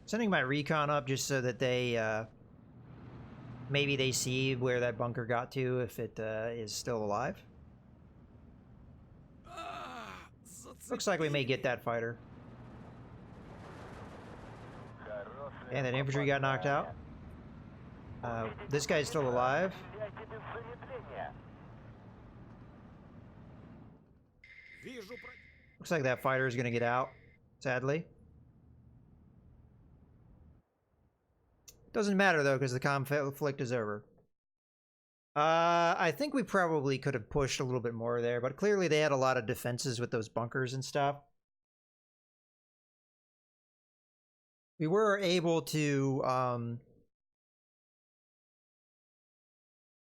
[SPEAKER 1] Sending my recon up just so that they maybe they see where that bunker got to if it is still alive. Looks like we may get that fighter. And that infantry got knocked out. This guy's still alive. Looks like that fighter is going to get out, sadly. Doesn't matter though, because the conflict is over. I think we probably could have pushed a little bit more there, but clearly they had a lot of defenses with those bunkers and stuff. We were able to,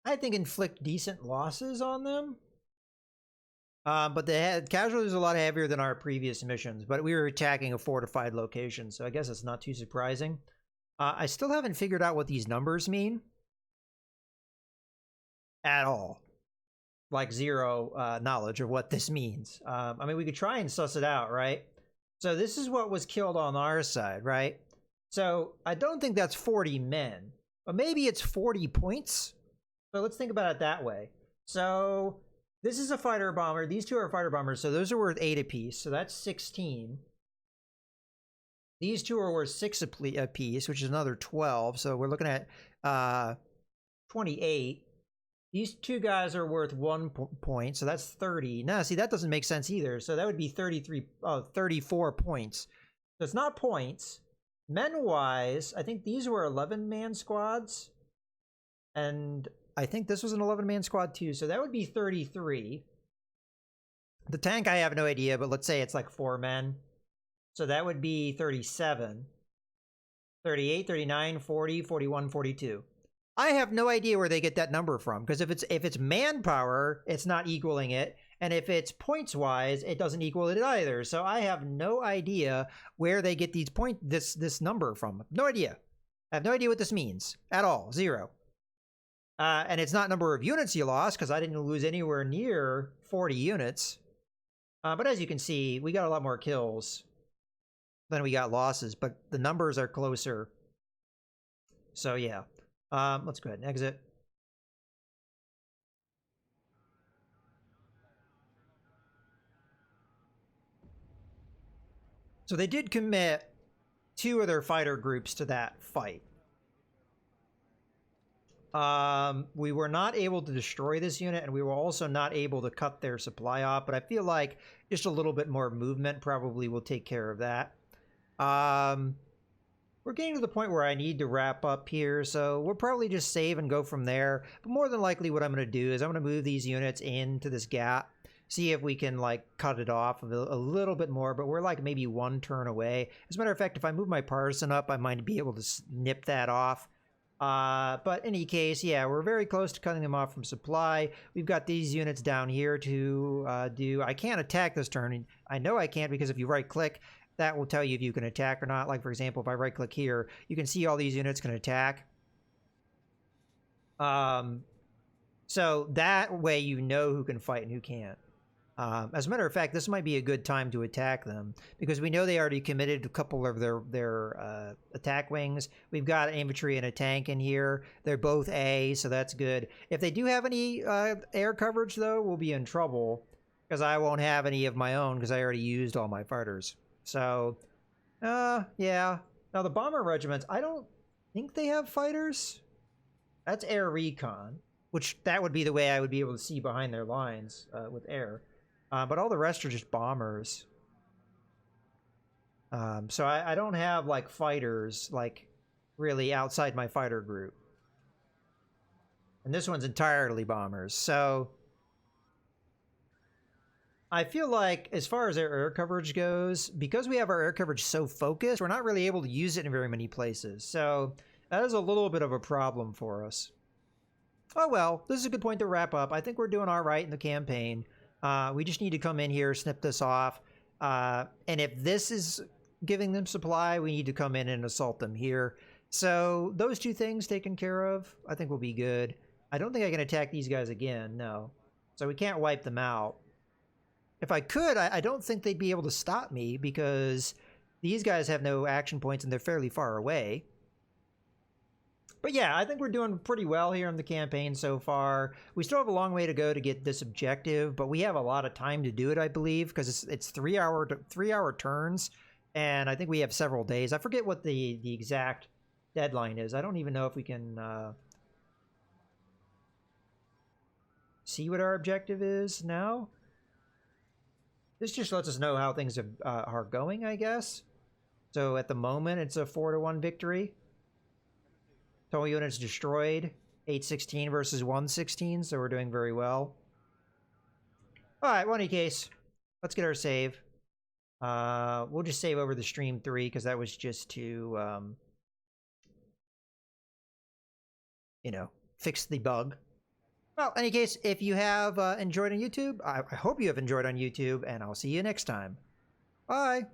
[SPEAKER 1] I think, inflict decent losses on them. But they had casualties a lot heavier than our previous missions, but we were attacking a fortified location, so I guess it's not too surprising. I still haven't figured out what these numbers mean. At all. Like zero knowledge of what this means. I mean, we could try and suss it out, right? So this is what was killed on our side, right? So I don't think that's 40 men, but maybe it's 40 points. So let's think about it that way. So this is a fighter bomber. These two are fighter bombers, so those are worth 8 apiece. So that's 16. These two are worth 6 apiece, which is another 12. So we're looking at 28. These two guys are worth 1 point, so that's 30. Now, see, that doesn't make sense either. So that would be 34 points. So it's not points. Men-wise, I think these were 11-man squads. And I think this was an 11-man squad too, so that would be 33. The tank, I have no idea, but let's say it's like 4 men. So that would be 37. 38, 39, 40, 41, 42. I have no idea where they get that number from, because if it's manpower, it's not equaling it, and if it's points wise, it doesn't equal it either. So I have no idea where they get these this number from. No idea. I have no idea what this means at all. Zero. And it's not number of units you lost, because I didn't lose anywhere near 40 units. But as you can see, we got a lot more kills than we got losses, but the numbers are closer. So yeah. Let's go ahead and exit. So they did commit 2 of their fighter groups to that fight. We were not able to destroy this unit, and we were also not able to cut their supply off, but I feel like just a little bit more movement probably will take care of that. We're getting to the point where I need to wrap up here, so we'll probably just save and go from there. But more than likely what I'm going to do is I'm going to move these units into this gap, see if we can like cut it off a little bit more, but we're like maybe 1 turn away. As a matter of fact, if I move my partisan up, I might be able to snip that off. But in any case, yeah, we're very close to cutting them off from supply. We've got these units down here to do. I can't attack this turn. I know I can't, because if you right click, that will tell you if you can attack or not. Like, for example, if I right click here, you can see all these units can attack. So that way you know who can fight and who can't. As a matter of fact, this might be a good time to attack them, because we know they already committed a couple of their attack wings. We've got an infantry and a tank in here. They're both A, so that's good. If they do have any air coverage, though, we'll be in trouble, because I won't have any of my own, because I already used all my fighters. So, yeah. Now, the bomber regiments, I don't think they have fighters. That's air recon, which that would be the way I would be able to see behind their lines with air. But all the rest are just bombers. So I don't have, like, fighters, like, really outside my fighter group. And this one's entirely bombers. So I feel like, as far as our air coverage goes, because we have our air coverage so focused, we're not really able to use it in very many places. So that is a little bit of a problem for us. Oh well, this is a good point to wrap up. I think we're doing all right in the campaign. We just need to come in here, snip this off. And if this is giving them supply, we need to come in and assault them here. So those two things taken care of, I think we'll be good. I don't think I can attack these guys again, no. So we can't wipe them out. If I could, I don't think they'd be able to stop me because these guys have no action points and they're fairly far away. But yeah, I think we're doing pretty well here in the campaign so far. We still have a long way to go to get this objective, but we have a lot of time to do it, I believe, because it's 3 hour turns, and I think we have several days. I forget what the exact deadline is. I don't even know if we can see what our objective is now. This just lets us know how things are going, I guess. So at the moment, it's a 4-1 victory. Total units destroyed, 816 versus 116, so we're doing very well. Alright, well, in any case, let's get our save. We'll just save over the stream 3, because that was just to, you know, fix the bug. Well, in any case, if you have enjoyed on YouTube, I hope you have enjoyed on YouTube, and I'll see you next time. Bye!